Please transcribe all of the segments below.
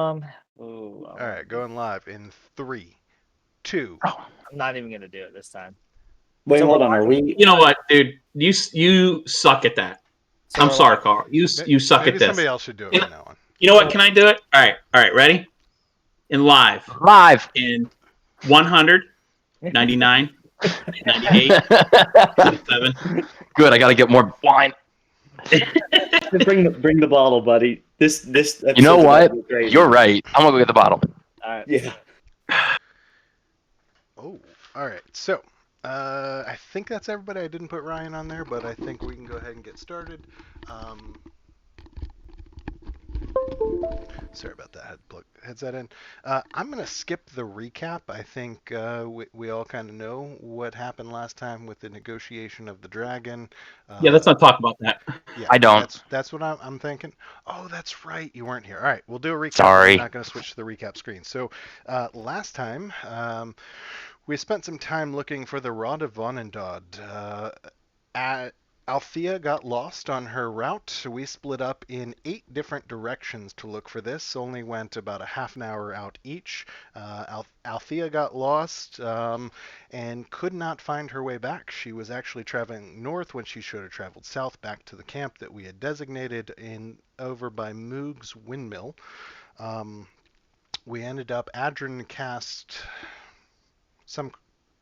Ooh, All right, going live in 3, 2. Oh, I'm not even gonna do it this time. Wait, So hold we're on. Are live. we? you know what, dude? You suck at that. So I'm we're sorry, live. Carl. You suck Maybe at this. somebody else should do it You from know, now on. you know what? Can I do it? All right. Ready? In live, Live. in 100, 99, 98, 97. Good. I got to get more wine. Bring the bottle, buddy. This You know episode's about what? to be crazy. You're right. I'm gonna go get the bottle. All right. Yeah. Oh, all right. So, I think that's everybody. I didn't put Ryan on there, but I think we can go ahead and get started. Um, Sorry about that. I had to plug the headset in. I'm going to skip the recap. I think we all kind of know what happened last time with the negotiation of the dragon. Yeah, let's not talk about that. Yeah, I don't. that's what I'm thinking. Oh, that's right. You weren't here. All right, we'll do a recap, but I'm Sorry. not going to switch to the recap screen. So, last time, we spent some time looking for the Rod of Vonendod. Althea got lost on her route. We split up in 8 different directions to look for this. Only went about a half an hour out each. Althea got lost and could not find her way back. She was actually traveling north when she should have traveled south back to the camp that we had designated in over by Moog's windmill. We ended up Adrin cast some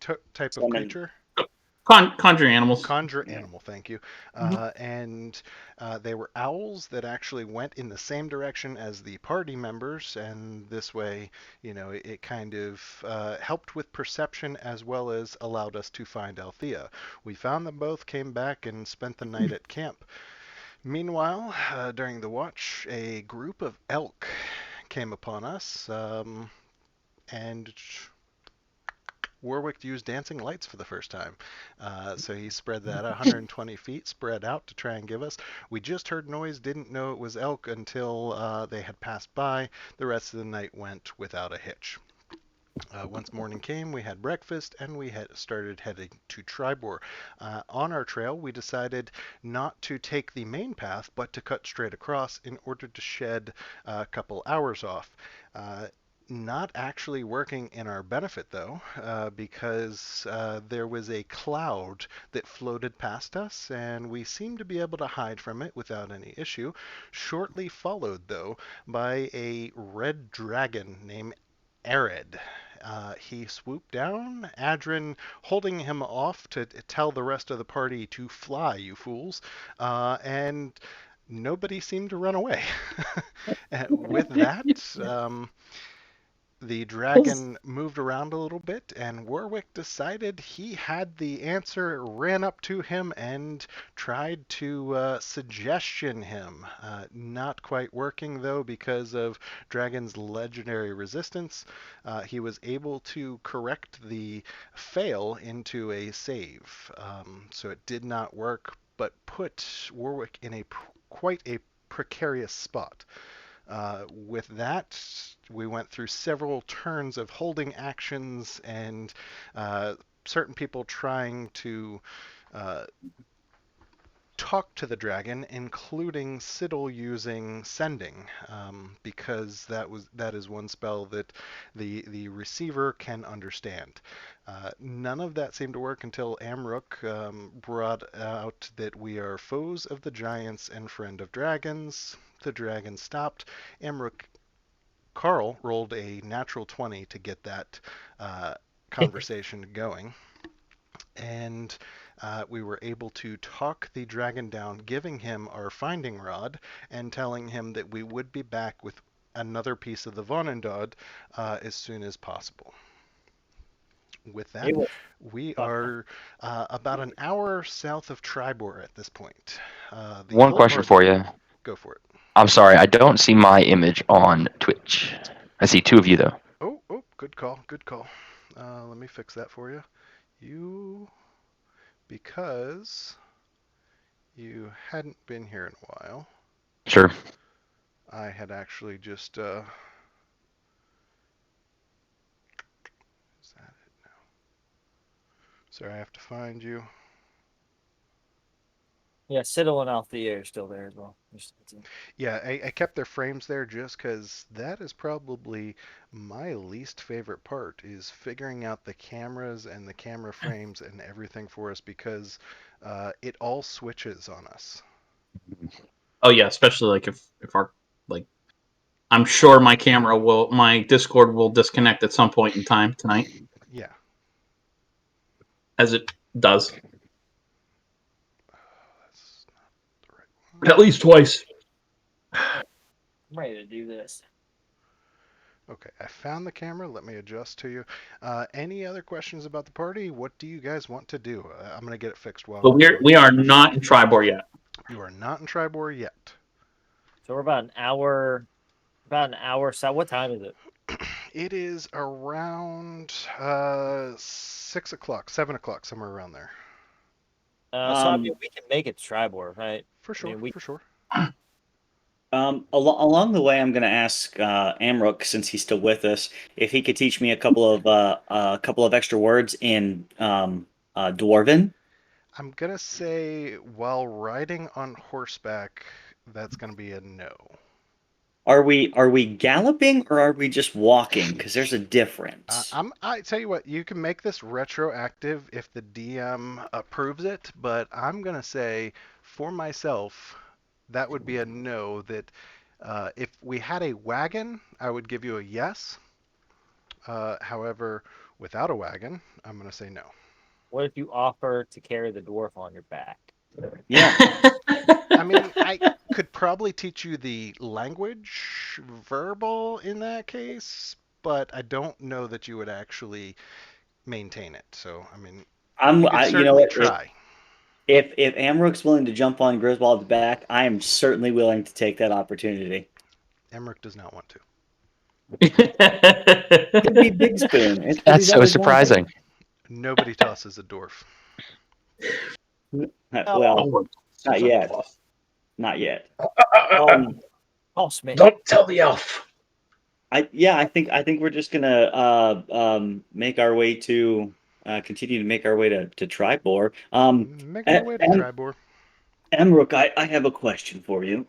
type of Summon. creature. Conjure animals. Conjure animal, thank you. And they were owls that actually went in the same direction as the party members, and this way, it kind of helped with perception as well as allowed us to find Althea. We found them both, came back, and spent the night at camp. Meanwhile, during the watch, a group of elk came upon us, and Warwick used dancing lights for the first time. So he spread that 120 feet spread out to try and give us. We just heard noise, didn't know it was elk until they had passed by. The rest of the night went without a hitch. Once morning came, we had breakfast and we had started heading to Chamb3r. On our trail, we decided not to take the main path, but to cut straight across in order to shed a couple hours off. Not actually working in our benefit though, because there was a cloud that floated past us, and we seemed to be able to hide from it without any issue. Shortly followed though by a red dragon named Arid. He swooped down, Adrin holding him off to tell the rest of the party to fly, you fools, and nobody seemed to run away. With that, the dragon moved around a little bit, and Warwick decided he had the answer, ran up to him, and tried to suggestion him. Not quite working, though, because of Dragon's legendary resistance. He was able to correct the fail into a save. So it did not work, but put Warwick in quite a precarious spot. With that, we went through several turns of holding actions and certain people trying to uh, talk to the dragon, including Siddle using sending, because that is one spell that the receiver can understand. None of that seemed to work until Amruk brought out that we are foes of the giants and friend of dragons. The dragon stopped. Amruk Carl rolled a natural 20 to get that conversation going, and we were able to talk the dragon down, giving him our finding rod and telling him that we would be back with another piece of the Vonendod as soon as possible. With that, It was we fuck. are about an hour south of Chamb3r at this point. The One whole question party, for you. go for it. I'm sorry. I don't see my image on Twitch. I see 2 of you though. Oh, good call, good call. Let me fix that for you. You, because you hadn't been here in a while, Sure. I had actually just, is that it now? Sorry, I have to find you. Yeah, Citadel and Althea are still there as well. Yeah, I kept their frames there just because that is probably my least favorite part is figuring out the cameras and the camera frames and everything for us because it all switches on us. Oh yeah, especially like if our like, I'm sure my Discord will disconnect at some point in time tonight, Yeah. as it does That's not the right one. at least twice. I'm ready to do this. Okay, I found the camera. Let me adjust to you. Any other questions about the party? What do you guys want to do? I'm going to get it fixed while But we're we are not in Tribor yet. You are not in Tribor yet. So we're about an hour south. What time is it? It is around 6 o'clock, 7 o'clock, somewhere around there. So I mean, we can make it to Tribor, right? For sure, for sure. Along the way, I'm going to ask Amrook, since he's still with us, if he could teach me a couple of extra words in Dwarven. I'm going to say while riding on horseback, that's going to be a no. Are we galloping or are we just walking? Because there's a difference. I tell you what, you can make this retroactive if the DM approves it, but I'm going to say for myself, that would be a no. That if we had a wagon, I would give you a yes. However, without a wagon, I'm going to say no. What if you offer to carry the dwarf on your back? Yeah. I mean, I could probably teach you the language verbal in that case, but I don't know that you would actually maintain it. So, I mean, you could certainly try. If Amrook's willing to jump on Griswold's back, I am certainly willing to take that opportunity. Emmerich does not want to. Could be Big Spoon. That's so surprising. Nobody tosses a dwarf. Well, not yet. Not yet. Oh, Smith. Don't tell the elf. I think we're just gonna make our way to continue to make our way to Tribor. Make our way to Tribor. Emrook, I have a question for you.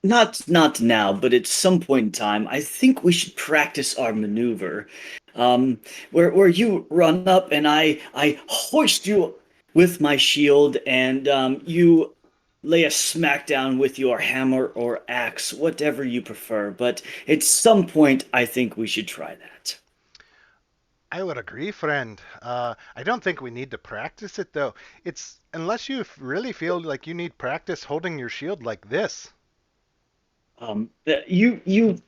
Not now, but at some point in time, I think we should practice our maneuver. Where you run up and I hoist you with my shield, and you lay a smackdown with your hammer or axe, whatever you prefer. But at some point, I think we should try that. I would agree, friend. I don't think we need to practice it, though. It's unless you really feel like you need practice holding your shield like this. You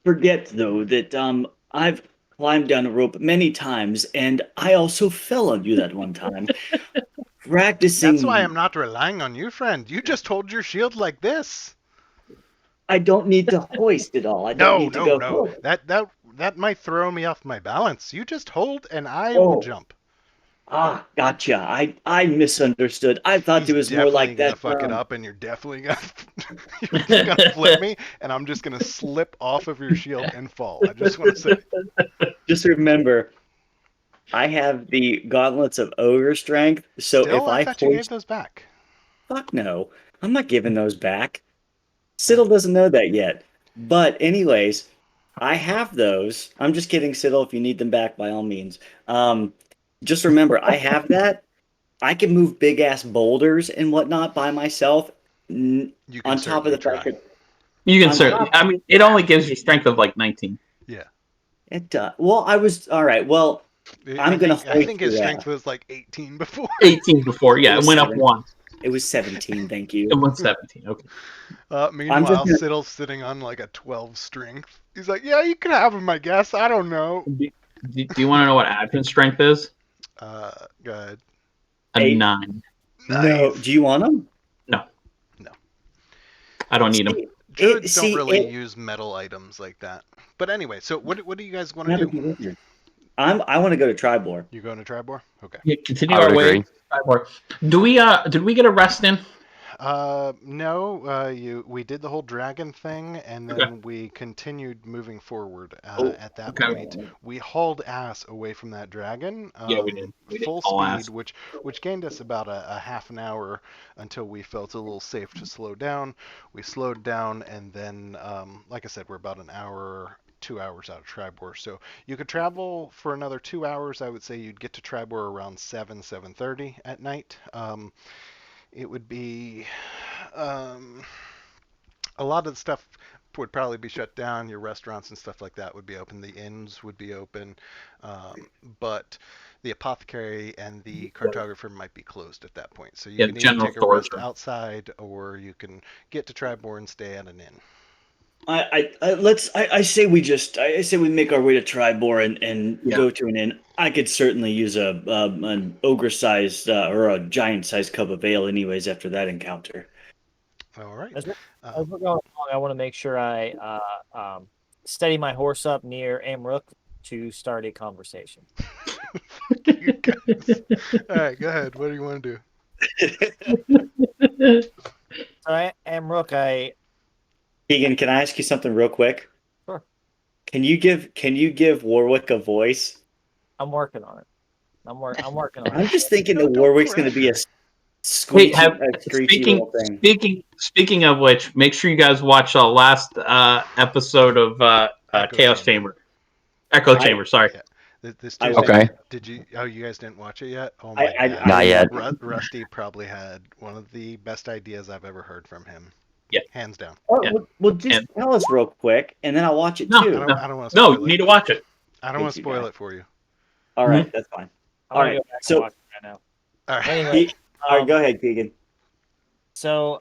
forget, though, that I've climbed down a rope many times, and I also fell on you that one time. Practicing. That's why I'm not relying on you, friend. You just hold your shield like this. I don't need to hoist it all. I don't need to go. No. That might throw me off my balance. You just hold, and I will jump. Ah, gotcha. I misunderstood. I thought it was more like that. Fuck it up, and you're definitely gonna flip me, and I'm just gonna slip off of your shield and fall. I just want to say. Just remember, I have the gauntlets of ogre strength, so Still, if I thought you gave those back. Fuck no, I'm not giving those back. Siddle doesn't know that yet. But anyways, I have those. I'm just kidding, Siddle. If you need them back, by all means. Just remember, I have that. I can move big ass boulders and whatnot by myself. On top of the fact that you can certainly. I mean, it only gives you strength of like 19. Yeah. It does. Well, I was all right. Well, I think his strength was like 18 before. 18 before, yeah. It went up 1. It was 17. Thank you. It went 17. Okay. Meanwhile, Siddle's sitting on like a 12 strength. He's like, "Yeah, you can have him, I guess. I don't know." Do you want to know what Advent strength is? Go ahead. A 9. No. Do you want them? No. I don't need them. Druids don't really use metal items like that. But anyway, so what do you guys want to do? I want to go to Tribor. You going to Tribor? Okay. Yeah, continue our way to Tribor. Did we get a rest in? No. We did the whole dragon thing, and then Okay. we continued moving forward. Oh, At that okay. point, we hauled ass away from that dragon. Yeah, we did. We did Full all speed, ass. which gained us about a half an hour until we felt a little safe to slow down. We slowed down, and then, like I said, we're about an hour, 2 hours out of Tribor. So you could travel for another 2 hours. I would say you'd get to Tribor around 7:30 at night. It would be a lot of the stuff would probably be shut down. Your restaurants and stuff like that would be open. The inns would be open, but the apothecary and the cartographer might be closed at that point. So you Yeah, can either general take a stores. rest outside, or you can get to Tribor and stay at an inn. I say we make our way to Tribor and Yeah. go to an inn. I could certainly use an ogre-sized or a giant-sized cup of ale, anyways. After that encounter, All right. As we're going along, I want to make sure I steady my horse up near Amrook to start a conversation. You guys. All right, go ahead. What do you want to do? So Amrook, Keegan, can I ask you something real quick? Sure. Can you give Warwick a voice? I'm working on it. I'm working on I'm it. just thinking that Don't Warwick's going to be a pressure. Hey, screechy little thing. speaking of which, make sure you guys watch the last episode of Echo Chaos Chamber. Echo I- Chamber. Sorry. Yeah. This I- Tuesday. Okay. Did you? Oh, you guys didn't watch it yet? Oh I- my I- god. I Not yet. Rusty probably had one of the best ideas I've ever heard from him. Yeah. Hands down. Oh, Yeah. well, just And- tell us real quick, and then I'll watch it No, too. I don't want to No, spoil you it. need to watch it. I don't want to Thank you, spoil guy. it for you. All right, that's fine. I'm gonna All right, go back and so- watch it right now. All right. Anyway, All right, go ahead, Keegan. So,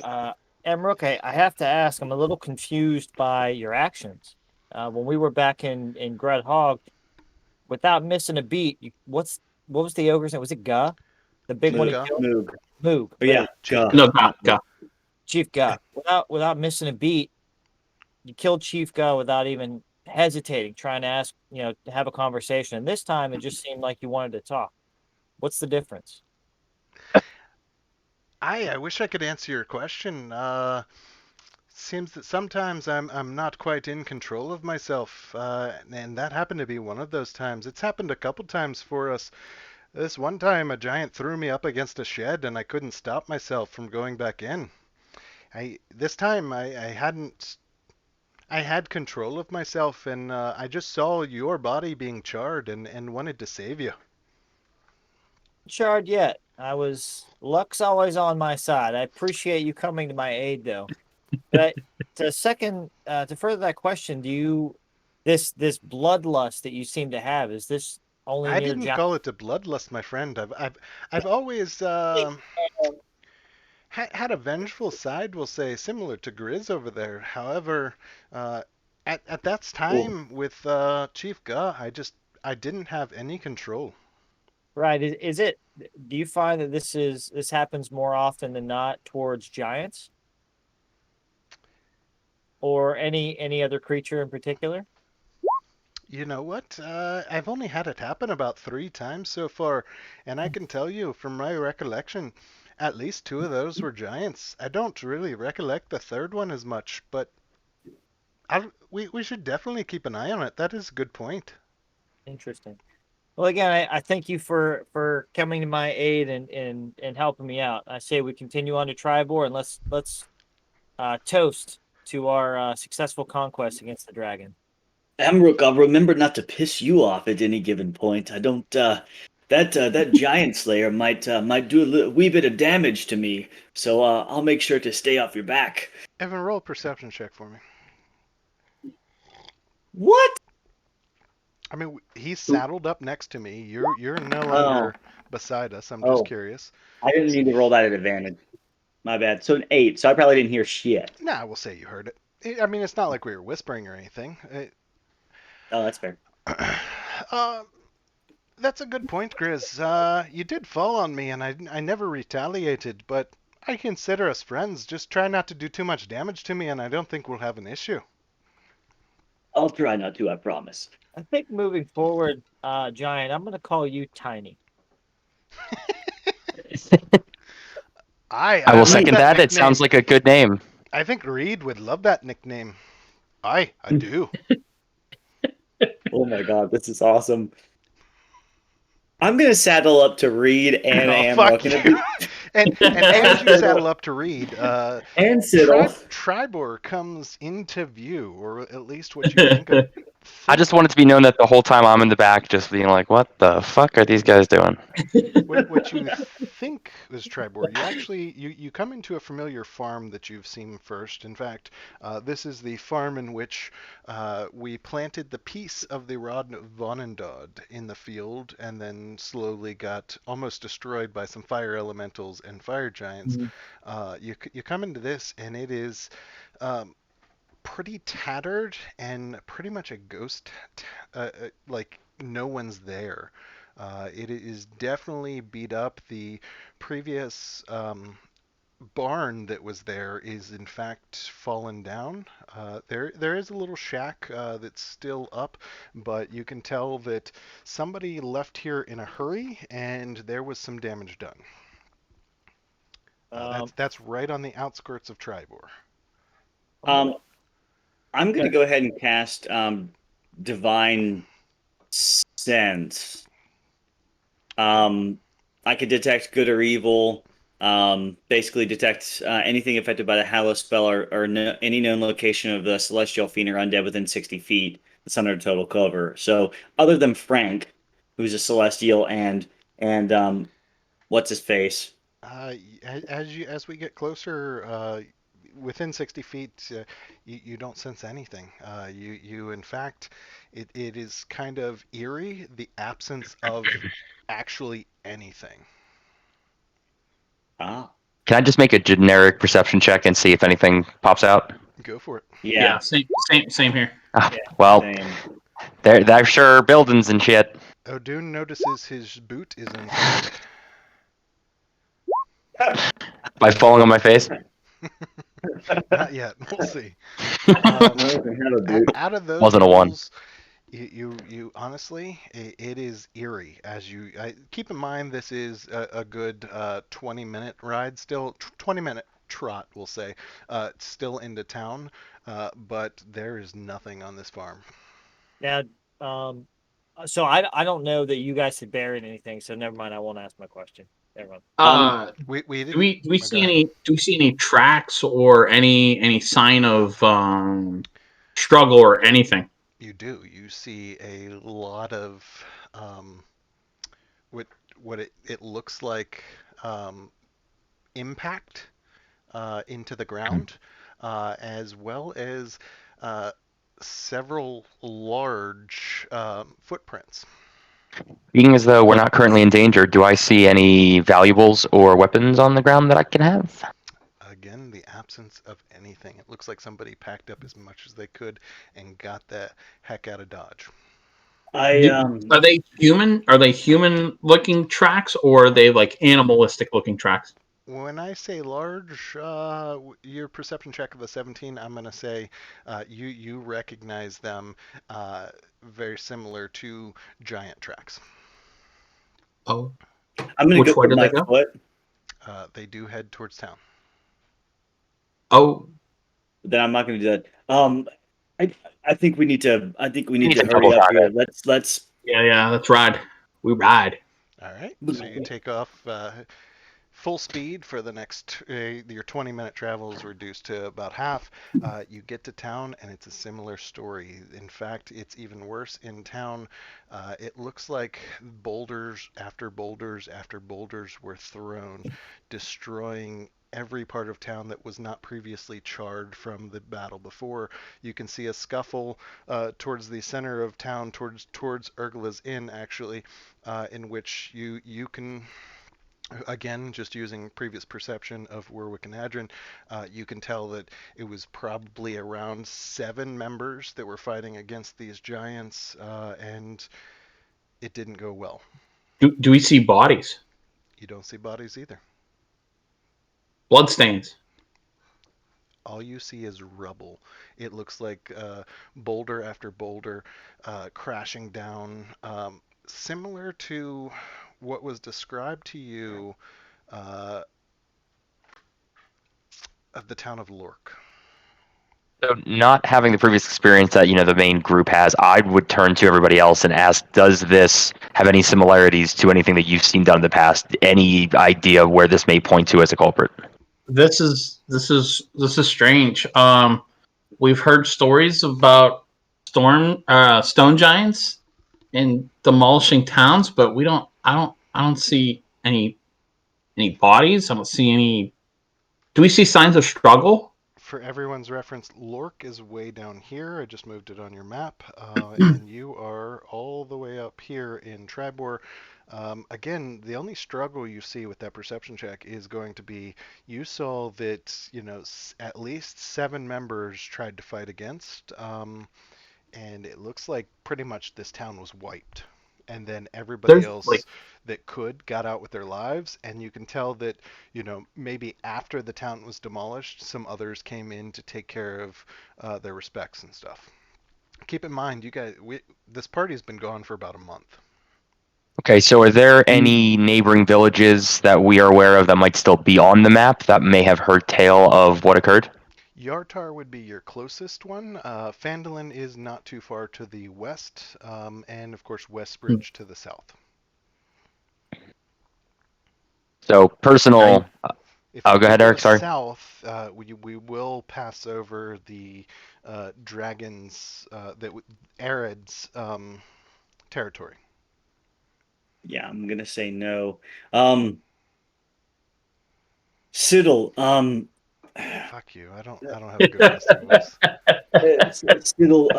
Amrook, I have to ask, I'm a little confused by your actions. When we were back in Grudhog, without missing a beat, what was the ogre's name? Was it Ga? The big one he Moog. killed? Moog. Moog. Oh, yeah, Chief Ga. No, go. Chief Ga. Without missing a beat, you killed Chief Ga without even hesitating, trying to ask, to have a conversation. And this time, it just seemed like you wanted to talk. What's the difference? I wish I could answer your question. Seems that sometimes I'm not quite in control of myself, and that happened to be one of those times. It's happened a couple times for us. This one time, a giant threw me up against a shed, and I couldn't stop myself from going back in. This time I hadn't. I had control of myself, and I just saw your body being charred and wanted to save you. Charred yet. Luck's always on my side. I appreciate you coming to my aid, though. But to further that question, this bloodlust that you seem to have, is this only I near didn't call it a bloodlust, my friend. I've always had a vengeful side, we'll say, similar to Grizz over there. However, at that time with Chief Ga, I didn't have any control. Right. Is it? Do you find that this happens more often than not towards giants, or any other creature in particular? You know what? I've only had it happen about 3 times so far, and I can tell you from my recollection, at least 2 of those were giants. I don't really recollect the third one as much, but we should definitely keep an eye on it. That is a good point. Interesting. Well, again, I thank you for coming to my aid and helping me out. I say we continue on to Tribor, and let's toast to our successful conquest against the dragon. Amrook, I'll remember not to piss you off at any given point. I don't. That giant slayer might do a wee bit of damage to me, so I'll make sure to stay off your back. Evan, roll a perception check for me. What? I mean, he's saddled up next to me. You're no longer beside us. I'm just curious. I didn't need to roll that at advantage. My bad. So an 8. So I probably didn't hear shit. Nah, we'll say you heard it. I mean, it's not like we were whispering or anything. Oh, that's fair. That's a good point, Grizz. You did fall on me, and I never retaliated, but I consider us friends. Just try not to do too much damage to me, and I don't think we'll have an issue. I'll try not to. I promise. I think moving forward, Giant, I'm going to call you Tiny. I will like second that. It sounds nickname. like a good name. I think Reed would love that nickname. I do. Oh my god, this is awesome. I'm gonna saddle up to Reed and Oh, fuck Amrock you. and be And as you saddle up to Reed, and Siddle. Tribor comes into view, or at least what you think of. I just want it to be known that the whole time I'm in the back, just being like, "What the fuck are these guys doing?" What you think is Tribor. You come into a familiar farm that you've seen first. In fact, this is the farm in which we planted the piece of the Rod of Vonendod in the field, and then slowly got almost destroyed by some fire elementals and fire giants. You come into this, and it is um, pretty tattered and pretty much a ghost, like no one's there. It is definitely beat up. The previous barn that was there is in fact fallen down. There is a little shack that's still up, but you can tell that somebody left here in a hurry and there was some damage done. That's right on the outskirts of Tribor. Um, I'm Yeah. gonna go ahead and cast Divine Sense. I could detect good or evil. Basically detect anything affected by the Hallow spell or any known location of the celestial fiend or undead within 60 feet. That's under total cover. So other than Frank, who's a celestial, and what's his face? As we get closer, within 60 feet, you don't sense anything. You in fact, it is kind of eerie, the absence of actually anything. Ah, Can I just make a generic perception check and see if anything pops out? Go for it. Yeah, yeah, same here. Ah, yeah, well, same. they're sure buildings and shit. Odun notices his boot is untied. By falling on my face. Not yet. We'll see. Out of those Wasn't a one. rolls, you honestly, it is eerie. Keep in mind, this is a good 20-minute ride, still 20-minute trot, we'll say, still into town, but there is nothing on this farm. Now, so I don't know that you guys had buried anything, so never mind. I won't ask my question. Never mind. We Do didn't. we Oh, see go ahead. any tracks or any sign of struggle or anything? You do. You see a lot of what it looks like impact into the ground, as well as uh, several large footprints. Being as though we're not currently in danger, do I see any valuables or weapons on the ground that I can have? Again, the absence of anything. It looks like somebody packed up as much as they could and got the heck out of Dodge. I Are they human? Are they human looking tracks or are they like animalistic looking tracks? When I say large, your perception check of a 17, I'm going to say you recognize them very similar to giant tracks. Oh, I'm gonna which go way from did they my go? foot. They do head towards town. Oh, Then I'm not gonna do that. I I think we need to. I think we We need need to to double hurry up tap here. it. Let's. yeah, let's ride. We ride. All right, so you take off full speed for the next. Your 20-minute travel is reduced to about half. You get to town, and it's a similar story. In fact, it's even worse in town. It looks like boulders after boulders after boulders were thrown, destroying every part of town that was not previously charred from the battle before. You can see a scuffle towards the center of town, towards Urgla's Inn, actually, in which you can, again, just using previous perception of Warwick and Adrian, you can tell that it was probably around 7 members that were fighting against these giants, and it didn't go well. Do we see bodies? You don't see bodies either. Bloodstains. All you see is rubble. It looks like boulder after boulder crashing down, similar to what was described to you uh, Of the town of Lork. So, not having the previous experience that the main group has, I would turn to everybody else and ask, does this have any similarities to anything that you've seen done in the past? Any idea where this may point to as a culprit? This is strange. We've heard stories about stone giants and demolishing towns, but we don't. I don't see any bodies. I don't see any. Do we see signs of struggle? For everyone's reference, Lork is way down here. I just moved it on your map, and you are all the way up here in Tribor. Again, the only struggle you see with that perception check is going to be you saw that at least 7 members tried to fight against, and it looks like pretty much this town was wiped. And then everybody There's else that could got out with their lives, and you can tell that maybe after the town was demolished, some others came in to take care of their respects and stuff. Keep in mind, you guys, this party's been gone for about a month. Okay, so are there any neighboring villages that we are aware of that might still be on the map that may have heard tale of what occurred? Yartar would be your closest one. Phandalin is not too far to the west, and of course Westbridge to the south. So personal. If Oh, you go ahead, Eric. Sorry. South, we will pass over the dragons, Arid's territory. Yeah, I'm gonna say no. Siddle, Fuck you. I don't have a good resting voice. Siddle,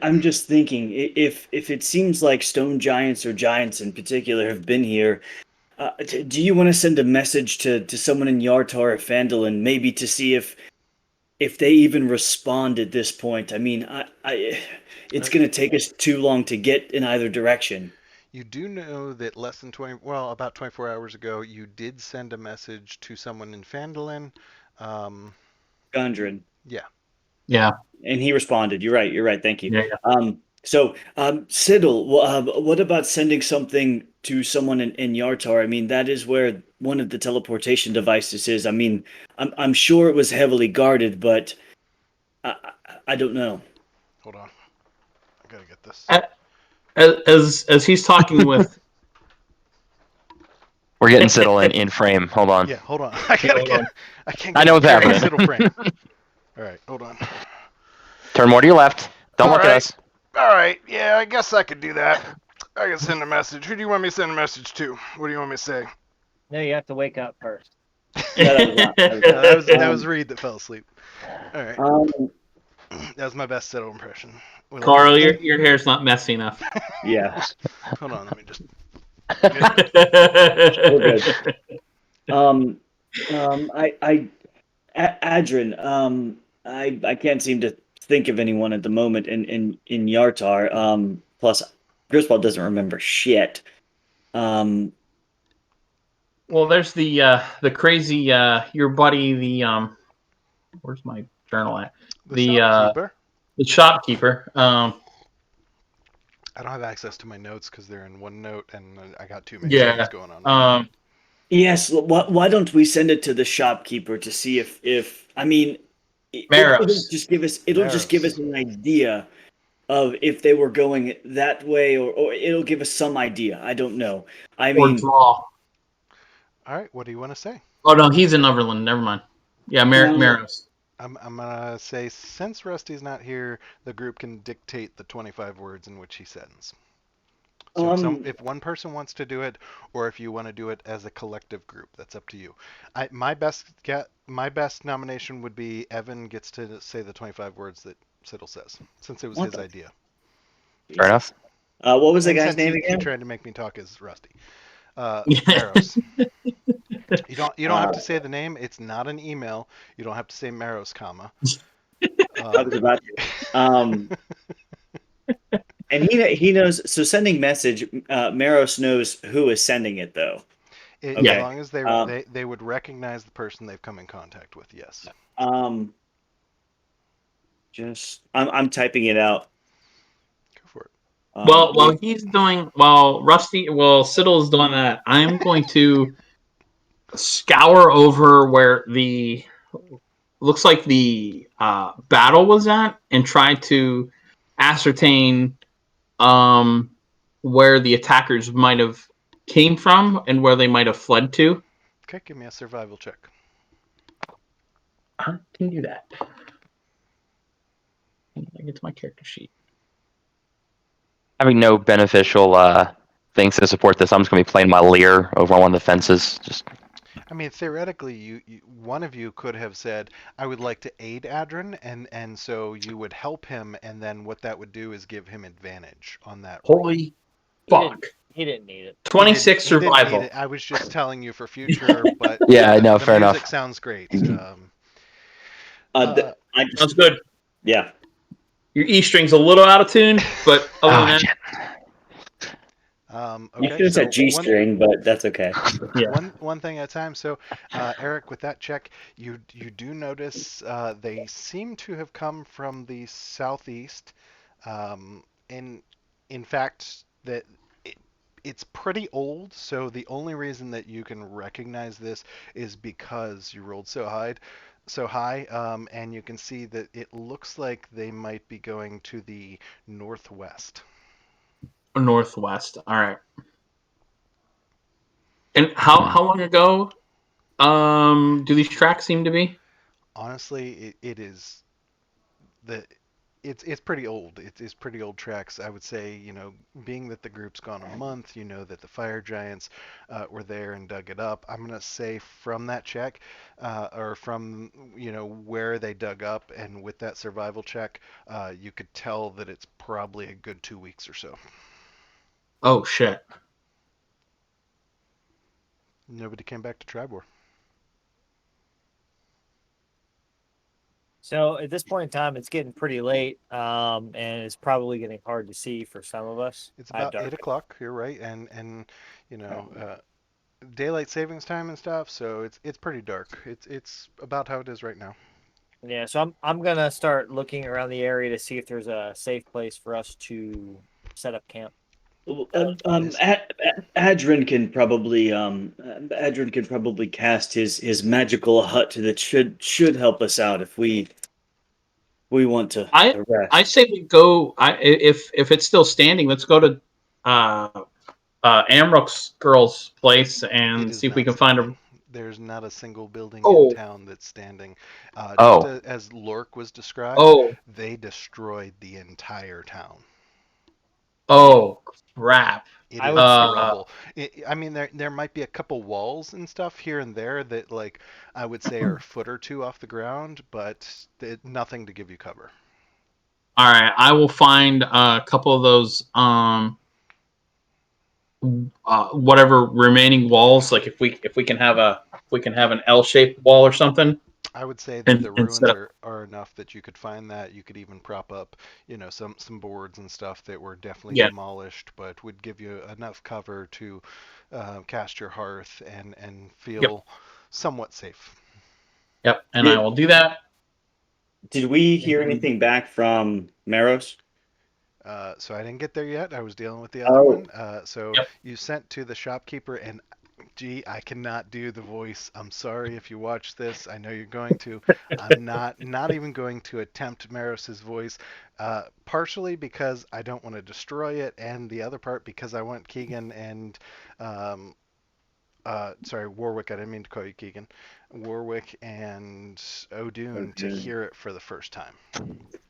I'm just thinking if it seems like stone giants or giants in particular have been here, do you want to send a message to someone in Yartar or Phandalin, maybe to see if they even respond at this point? I mean, it's going to take us too long to get in either direction. You do know that about 24 hours ago, you did send a message to someone in Phandalin. Gundren. Yeah. Yeah. And he responded. You're right. Thank you. Yeah. So, Siddle, what about sending something to someone in Yartar? I mean, that is where one of the teleportation devices is. I mean, I'm sure it was heavily guarded, but I don't know. Hold on. I gotta get this. As he's talking with. We're getting Siddle in frame. Hold on. Yeah, hold on. I can't get I know what's happening. Siddle frame. All right, hold on. Turn more to your left. Don't look at us. All right, yeah, I guess I could do that. I can send a message. Who do you want me to send a message to? What do you want me to say? No, you have to wake up first. That was Reed that fell asleep. All right. That was my best Siddle impression. Carl, your hair's not messy enough. Yeah. Hold on, let me just. We're good. Adrin, I can't seem to think of anyone at the moment in Yartar. Plus, Griswold doesn't remember shit. Well, there's the crazy your buddy where's my journal at? The shopkeeper. I don't have access to my notes because they're in OneNote, and I got too many things going on. Yes. Why don't we send it to the shopkeeper to see if I mean, it'll just give us an idea of if they were going that way, or it'll give us some idea. I don't know. I mean, draw. All right. What do you want to say? Oh no, he's in Neverland. Never mind. Yeah, Maros. I'm gonna say, since Rusty's not here, the group can dictate the 25 words in which he sends. So if one person wants to do it, or if you want to do it as a collective group, that's up to you. My best nomination would be Evan gets to say the 25 words that Siddle says, since it was his idea. Fair enough. What was the guy's name again? He tried to make me talk as Rusty. Maros. You don't have to say the name. It's not an email. You don't have to say Maros, comma. I was about to. And he knows. So sending message, Maros knows who is sending it, though. As long as they would recognize the person they've come in contact with. Yes. I'm typing it out. Go for it. While Siddle is doing that, I'm going to scour over where the looks like the battle was at and try to ascertain where the attackers might have came from and where they might have fled to. Okay, give me a survival check. I can do that. I get to my character sheet. Having no beneficial things to support this, I'm just gonna be playing my Lear over on one of the fences. Just I mean, theoretically, one of you could have said, "I would like to aid Adrin," and so you would help him, and then what that would do is give him advantage on that roll. Holy fuck! He didn't need it. 26 He didn't need survival. it. I was just telling you for future, but Yeah, no, the fair music enough. sounds great. Sounds good. Yeah. Your E string's a little out of tune, but other than that, You Okay, could have so said G string, but that's okay. yeah. one thing at a time. So, Eric, with that check, you do notice they seem to have come from the southeast. In fact, that it's pretty old. So the only reason that you can recognize this is because you rolled so high, and you can see that it looks like they might be going to the northwest. Northwest. All right. And how long ago do these tracks seem to be? Honestly, it is the it's pretty old. It's pretty old tracks. I would say, being that the group's gone a month, that the fire giants were there and dug it up. I'm gonna say from that check, or from where they dug up, and with that survival check, you could tell that it's probably a good 2 weeks or so. Oh shit! Nobody came back to Tribor. So at this point in time, it's getting pretty late, and it's probably getting hard to see for some of us. It's about Dark. 8 o'clock. You're right, and daylight savings time and stuff. So it's pretty dark. It's about how it is right now. Yeah, so I'm gonna start looking around the area to see if there's a safe place for us to set up camp. Adrin can probably cast his magical hut that should help us out if we want to rest. I say we go. If it's still standing, let's go to Amrook's girl's place and see if we can find a. There's not a single building Oh. in town that's standing. Oh. Just as Lork was described, Oh. they destroyed the entire town. Oh crap! It is rubble. I mean, there might be a couple walls and stuff here and there that, like, I would say are a foot or two off the ground, but nothing to give you cover. All right, I will find a couple of those whatever remaining walls. Like if we can have an L-shaped wall or something. I would say that the ruins set up. are enough that you could find that. You could even prop up, some boards and stuff that were definitely demolished, but would give you enough cover to cast your hearth and feel somewhat safe. Yep, and I will do that. Did we hear anything back from Maros? So I didn't get there yet. I was dealing with the other one. So you sent to the shopkeeper, and gee, I cannot do the voice. I'm sorry if you watch this. I know you're going to. I'm not even going to attempt Maros's voice. Partially because I don't want to destroy it, and the other part because I want Keegan and Warwick. I didn't mean to call you Keegan. Warwick and O'Doon to hear it for the first time.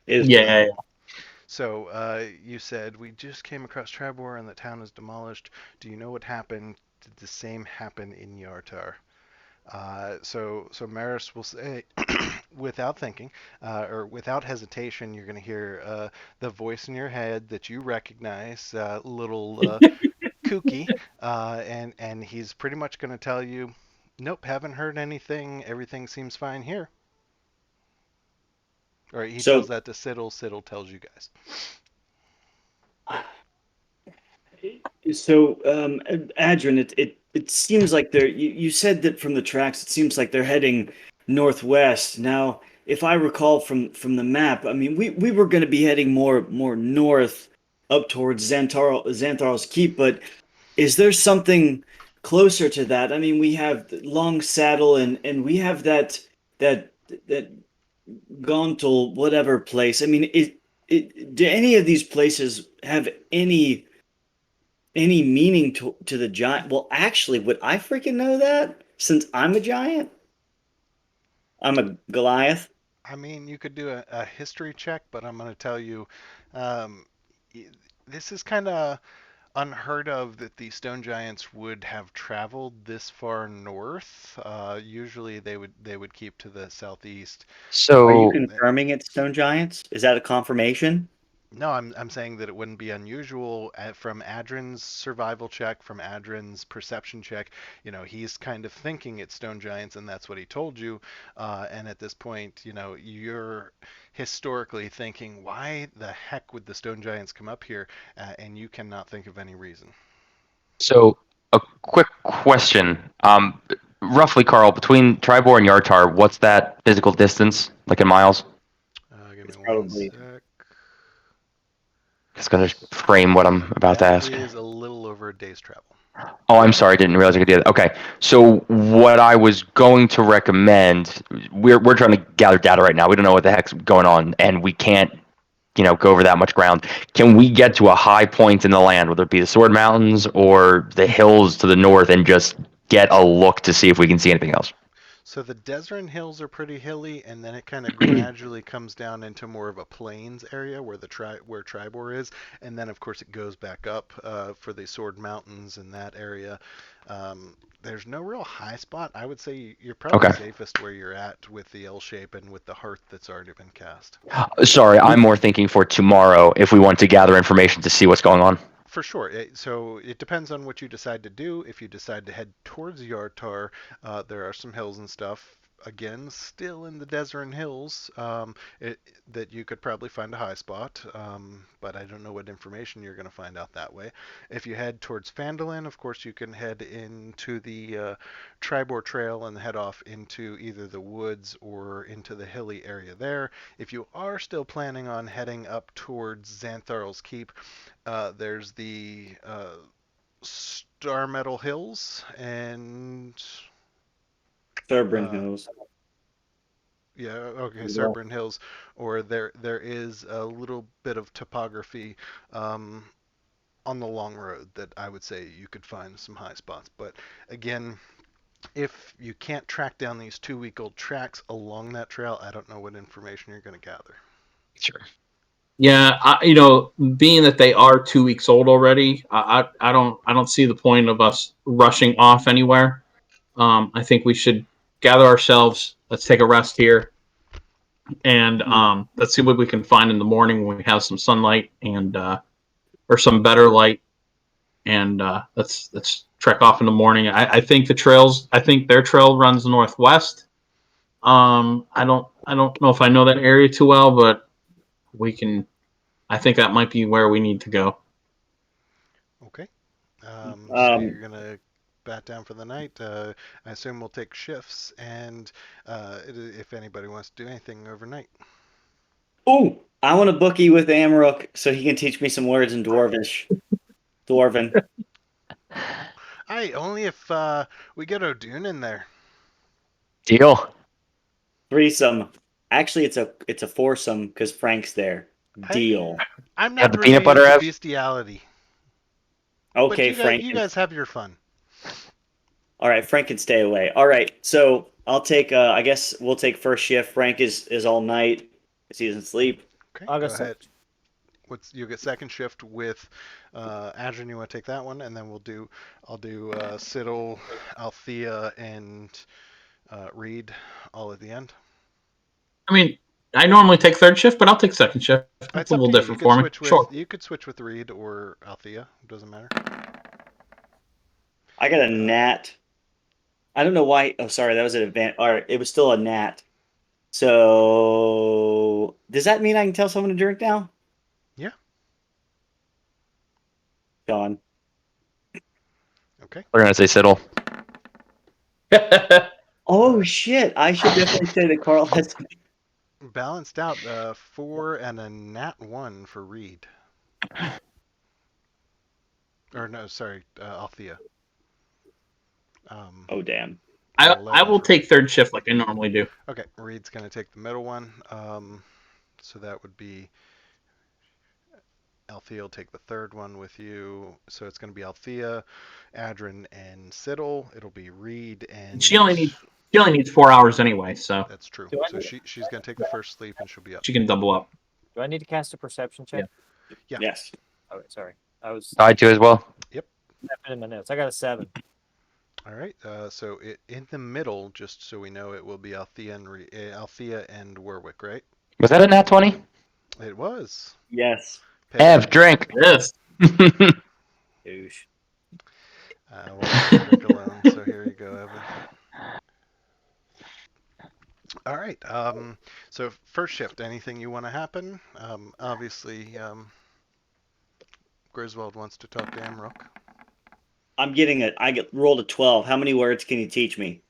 Yeah. So you said we just came across Tribor and the town is demolished. Do you know what happened? Did the same happen in Yartar? So Maris will say, without thinking or without hesitation, you're going to hear the voice in your head that you recognize, little kooky, and he's pretty much going to tell you, nope, haven't heard anything. Everything seems fine here. Or he tells that to Siddle. Siddle tells you guys. So, Adrin, it seems like you said that from the tracks, it seems like they're heading northwest. Now, if I recall from the map, I mean, we were going to be heading more north up towards Xantharl's Keep, but is there something closer to that. I mean, we have the Long Saddle, and we have that Gauntle whatever place. I mean, do any of these places have any meaning to the giant? Well, actually, would I freaking know that since I'm a giant? I'm a Goliath. I mean, you could do a history check, but I'm going to tell you, um, this is kind of unheard of that the stone giants would have traveled this far north. Usually they would keep to the southeast. Are you So, Th- confirming it's stone giants? Is that a confirmation? No, I'm saying that it wouldn't be unusual from Adrin's survival check, from Adrin's perception check. He's kind of thinking it's stone giants, and that's what he told you. And at this point, you're historically thinking, why the heck would the stone giants come up here? And you cannot think of any reason. so a quick question. Roughly, Carl, between Tribor and Yartar, what's that physical distance, like in miles? Give me It's one probably sec. Just gonna frame what I'm about to That ask. is a little over a day's travel. Oh, I'm sorry, I didn't realize I could do that. Okay, so what I was going to recommend, we're trying to gather data right now. We don't know what the heck's going on, and we can't, go over that much ground. Can we get to a high point in the land, whether it be the Sword Mountains or the hills to the north, and just get a look to see if we can see anything else? So the Desert Hills are pretty hilly, and then it kind of gradually comes down into more of a plains area where where Tribor is, and then of course it goes back up for the Sword Mountains in that area. There's no real high spot. I would say you're probably Okay. safest where you're at with the L shape and with the hearth that's already been cast. Sorry, I'm more thinking for tomorrow if we want to gather information to see what's going on. For sure. So it depends on what you decide to do. If you decide to head towards Yartar, there are some hills and stuff. Again, still in the Desert Hills, that you could probably find a high spot, but I don't know what information you're going to find out that way. If you head towards Phandalin, of course, you can head into the Tribor Trail and head off into either the woods or into the hilly area there. If you are still planning on heading up towards Xantharl's Keep, there's the Star Metal Hills and Thurbrand uh, Hills. yeah, okay, Serburn Hills, or there is a little bit of topography on the long road that I would say you could find some high spots. But again, if you can't track down these 2-week-old tracks along that trail, I don't know what information you're going to gather. Sure. Yeah, being that they are 2 weeks old already, I don't see the point of us rushing off anywhere. I think we should gather ourselves. Let's take a rest here, and let's see what we can find in the morning when we have some sunlight and or some better light. And let's trek off in the morning. I think the trails. I think their trail runs northwest. I don't know if I know that area too well, but we can. I think that might be where we need to go. Okay. So Um, you're going to bat down for the night. I assume we'll take shifts, and if anybody wants to do anything overnight. Ooh, I want to bookie with Amrook so he can teach me some words in Dwarvish. Dwarven. Only if we get O'Doon in there. Deal. Threesome. Actually, it's a foursome because Frank's there. I Deal. I'm Got not the peanut really butter, into Ev? bestiality, but Okay, you guys Frank. you guys have your fun. All right, Frank can stay away. All right, so I'll take. I guess we'll take first shift. Frank is all night because he doesn't sleep. Okay, I'll go go ahead. second. You get second shift with Adrian. You want to take that one, and then I'll do Siddle, Althea, and Reed all at the end. I mean, I normally take third shift, but I'll take second shift. It's It's a up little to you. You different could for me. switch with Sure. Reed or Althea. It doesn't matter. I got a gnat. I don't know why. Oh, sorry, that was an advance. All right, it was still a gnat. So does that mean I can tell someone to drink now? Yeah. Gone. Okay. We're gonna say Siddle. Oh shit! I should definitely say that Carl has. Balanced out 4 and a nat 1 for Reed. Or no, sorry, Althea. Oh damn. I will take third shift like I normally do. Okay, Reed's going to take the middle one. So that would be Althea will take the third one with you. So it's going to be Althea, Adrin, and Siddle. It'll be Reed and. She only needs 4 hours anyway, so That's true. Do I So need- she's going to take the first sleep and she'll be up. she can double up. Do I need to cast a perception check? Yeah. Yes. Okay, sorry. I was I do as well. tapping in my notes. I got a 7. All right. So in the middle, just so we know, it will be Althea and Warwick, right? Was that a nat 20? It was. Yes. Ev, drink. Yes. Douche. We'll let you drink alone. So here you go, Evan. All right. So first shift, anything you want to happen? Obviously, Griswold wants to talk to Amrook. I get rolled a 12. How many words can you teach me?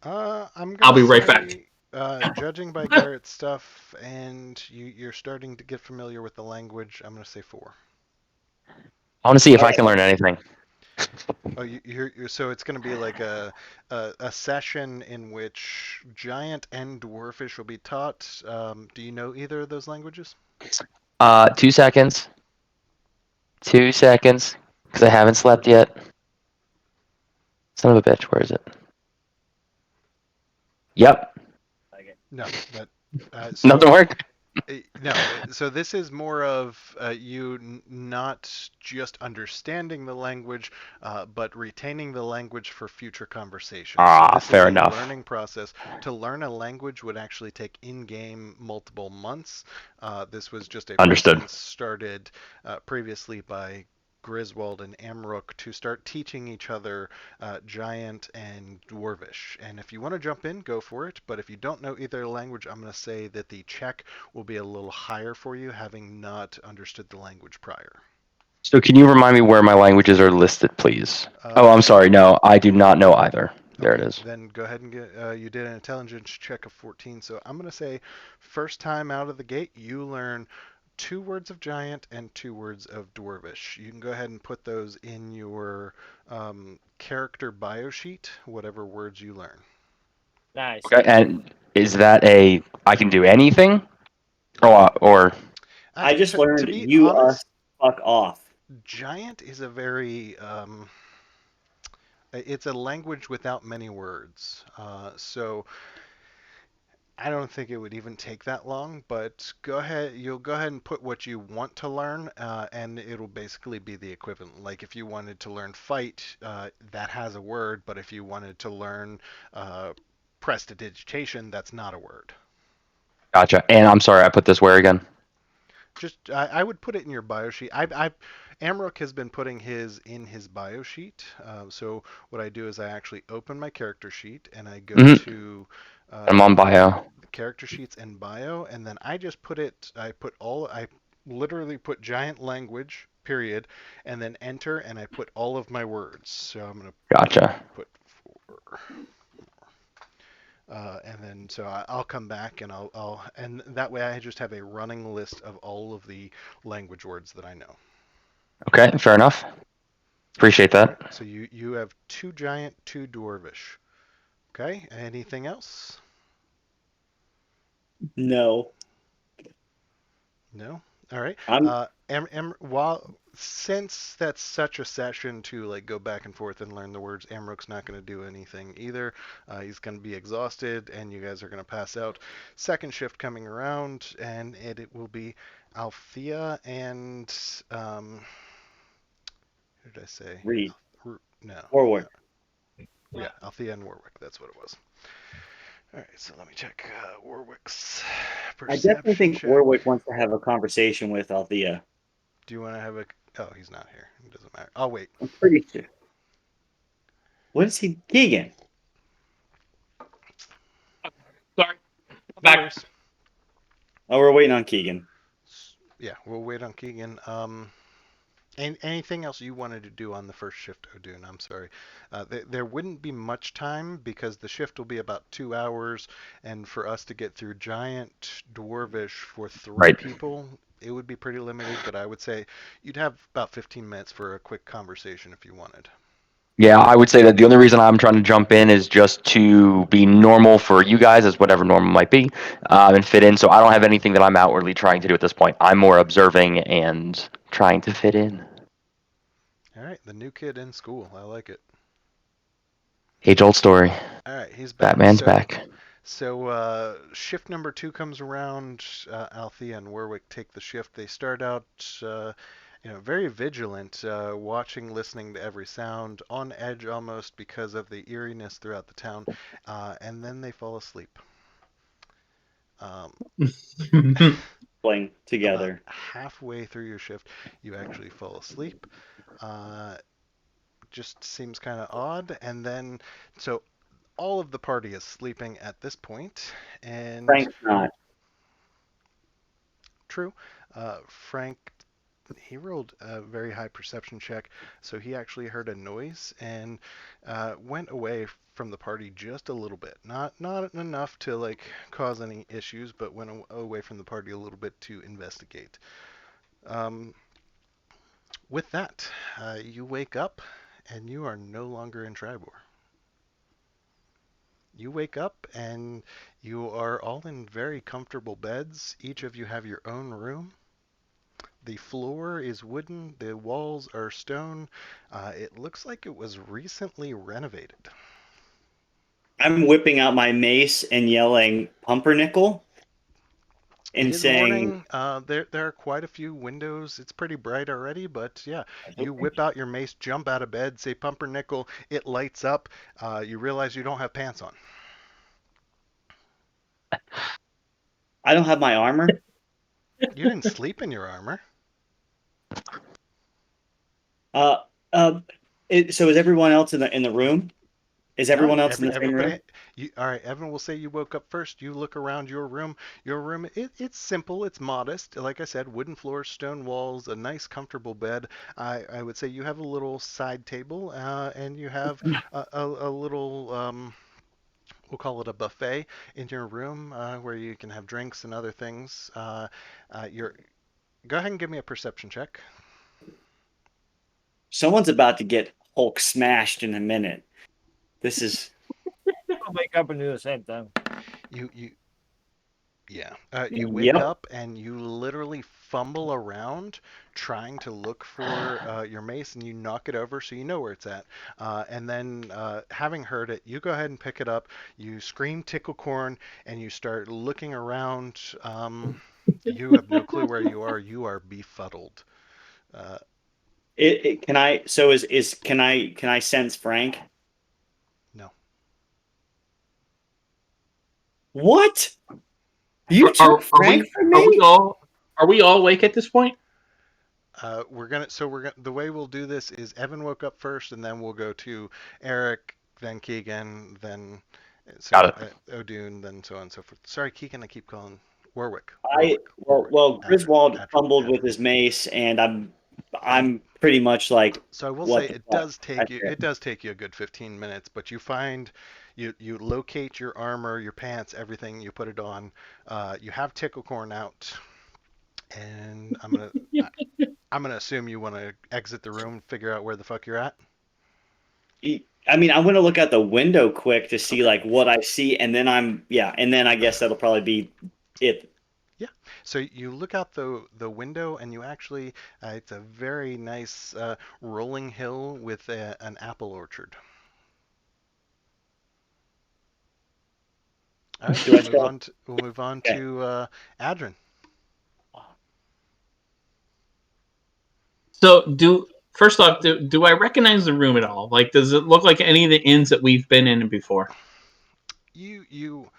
I'll be right back. Judging by Garrett's stuff, and you're starting to get familiar with the language, I'm going to say 4. I want to see if I Alright. can learn anything. Oh, so it's going to be like a session in which Giant and Dwarfish will be taught. Do you know either of those languages? 2 seconds. 2 seconds. Because I haven't slept yet. Son of a bitch, where is it? Yep. No, but Nothing worked. No, so this is more of you not just understanding the language, but retaining the language for future conversations. So this Fair is a enough. learning process. To learn a language would actually take in-game multiple months. This was just a Understood. precedent started previously by Griswold and Amrook to start teaching each other Giant and Dwarvish. And if you want to jump in, go for it. But if you don't know either language, I'm going to say that the check will be a little higher for you, having not understood the language prior. So can you remind me where my languages are listed, please? Oh, I'm sorry. No, I do not know either. There it is. Then go ahead and get. You did an intelligence check of 14, so I'm going to say first time out of the gate, you learn 2 words of Giant and 2 words of Dwarvish. You can go ahead and put those in your character bio sheet, whatever words you learn. Nice. Okay, and is that I can do anything? Or I just to learned be you honest, fuck off. Giant is a very it's a language without many words. So I don't think it would even take that long, but you'll go ahead and put what you want to learn, and it'll basically be the equivalent. Like if you wanted to learn fight, that has a word, but if you wanted to learn prestidigitation, that's not a word. Gotcha. And I'm sorry, I put this where again? Just I would put it in your bio sheet. Amrook has been putting his in his bio sheet. So what I do is I actually open my character sheet and I go to I'm on bio. character sheets and bio, and then I just put it. I literally put Giant language period, and then enter, and I put all of my words. So I'm gonna Gotcha. put 4. And then so I'll come back and and that way I just have a running list of all of the language words that I know. Okay, fair enough. Appreciate that. So you have 2 Giant, 2 Dwarvish. Okay. Anything else? No. No. All right. I'm Since that's such a session to like go back and forth and learn the words, Amrook's not going to do anything either. He's going to be exhausted, and you guys are going to pass out. Second shift coming around, and it will be Althea and who did I say? Reed. No. Warwick. Yeah, Althea and Warwick. That's what it was. All right, so let me check Warwick's perception I definitely think check. Warwick wants to have a conversation with Althea. Do you want to have a? Oh, he's not here. It doesn't matter. I'll wait. I'm pretty sure. What is he? Keegan. Sorry. No Back. worries. Oh, we're waiting on Keegan. Yeah, we'll wait on Keegan. Anything else you wanted to do on the first shift, Odun? I'm sorry. There wouldn't be much time because the shift will be about 2 hours, and for us to get through Giant Dwarvish for 3 people, it would be pretty limited. But I would say you'd have about 15 minutes for a quick conversation if you wanted. Yeah, I would say that the only reason I'm trying to jump in is just to be normal for you guys, as whatever normal might be, and fit in. So I don't have anything that I'm outwardly trying to do at this point. I'm more observing and trying to fit in. All right, the new kid in school. I like it. Age old story. All right, he's back. Batman's back. So shift number 2 comes around. Althea and Warwick take the shift. They start out, very vigilant, watching, listening to every sound, on edge almost because of the eeriness throughout the town, and then they fall asleep. Um, Playing about together. halfway through your shift, you actually fall asleep. Uh, just seems kind of odd, and then so all of the party is sleeping at this point, and Frank's not. true. Frank, he rolled a very high perception check, so he actually heard a noise and went away from the party just a little bit. Not enough to like cause any issues, but went away from the party a little bit to investigate. Um, with that, you wake up and you are no longer in Tribor. You wake up and you are all in very comfortable beds. Each of you have your own room. The floor is wooden, the walls are stone. It looks like it was recently renovated. I'm whipping out my mace and yelling pumpernickel It and is saying, morning. There are quite a few windows. It's pretty bright already, but yeah, you whip out your mace, jump out of bed, say pumpernickel. It lights up. You realize you don't have pants on. I don't have my armor. You didn't sleep in your armor. Uh, uh, so is everyone else in the room? Is No, everyone else in the same everybody. room? All right, Evan will say you woke up first. You look around your room. Your room, it's simple, it's modest. Like I said, wooden floors, stone walls, a nice, comfortable bed. I would say you have a little side table, and you have a little, we'll call it a buffet in your room, where you can have drinks and other things. You're, go ahead and give me a perception check. Someone's about to get Hulk smashed in a minute. This is I'll wake up and do the same thing. You Yeah. You wake yep. up and you literally fumble around trying to look for your mace, and you knock it over so you know where it's at. And then, having heard it, you go ahead and pick it up. You scream tickle corn and you start looking around. You have no clue where you are. You are befuddled. Uh, Can I? So is can I sense Frank? no. What? You took Are Frank we from are we me? all awake at this point? We're gonna the way we'll do this is Evan woke up first, and then we'll go to Eric, then Keegan, then Got so it. O'Doon, then so on and so forth. Sorry, Keegan, I keep calling Warwick. I well, Adric, Griswold Adric, fumbled with Adric. his mace, and I'm pretty much like, So I will say what the it fuck? does take Right you there. it does take you a good 15 minutes, but you find you locate your armor, your pants, everything. You put it on. You have tickle corn out, and I'm gonna assume you want to exit the room, figure out where the fuck you're at. I mean, I'm gonna look out the window quick to see Okay. like what I see, and then and then I guess that'll probably be it. Yeah. So you look out the window, and you actually it's a very nice rolling hill with an apple orchard. All right. Do I still? We'll move on Okay. to Adrin. So do first off, do I recognize the room at all? Like, does it look like any of the inns that we've been in before? You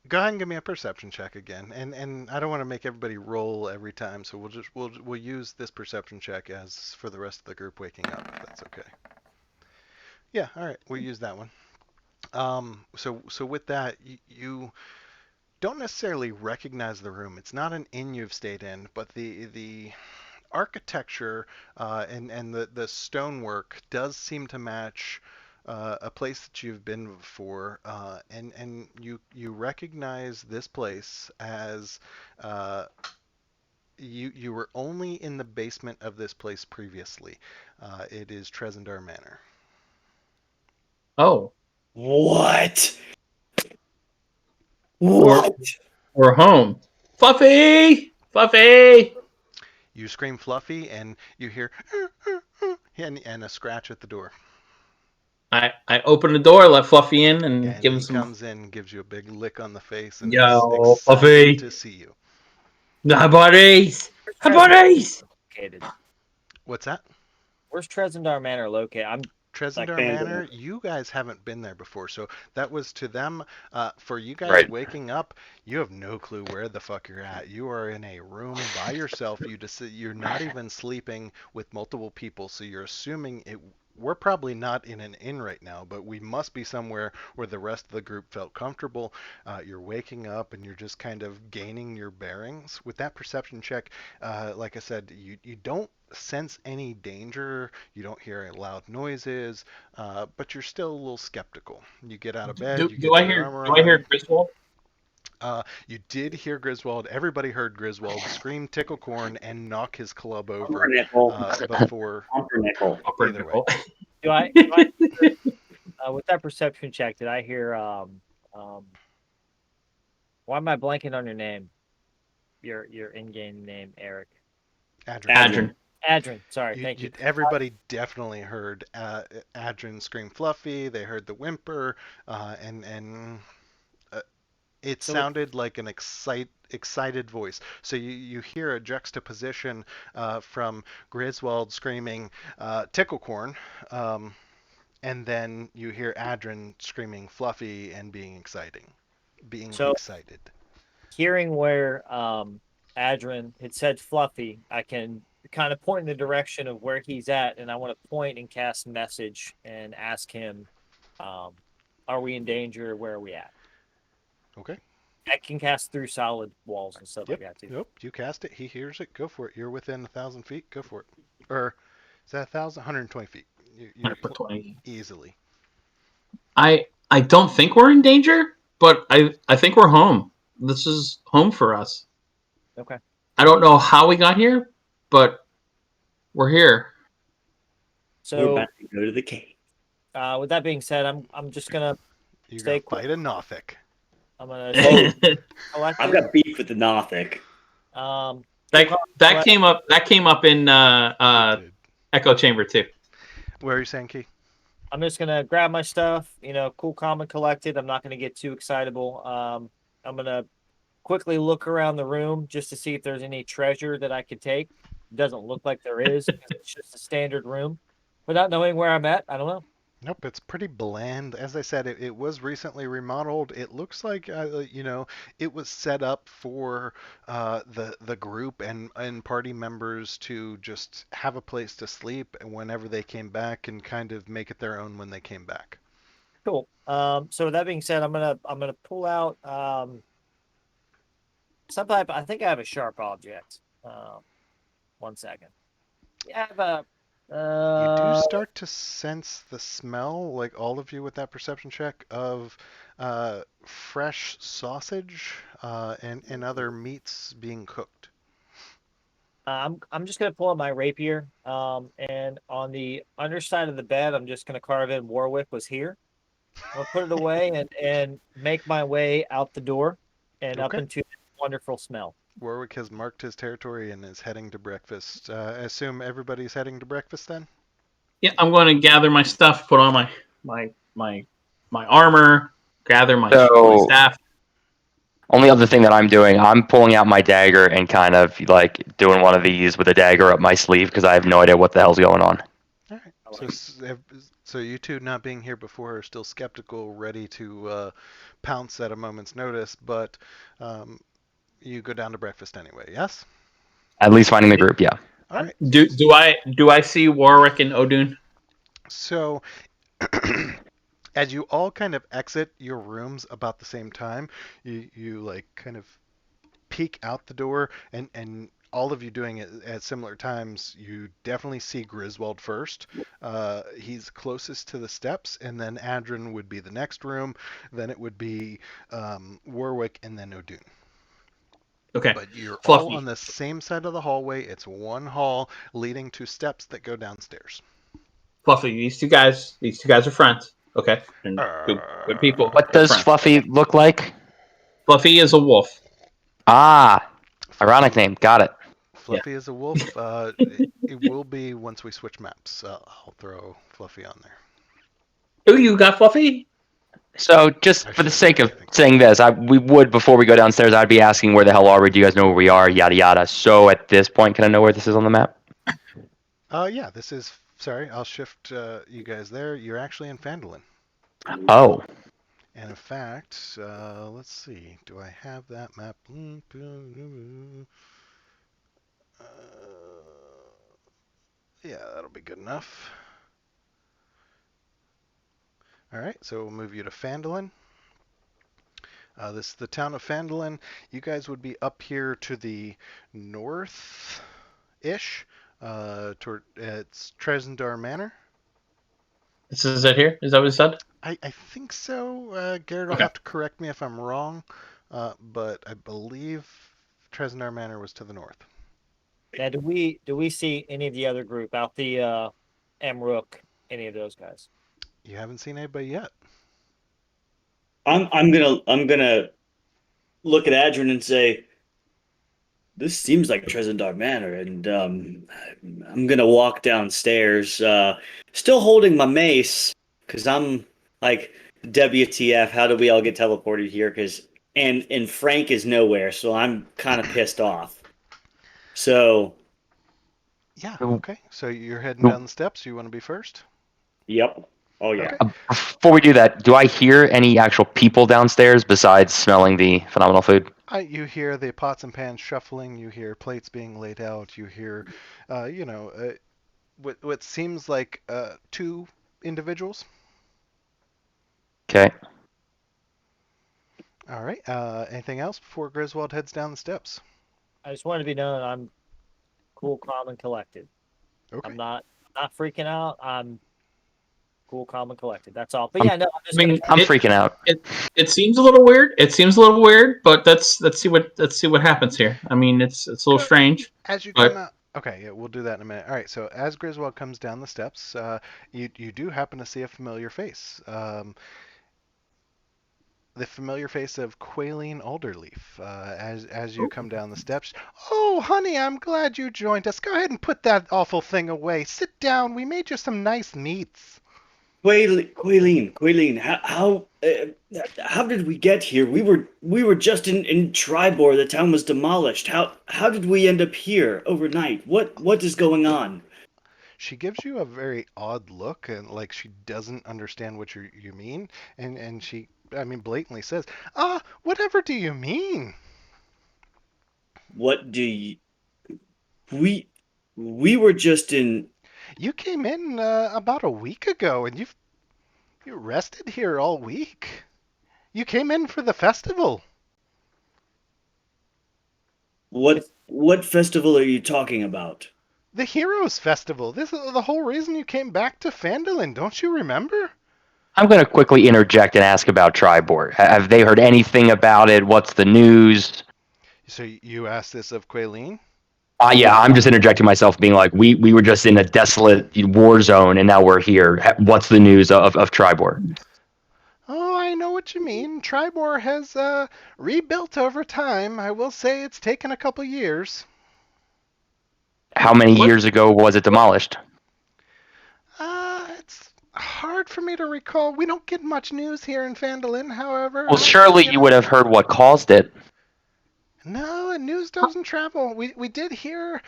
go ahead and give me a perception check again, and I don't want to make everybody roll every time, so we'll use this perception check as for the rest of the group waking up, if that's okay. Yeah. All right. We'll use that one. So with that, you don't necessarily recognize the room. It's not an inn you've stayed in, but the architecture and the stonework does seem to match a place that you've been before, and you recognize this place as you were only in the basement of this place previously. It is Tresendar Manor. Oh, What? We're- What? we're home. Fluffy! Fluffy! You scream Fluffy, and you hear and a scratch at the door. I open the door, let Fluffy in, and And give him he some. comes in, gives you a big lick on the face, and is Yo, excited Fluffy! to see you. Hi, buddies! Where's Hi, Tresendar buddies! located? What's that? Where's Tresendar Manor located? I'm like Tresendar Phandalin. Manor, you guys haven't been there before, so that was to them. For you guys Right. waking up, you have no clue where the fuck you're at. You are in a room by yourself. You're not even sleeping with multiple people, so you're assuming it. We're probably not in an inn right now, but we must be somewhere where the rest of the group felt comfortable. You're waking up and you're just kind of gaining your bearings. With that perception check, like I said, you don't sense any danger. You don't hear any loud noises, but you're still a little skeptical. You get out of bed, you Do get I your hear? armor Do I hear on. Griswold? You did hear Griswold. Everybody heard Griswold scream Ticklecorn and knock his club over Pumpernickel. before. Pumpernickel. Either way. do I hear, with that perception check, did I hear why am I blanking on your name? Your in-game name, Eric. Adrian. Adrian, sorry, thank you. Everybody definitely heard Adrian scream Fluffy. They heard the whimper, and it So sounded like an excited voice. So you hear a juxtaposition from Griswold screaming Ticklecorn, and then you hear Adrian screaming Fluffy and being excited. So hearing where Adrian had said Fluffy, I can kind of point in the direction of where he's at, and I want to point and cast message and ask him, are we in danger? Where are we at? Okay. I can cast through solid walls and stuff like that too. Yep. You cast it. He hears it. Go for it. You're within 1,000 feet. Go for it. Or is that 1,000? 120 feet. You're 120. easily. I don't think we're in danger, but I think we're home. This is home for us. Okay. I don't know how we got here, but we're here. We're So about to go to the cave. with that being said, I'm just gonna You're stay gonna fight a Nothic. I'm gonna stay collected. I've got beef with the Nothic. that came up in Echo Chamber too. Where are you saying, Key? I'm just gonna grab my stuff, cool, calm, and collected. I'm not gonna get too excitable. I'm gonna quickly look around the room just to see if there's any treasure that I could take. It doesn't look like there is. It's just a standard room. Without knowing where I'm at, I don't know. Nope, it's pretty bland. As I said, it was recently remodeled. It looks like it was set up for the group and party members to just have a place to sleep whenever they came back and kind of make it their own when they came back. Cool. So with that being said, I'm gonna pull out some type. I think I have a sharp object. 1 second. Yeah, I have a. You do start to sense the smell, like all of you with that perception check, of fresh sausage and other meats being cooked. I'm just gonna pull out my rapier. And on the underside of the bed, I'm just gonna carve in Warwick was here. I'll put it away and make my way out the door and up Okay. into the wonderful smell. Warwick has marked his territory and is heading to breakfast. I assume everybody's heading to breakfast then? Yeah, I'm going to gather my stuff, put on my armor, gather my staff. Only other thing that I'm doing, I'm pulling out my dagger and kind of like doing one of these with a dagger up my sleeve because I have no idea what the hell's going on. All right. So you two not being here before are still skeptical, ready to pounce at a moment's notice, but you go down to breakfast anyway, yes? At least finding the group, yeah. All right. Do I see Warwick and Odun? So as you all kind of exit your rooms about the same time, you like kind of peek out the door, and all of you doing it at similar times. You definitely see Griswold first. He's closest to the steps, and then Adrian would be the next room. Then it would be Warwick, and then Odun. Okay. But you're Fluffy. all on the same side of the hallway. It's one hall leading to steps that go downstairs. Fluffy, these two guys are friends. Okay. And good people. What Good does friends. Fluffy look like? Fluffy is a wolf. Ah, ironic Fluffy, name. Got it. Fluffy is a wolf. It will be once we switch maps. I'll throw Fluffy on there. Oh, you got Fluffy? So, just I for the should, sake I of think. saying this, we would, before we go downstairs, I'd be asking where the hell are we? Do you guys know where we are? Yada yada. So, at this point, can I know where this is on the map? Yeah, this is. Sorry, I'll shift you guys there. You're actually in Phandalin. Oh, And in fact, let's see. Do I have that map? Uh, yeah, that'll be good enough. All right, so we'll move you to Phandalin. This is the town of Phandalin. You guys would be up here to the north-ish. It's Tresendar Manor. This is it here? Is that what it said? I think so. Garrett will Okay. have to correct me if I'm wrong, but I believe Tresendar Manor was to the north. Now, do we see any of the other group out the Amrook, any of those guys? You haven't seen anybody yet. I'm gonna look at Adrian and say, this seems like Tresendar Manor, and I'm gonna walk downstairs, still holding my mace, because I'm like, WTF? How do we all get teleported here? Because and Frank is nowhere, so I'm kind of pissed off. So, Yeah, Ooh. okay. So you're heading down the steps. You want to be first? yep. Oh yeah. Okay. before we do that, do I hear any actual people downstairs besides smelling the phenomenal food? You hear the pots and pans shuffling. You hear plates being laid out. You hear, what seems like two individuals. Okay. All right. Anything else before Griswold heads down the steps? I just wanted to be known I'm cool, calm, and collected. Okay. I'm not freaking out. I'm cool, calm, and collected. That's all. But I'm- yeah, no, I'm just I mean, gonna. I'm freaking out. It seems a little weird. It seems a little weird, but let's see what happens here. I mean, it's a little strange. As you But- come out. Okay, yeah, we'll do that in a minute. All right, so as Griswold comes down the steps, you do happen to see a familiar face. The familiar face of Quaileen Alderleaf as you come down the steps. Oh, honey, I'm glad you joined us. Go ahead and put that awful thing away. Sit down. We made you some nice meats. Quaileen, how did we get here? We were just in Tribor. The town was demolished. How did we end up here overnight? What is going on? She gives you a very odd look, and like she doesn't understand what you mean, and she, I mean, blatantly says, whatever do you mean? What do you we were just in You came in about a week ago, and you rested here all week. You came in for the festival. what festival are you talking about? The Heroes Festival. This is the whole reason you came back to Phandalin. Don't you remember? I'm going to quickly interject and ask about Tribor. Have they heard anything about it? What's the news? So you asked this of Quaileen? Yeah, I'm just interjecting myself, being like, we were just in a desolate war zone, and now we're here. What's the news of Tribor? Oh, I know what you mean. Tribor has rebuilt over time. I will say it's taken a couple years. How many What? years ago was it demolished? It's hard for me to recall. We don't get much news here in Phandalin, however. Well, surely you would have heard what caused it. No, news doesn't travel. We did hear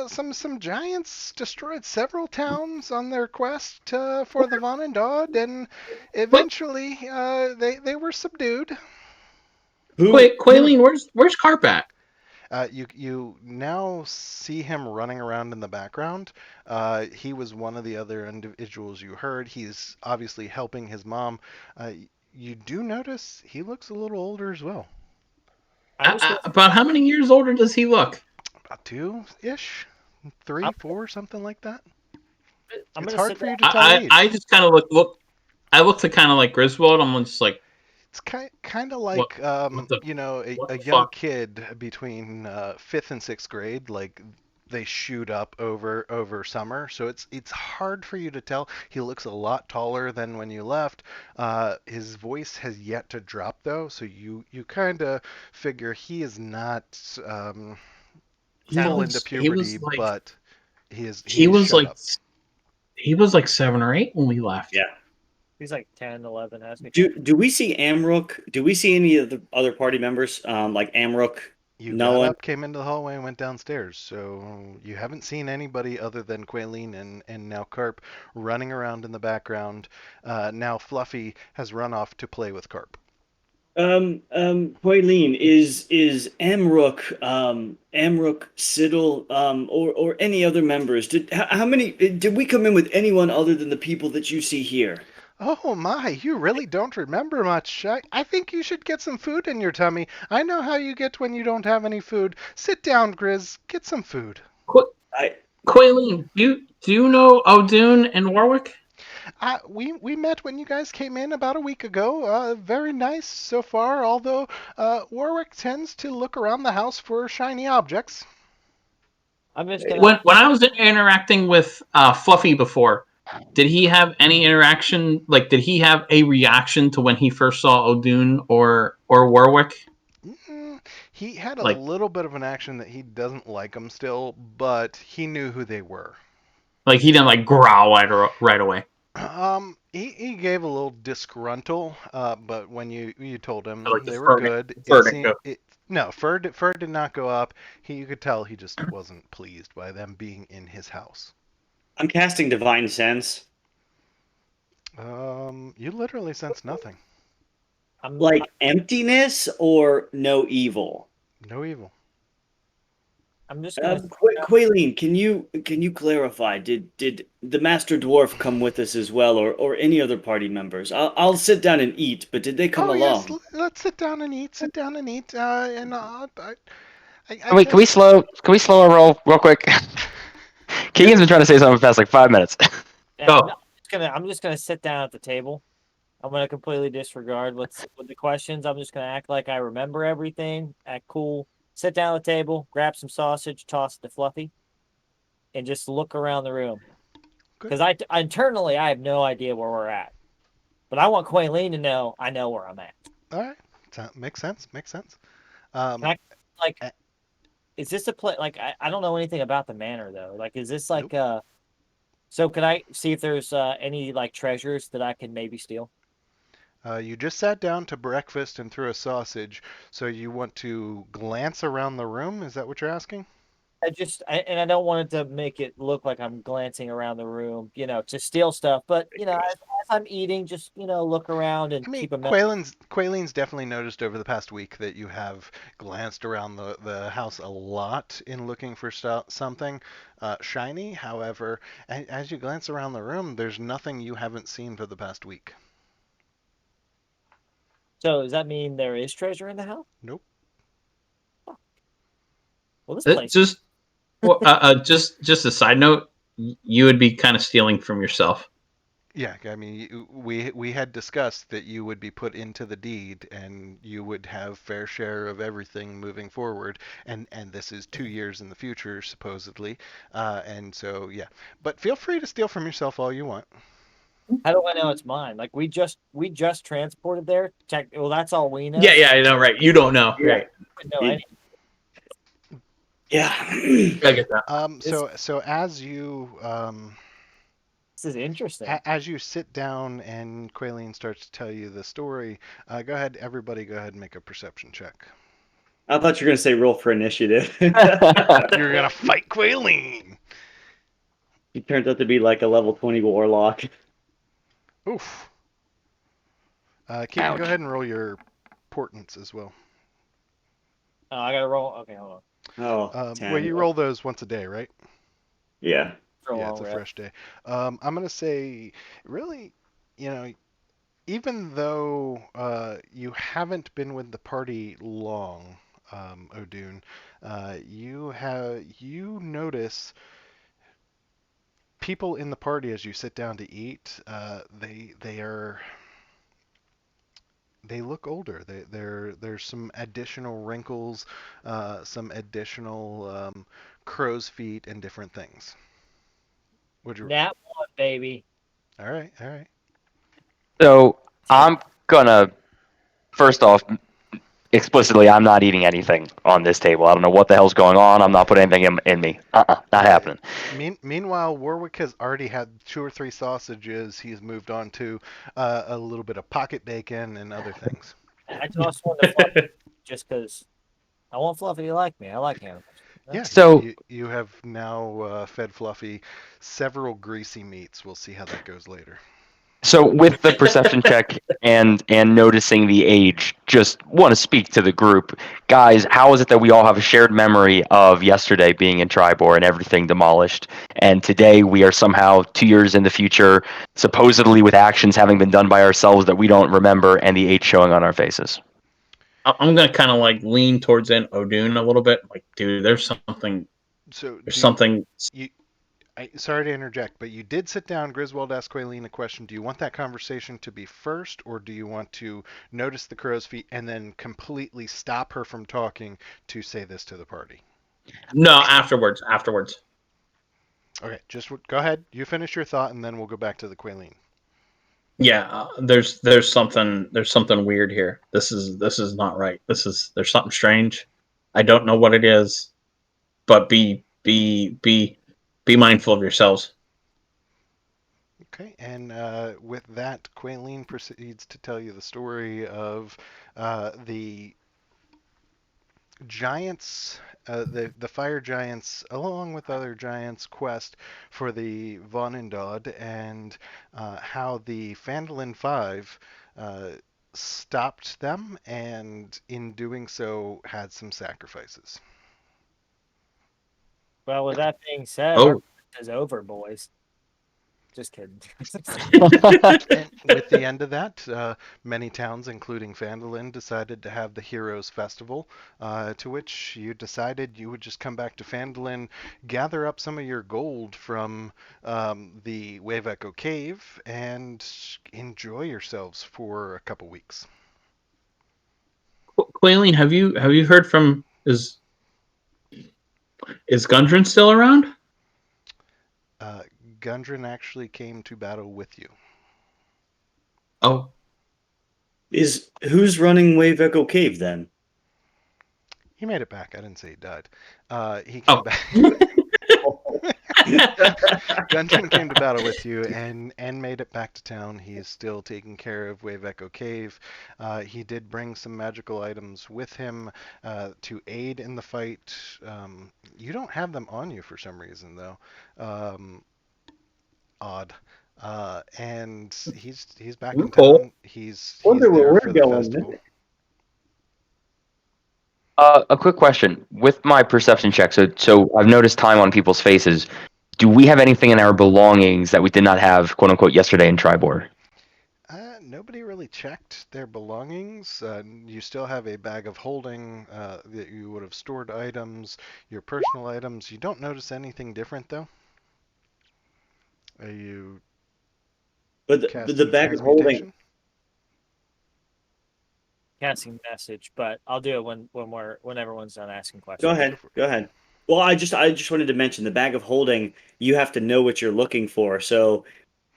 some giants destroyed several towns on their quest for the Von and Dodd, and eventually they were subdued. Quaileen, where's Carp at? You now see him running around in the background. He was one of the other individuals you heard. He's obviously helping his mom. You do notice he looks a little older as well. About how many years older does he look? About two-ish, 3, 4, something like that. It's gonna hard sit for you down. to tell age. I just kind of look. I look to kind of like Griswold. I'm just like, It's kind of like what the a young fuck? kid between 5th and 6th grade. Like they shoot up over summer, so it's hard for you to tell. He looks a lot taller than when you left. His voice has yet to drop though, so you kind of figure he is not He full into was he puberty, was like but he he is was shut like up. he was like 7 or 8 when we left. Yeah. He's like 10, 11, hasn't he? Do we see Amrook? Do we see any of the other party members? Like Amrook, You got Noah? up, came into the hallway, and went downstairs. So you haven't seen anybody other than Quaylene and now Carp running around in the background. Now Fluffy has run off to play with Carp. Hoylene, is Amrook, Amrook, Siddle, or any other members? How many did we come in with anyone other than the people that you see here? Oh my, you really don't remember much. I think you should get some food in your tummy. I know how you get when you don't have any food. Sit down, Grizz. Get some food. Qu- I Quaileen, do you know O'Doon and Warwick? We met when you guys came in about a week ago. Very nice so far, although Warwick tends to look around the house for shiny objects. I'm just gonna. When I was interacting with Fluffy before, did he have any interaction? Like, did he have a reaction to when he first saw O'Doon or Warwick? Mm, he had a Like, little bit of an action that he doesn't like them still, but he knew who they were. he didn't like growl right away. He gave a little disgruntle, but when you told him Like the they were fur, good, fur it didn't seemed go. it. No, fur did not go up. You could tell he just wasn't pleased by them being in his house. I'm casting Divine Sense. You literally sense nothing. I'm Like emptiness or no evil? No evil. I'm just gonna. Quaileen, can you clarify? Did the Master Dwarf come with us as well, or any other party members? I'll sit down and eat, but did they come Oh yes, along? let's sit down and eat. Sit down and eat. And I Can we guess slow our roll real quick? Keegan's been trying to say something for the past like 5 minutes. Yeah, Go. I'm just gonna sit down at the table. I'm gonna completely disregard with the questions. I'm just gonna act like I remember everything. Act cool. Sit down at the table, grab some sausage, toss it to Fluffy, and just look around the room. good. Because internally I have no idea where we're at, but I want Quaileen to know I know where I'm at. All right, makes sense. Makes sense. Can I, like, Eh, is this a play? Like, I don't know anything about the manor though. Like, is this like nope. So can I see if there's any like treasures that I can maybe steal? You just sat down to breakfast and threw a sausage, so you want to glance around the room? Is that what you're asking? And I don't want it to make it look like I'm glancing around the room, to steal stuff. But as I'm eating, just look around and I mean, keep a mental. Quaylene's definitely noticed over the past week that you have glanced around the house a lot in looking for something shiny. However, as you glance around the room, there's nothing you haven't seen for the past week. So does that mean there is treasure in the house? Nope. Well, this place. Just just a side note, you would be kind of stealing from yourself. Yeah, I mean, we had discussed that you would be put into the deed and you would have fair share of everything moving forward, and this is 2 years in the future supposedly, and so yeah. But feel free to steal from yourself all you want. How do I know it's mine? Like we just transported there. Check. Well, that's all we know. Yeah, yeah, I know, right? You don't know, Yeah. right? No, Yeah. I get that. So as you this is interesting. as you sit down and Quaylene starts to tell you the story, go ahead, everybody, go ahead and make a perception check. I thought you were gonna say roll for initiative. You're gonna fight Quaylene. He turns out to be like a level 20 warlock. Oof. Keaton, go Ouch. ahead and roll your portents as well. Oh, I gotta roll. Okay, hold on. Oh, Well, 10. you roll those once a day, right? Yeah. Throw Yeah, on it's a red. fresh day. I'm gonna say, really, you know, even though you haven't been with the party long, O'Doon, you notice people in the party as you sit down to eat. They look older. There's some additional wrinkles, some additional crow's feet and different things. Would you? Nat one, baby. All right, all right. So I'm gonna first off explicitly, I'm not eating anything on this table. I don't know what the hell's going on. I'm not putting anything in me. Not happening. Meanwhile, Warwick has already had 2 or 3 sausages. He's moved on to a little bit of pocket bacon and other things. I tossed one to Fluffy just because I want Fluffy to like me. I like animals. Yeah, So you have now fed Fluffy several greasy meats. We'll see how that goes later. So with the perception check and noticing the age, just want to speak to the group. Guys, how is it that we all have a shared memory of yesterday being in Tribor and everything demolished, and today we are somehow 2 years in the future, supposedly with actions having been done by ourselves that we don't remember, and the age showing on our faces? I'm gonna kind of like lean towards Odun a little bit. Like, dude, there's something. So There's something. sorry to interject, but you did sit down. Griswold asked Quaylene a question. Do you want that conversation to be first, or do you want to notice the crow's feet and then completely stop her from talking to say this to the party? No, afterwards. Afterwards. Okay, just go ahead. You finish your thought, and then we'll go back to the Quaylene. Yeah, there's something weird here. This is not right. There's something strange. I don't know what it is, but be mindful of yourselves. Okay, and with that, Quaylene proceeds to tell you the story of the giants, the fire giants, along with other giants' quest for the Vonindod, and how the Phandalin Phive stopped them, and in doing so, had some sacrifices. Well, with that being said, our Oh, quest is over, boys. Just kidding. And with the end of that, many towns, including Phandalin, decided to have the Heroes Festival, to which you decided you would just come back to Phandalin, gather up some of your gold from the Wave Echo Cave, and enjoy yourselves for a couple weeks. Quaylene, have you heard from is Gundren still around? Uh, Gundren actually came to battle with you. Oh, Who's running Wave Echo Cave then? He made it back. I didn't say he died. He came oh. back. Gundren came to battle with you and made it back to town. He is still taking care of Wave Echo Cave. He did bring some magical items with him to aid in the fight. You don't have them on you for some reason, though. Odd. And he's back in Cool. town. He's Wonder where there we're for the going. festival. A quick question. With my perception check, so I've noticed time on people's faces. Do we have anything in our belongings that we did not have, quote unquote, yesterday in Tribor? Nobody really checked their belongings. You still have a bag of holding that you would have stored items, your personal items. You don't notice anything different, though. Are you But the casting bag of holding. transmutation? Casting message, but I'll do it when everyone's done asking questions. Go ahead. Go ahead. Well, I just wanted to mention the bag of holding. You have to know what you're looking for. So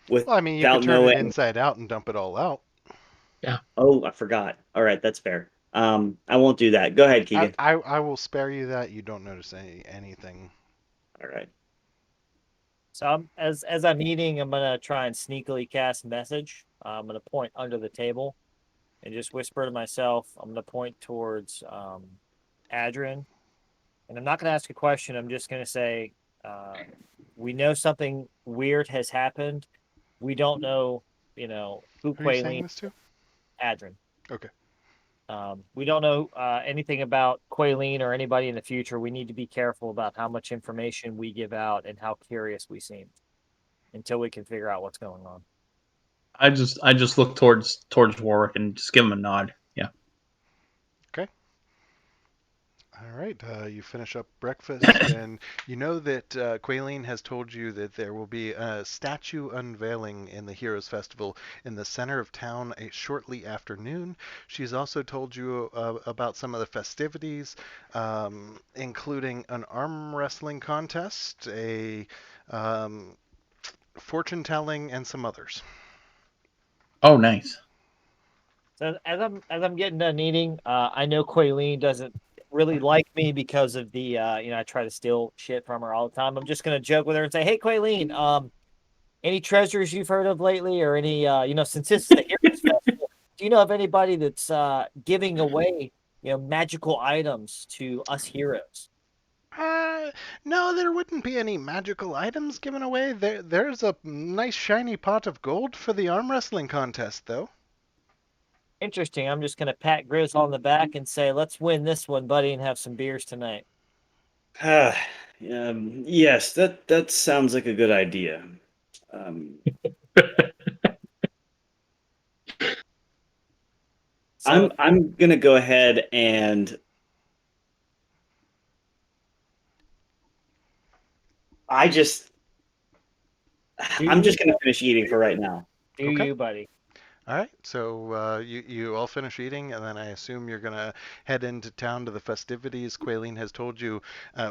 Well, I mean, you could without turn it knowing, inside out and dump it all out. oh, I forgot. All right, that's fair. I won't do that. Go ahead, Keegan. I will spare you that. You don't notice anything. All right. So as I'm eating, I'm gonna try and sneakily cast message. I'm gonna point under the table and just whisper to myself. I'm gonna point towards Adrian, and I'm not gonna ask a question. I'm just gonna say, we know something weird has happened. We don't know, who Who are you saying Quaylene. this to? Adrian. Okay. We don't know anything about Quaylene or anybody in the future. We need to be careful about how much information we give out and how curious we seem until we can figure out what's going on. I just look towards Warwick and just give him a nod. Yeah. Okay. All right, you finish up breakfast, and you know that Quaileen has told you that there will be a statue unveiling in the Heroes Festival in the center of town shortly after noon. She's also told you about some of the festivities, including an arm wrestling contest, a um, fortune telling, and some others. Oh, nice. So as I'm getting done eating, I know Quaileen doesn't really like me because of the I try to steal shit from her all the time. I'm just gonna joke with her and say, "Hey, Quaileen, any treasures you've heard of lately, or any since this is the Heroes Festival, do you know of anybody that's giving away magical items to us heroes?" Uh, no, there wouldn't be any magical items given away. There's a nice shiny pot of gold for the arm wrestling contest, though. Interesting. I'm just gonna pat Grizz on the back and say, "Let's win this one, buddy, and have some beers tonight." Yes, that sounds like a good idea. So I'm gonna go ahead and I just I'm just gonna finish eating for right now. do Okay. you, buddy? All right. So you all finish eating, and then I assume you're gonna head into town to the festivities. Quaileen has told you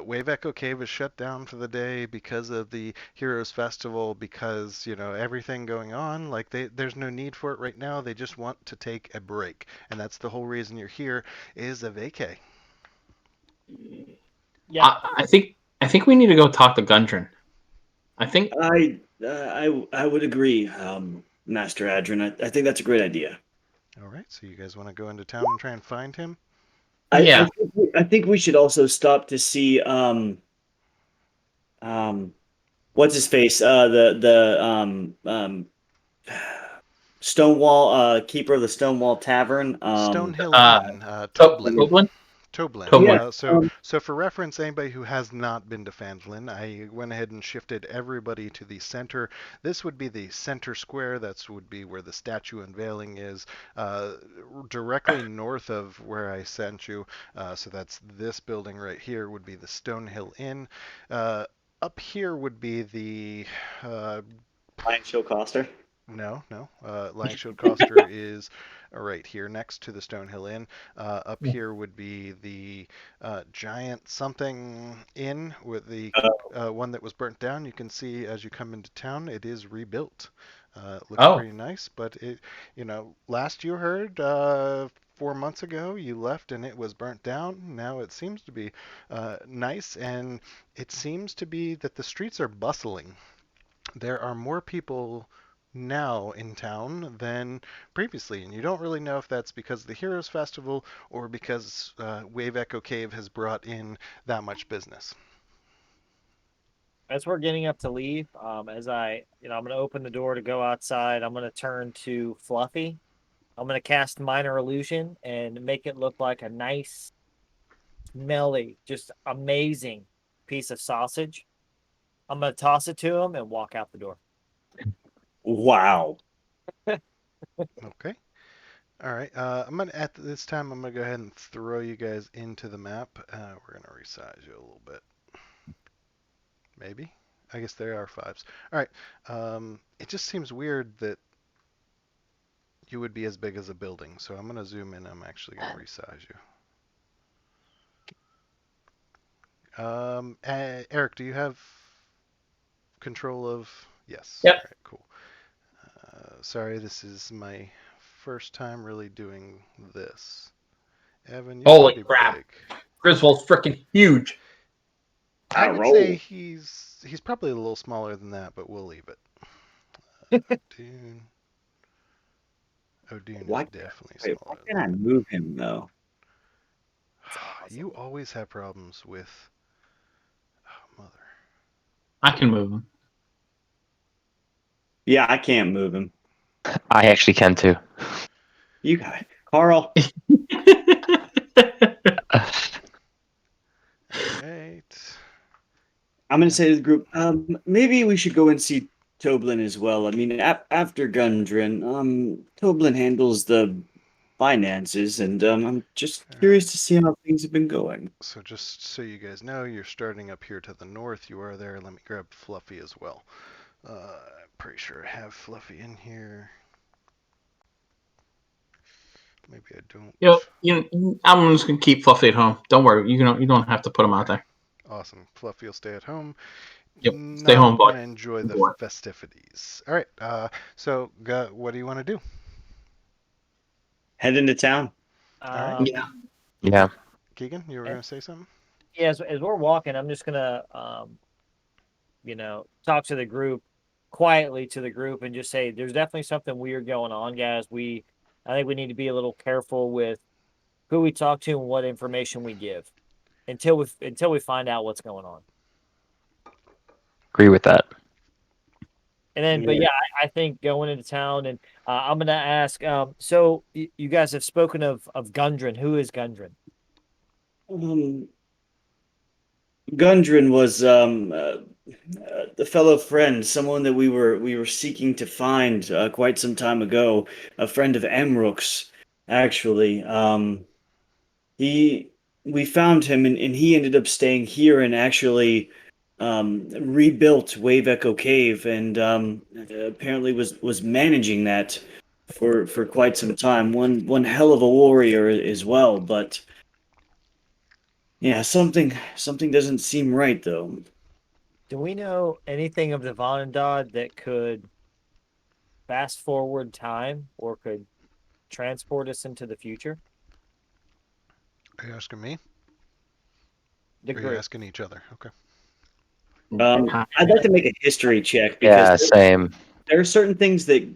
Wave Echo Cave is shut down for the day because of the Heroes Festival, because everything going on. Like there's no need for it right now. They just want to take a break, and that's the whole reason you're here is a vacay. Yeah. I think we need to go talk to Gundren. I think I would agree, Master Adrian. I think that's a great idea. All right. So you guys want to go into town and try and find him? Yeah. I think we should also stop to see what's his face the Stonewall keeper of the Stonewall Tavern. Stonehill Uh, Inn, Toblin. Toblin? Toblin. Toblin. Yeah. So for reference, anybody who has not been to Phandalin, I went ahead and shifted everybody to the center. This would be the center square. That would be where the statue unveiling is, directly north of where I sent you. So that's this building right here would be the Stonehill Inn. Up here would be the Lion Show Coster. no, no. Lion Shield Coster is right here next to the Stonehill Inn. Up here would be the Giant Something Inn with the one that was burnt down. You can see as you come into town, it is rebuilt. It looks Oh. pretty nice, but last you heard, 4 months ago, you left and it was burnt down. Now it seems to be nice, and it seems to be that the streets are bustling. There are more people now in town than previously, and you don't really know if that's because of the Heroes Festival or because Wave Echo Cave has brought in that much business. As we're getting up to leave, I'm gonna open the door to go outside. I'm gonna turn to Fluffy. I'm gonna cast Minor Illusion and make it look like a nice, smelly, just amazing piece of sausage. I'm gonna toss it to him and walk out the door. Wow. Okay. All right. At this time I'm gonna go ahead and throw you guys into the map. We're gonna resize you a little bit. Maybe. I guess there are fives. All right. It just seems weird that you would be as big as a building, so I'm gonna zoom in. I'm actually gonna resize you. Eric, do you have control of? Yes. Yep. All right. Cool. Sorry, this is my first time really doing this. Evan, you're Holy pretty crap. big. Griswold's freaking huge. I would say he's probably a little smaller than that, but we'll leave it. Dune. O'Dune is definitely Why smaller can than I move him though? that. You always have problems with. Oh, mother. I can move him. Yeah, I can't move him. I actually can too. You guys, Carl. Right. I'm gonna say to the group, maybe we should go and see Toblin as well. I mean, after Gundren, Toblin handles the finances, and I'm just curious to see how things have been going. So just so you guys know, you're starting up here to the north. You are there. Let me grab Fluffy as well. I'm pretty sure I have Fluffy in here. Maybe I don't. I'm just gonna keep Fluffy at home. Don't worry. You don't have to put him out there. Awesome. Fluffy will stay at home. Yep. Stay Not home, boy. gonna enjoy the Boy. festivities. All right. So, what do you want to do? Head into town. All right. Yeah. Yeah. Keegan, you were gonna say something? Yeah, as we're walking, I'm just gonna talk to the group quietly to the group and just say there's definitely something weird going on, guys. I think we need to be a little careful with who we talk to and what information we give until we find out what's going on. Agree with that. And then, but yeah, I think going into town and I'm gonna ask. So you guys have spoken of Gundren. Who is Gundren? Gundren was the fellow friend, someone that we were seeking to find quite some time ago. A friend of Emrook's, actually. He we found him, and he ended up staying here and actually rebuilt Wave Echo Cave, and apparently was managing that for quite some time. One hell of a warrior as well, but yeah, something doesn't seem right though. Do we know anything of the Vonendad that could fast forward time or could transport us into the future? Are you asking me? The Or are you group. asking each other? Okay. I'd like to make a history check Yeah, because same. there are certain things that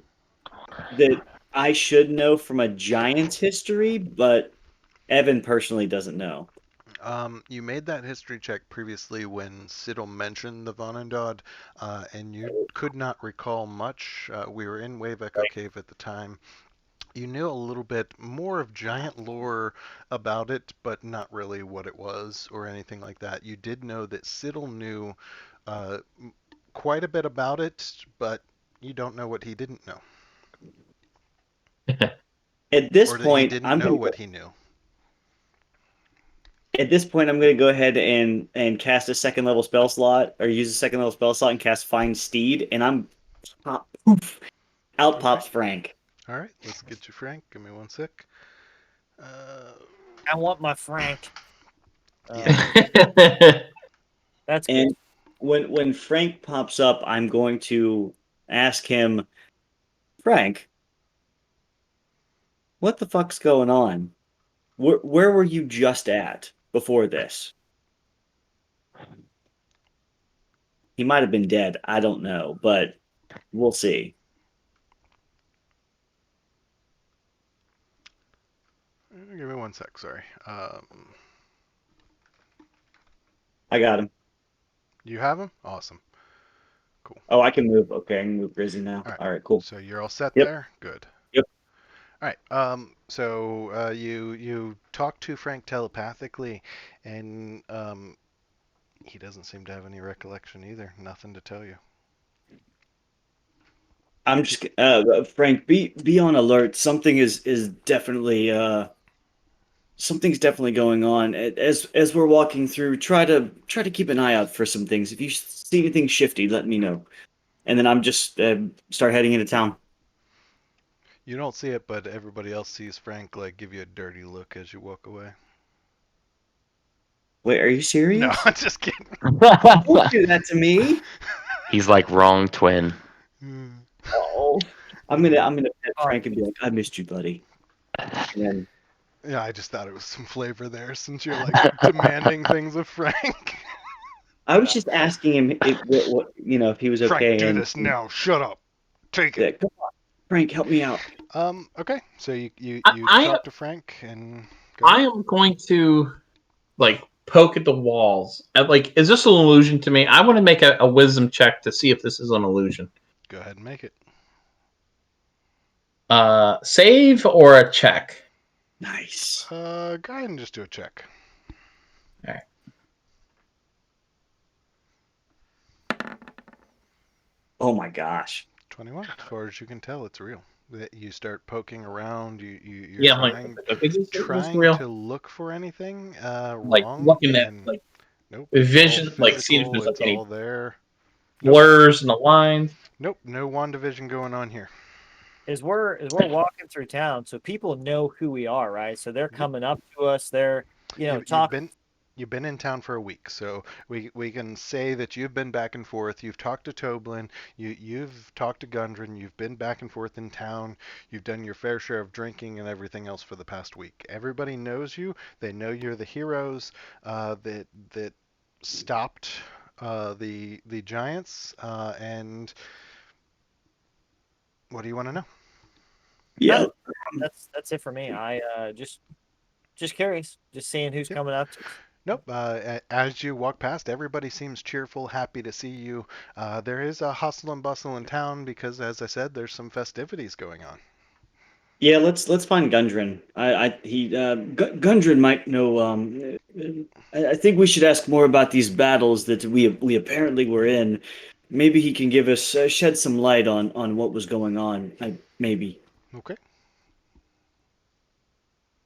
I should know from a giant's history, but Evan personally doesn't know. You made that history check previously when Siddle mentioned the Vonendod, and you could not recall much. We were in Wave Echo Cave at the time. You knew a little bit more of giant lore about it, but not really what it was or anything like that. You did know that Siddle knew uh, quite a bit about it, but you don't know what he didn't know, At this or that he point, didn't know what he knew. I'm gonna go ahead and cast a second level spell slot, or use a second level spell slot and cast Find Steed, and I'm poof, out pops Frank. All right, let's get you Frank. Give me one sec. I want my Frank. Yeah. That's And good. when Frank pops up, I'm going to ask him, Frank, what the fuck's going on? Where were you just at before this? He might have been dead. I don't know, but we'll see. Give me one sec. Sorry. I got him. You have him? Awesome. Cool. Oh, I can move. Okay, I can move Grizzy now. All right. All right, cool. So you're all set Yep. there? Good. Yep. All right. So you talk to Frank telepathically, and he doesn't seem to have any recollection either. Nothing to tell you. I'm just Frank, be on alert. Something is definitely something's definitely going on. As we're walking through, try to keep an eye out for some things. If you see anything shifty, let me know. And then I'm just start heading into town. You don't see it, but everybody else sees Frank like give you a dirty look as you walk away. Wait, are you No, serious? I'm just kidding. Don't do that to me. He's like wrong twin. Oh, I'm gonna pet Oh. Frank and be like, I missed you, buddy. And then Yeah, I just thought it was some flavor there since you're like demanding things of Frank. I was just asking him if what if he was Frank, okay. do And this now. Shut up. Take it. yeah, come on, Frank, help me out. Okay. So you I talk to Frank and go I ahead. am going to poke at the walls. Is this an illusion to me? I want to make a wisdom check to see if this is an illusion. Go ahead and make it. Save or a check? Nice. Go ahead and just do a check. All right. Oh my gosh. 21. As far as you can tell, it's real. that you start poking around. You're Yeah, I'm like, trying okay, is this trying real? to look for anything Like wrong, looking at and like nope, it's all vision, like see if physical. there's like It's any all there. Nope, blurs in the lines. nope, no WandaVision going on here. We're walking through town, so people know who we are, right? So they're Yep. coming up to us. They're You've talking. been in town for a week, so we can say that you've been back and forth. You've talked to Toblin, you've talked to Gundren, you've been back and forth in town. You've done your fair share of drinking and everything else for the past week. Everybody knows you. They know you're the heroes that stopped the giants. And what do you want to know? Yeah. That's it for me. I just curious, just seeing who's Yep. coming up to us. Nope. As you walk past, everybody seems cheerful, happy to see you. There is a hustle and bustle in town because, as I said, there's some festivities going on. Yeah, let's find Gundren. Gundren might know. I think we should ask more about these battles that we apparently were in. Maybe he can give us shed some light on what was going on. Maybe. Okay.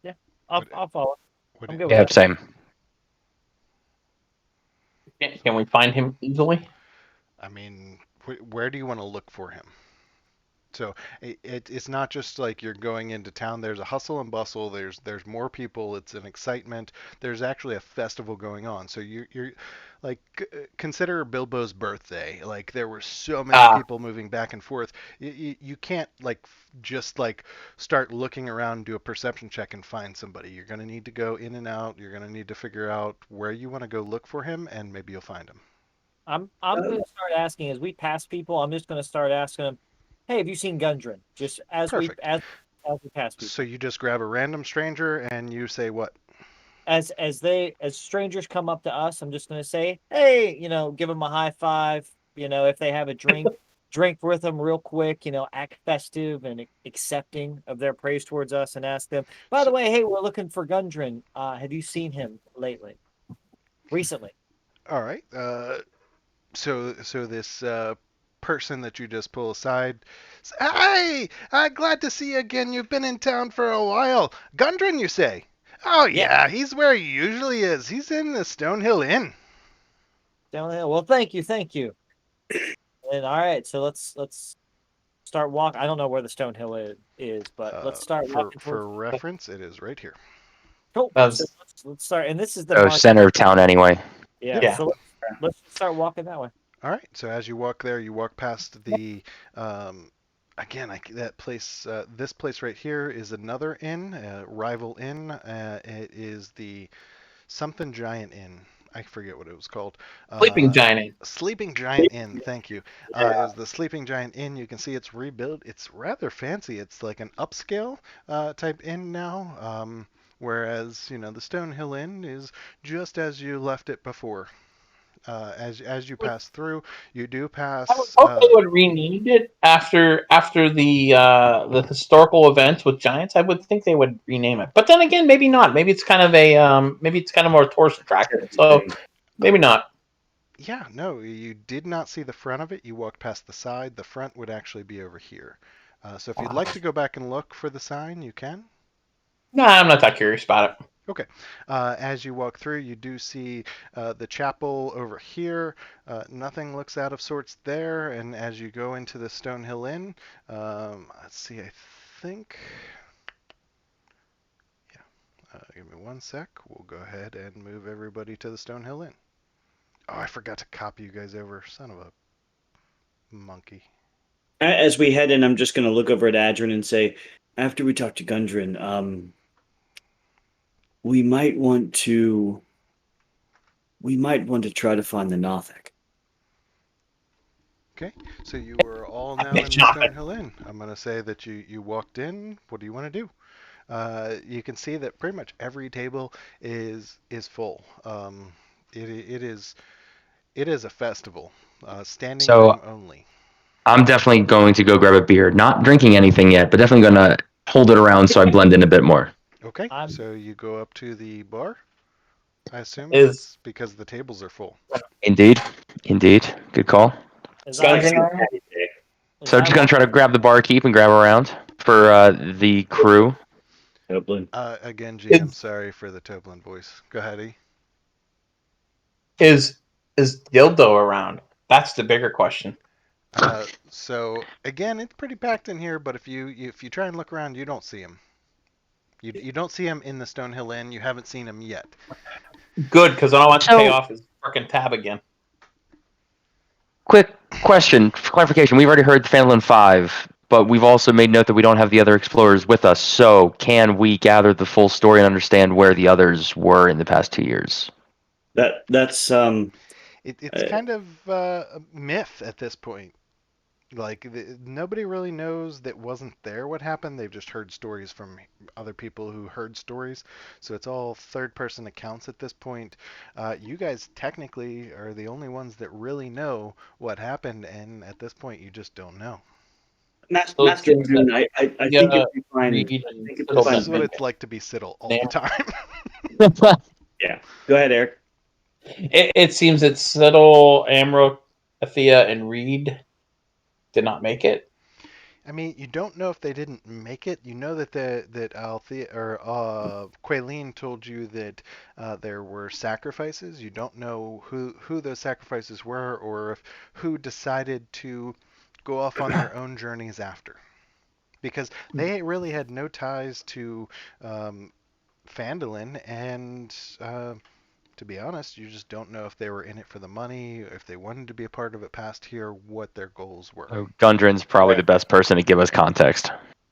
Yeah, What? I'll follow. What? I'm good with Yeah, that. same. Can we find him easily? I mean, where do you want to look for him? So it's not just like you're going into town. There's a hustle and bustle. There's more people. It's an excitement. There's actually a festival going on. So you're like consider Bilbo's birthday. Like there were so many Ah, people moving back and forth. You can't like just like start looking around, do a perception check, and find somebody. You're gonna need to go in and out. You're gonna need to figure out where you want to go look for him, and maybe you'll find him. I'm gonna start asking as we pass people. I'm just gonna start asking them, "Hey, have you seen Gundren?" Just Perfect. as we pass So people, you just grab a random stranger and you say what? as strangers come up to us, I'm just gonna say, "Hey," give them a high five. If they have a drink with them real quick. Act festive and accepting of their praise towards us, and ask them, "By the So, way, hey, we're looking for Gundren. Have you seen him recently?" all right. So this person that you just pull aside, hey, glad to see you again. You've been in town for a while. Gundren, you say? Oh Yeah, yeah, he's where he usually is. He's in the Stonehill Inn. down there. Well, thank you. And all right, so let's start walking. I don't know where the Stonehill is, but let's start For walking towards. for reference, it is right here. Cool. So that's let's start. And this is the So market. center of town anyway. Yeah. Yep. yeah. So let's start walking that way. All right. So as you walk there, you walk past the again, that place, this place right here is another inn, rival inn. It is the something Giant Inn. I forget what it was called. Sleeping Uh, giant. Sleeping Giant Inn. Thank you. It was the Sleeping Giant Inn. You can see it's rebuilt. It's rather fancy. It's like an upscale type inn now. Whereas the Stonehill Inn is just as you left it before. As you pass through, you do I would pass. hope they would rename it after the historical events with giants. I would think they would rename it, but then again, maybe not. Maybe it's kind of a maybe it's kind of more a tourist attraction. So maybe not. Yeah, no, you did not see the front of it. You walked past the side. The front would actually be over here. So if you'd like to go back and look for the sign, you can. Nah, I'm not that curious about it. Okay. As you walk through, you do see the chapel over here. Nothing looks out of sorts there. And as you go into the Stonehill Inn, let's see, I think. Yeah. Give me one sec. We'll go ahead and move everybody to the Stonehill Inn. Oh, I forgot to copy you guys over. Son of a monkey. As we head in, I'm just gonna look over at Adrian and say, after we talk to Gundren, we might want to try to find the Nothic. Okay, so you are all I now think in the not. Stonehill Inn. I'm going to say that you walked in. What do you want to do? You can see that pretty much every table is full. It is a festival, standing room So only. I'm definitely going to go grab a beer. Not drinking anything yet, but definitely going to hold it around so I blend in a bit more. Okay, I'm so you go up to the bar. I assume if Is it's because the tables are full. Indeed. Indeed. Good call. as I Gundren around? as So I just going to walk try to grab the barkeep and grab around. for the crew? Toblin. Again, GM, sorry for the Toblin voice. Go ahead, E. Is Dildo around? That's the bigger question. So again, it's pretty packed in here, but if you try and look around, you don't see him. You don't see him in the Stonehill Inn. You haven't seen him yet. Good, because I don't want to pay So- off his freaking tab again. Quick question for clarification. We've already heard Phandalin 5, but we've also made note that we don't have the other explorers with us. So can we gather the full story and understand where the others were in the past 2 years? That's It's kind of a myth at this point. Like nobody really knows that wasn't there what happened. They've just heard stories from other people who heard stories. So it's all third-person accounts at this point. You guys technically are the only ones that really know what happened, and at this point, you just don't know. So it Master seems Moon, that I think if we find, Reed I and think if we Siddle This find is what been- it's like to be Siddle all the time. yeah. Go ahead, Eric. It seems that Siddle, Amrook, Athea, and Reed did not make it. I mean, you don't know if they didn't make it. You know that Althea or Quaylene told you that there were sacrifices. You don't know who those sacrifices were, or if who decided to go off on their own journeys after, because they really had no ties to Phandalin, and to be honest, you just don't know if they were in it for the money, if they wanted to be a part of it past here, what their goals were. So Gundren's probably the best person to give us context.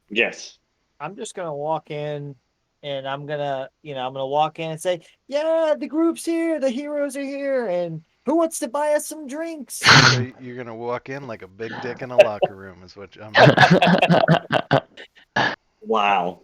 Yes. I'm just gonna walk in, and I'm gonna walk in and say, "Yeah, the group's here, the heroes are here, and who wants to buy us some drinks?" So you're gonna walk in like a big dick in a locker room, is what I'm hearing. Wow.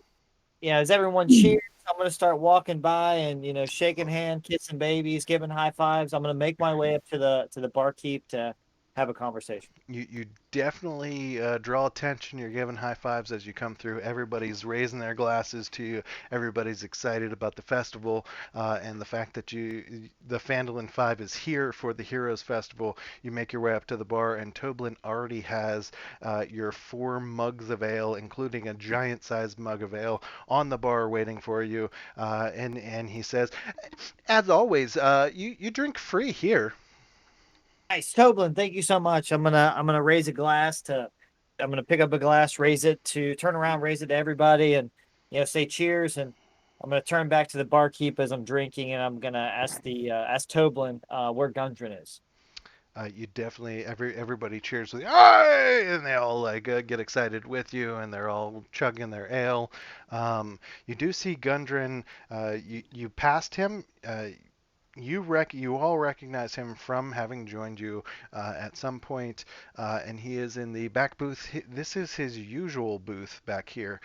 As everyone cheers, I'm gonna start walking by and shaking hand, kissing babies, giving high fives. I'm gonna make my way up to the barkeep to have a conversation. You definitely draw attention. You're giving high fives as you come through. Everybody's raising their glasses to you. Everybody's excited about the festival and the fact that the Phandalin 5 is here for the Heroes Festival. You make your way up to the bar, and Toblin already has your 4 mugs of ale, including a giant-sized mug of ale, on the bar waiting for you. And he says, as always, you drink free here. Nice, Toblin. Thank you so much. I'm gonna raise a glass to. I'm gonna pick up a glass, turn around, raise it to everybody, and say cheers. And I'm gonna turn back to the barkeep as I'm drinking, and I'm gonna ask Toblin where Gundren is. You definitely everybody cheers with "Aye!" and they all like get excited with you, and they're all chugging their ale. You do see Gundren. You passed him. You all recognize him from having joined you at some point, and he is in the back booth. This is his usual booth back here,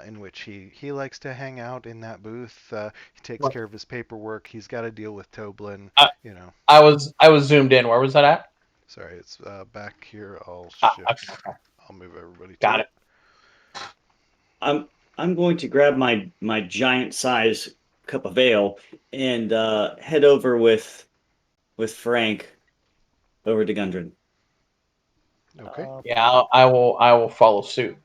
in which he likes to hang out in that booth. He takes care of his paperwork. He's got to deal with Toblin. I was zoomed in. Where was that at? Sorry, it's back here. I'll Okay. I'll move everybody to Got it. I'm going to grab my giant size cup of ale and head over with Frank over to Gundren. Okay. Yeah, I will follow suit.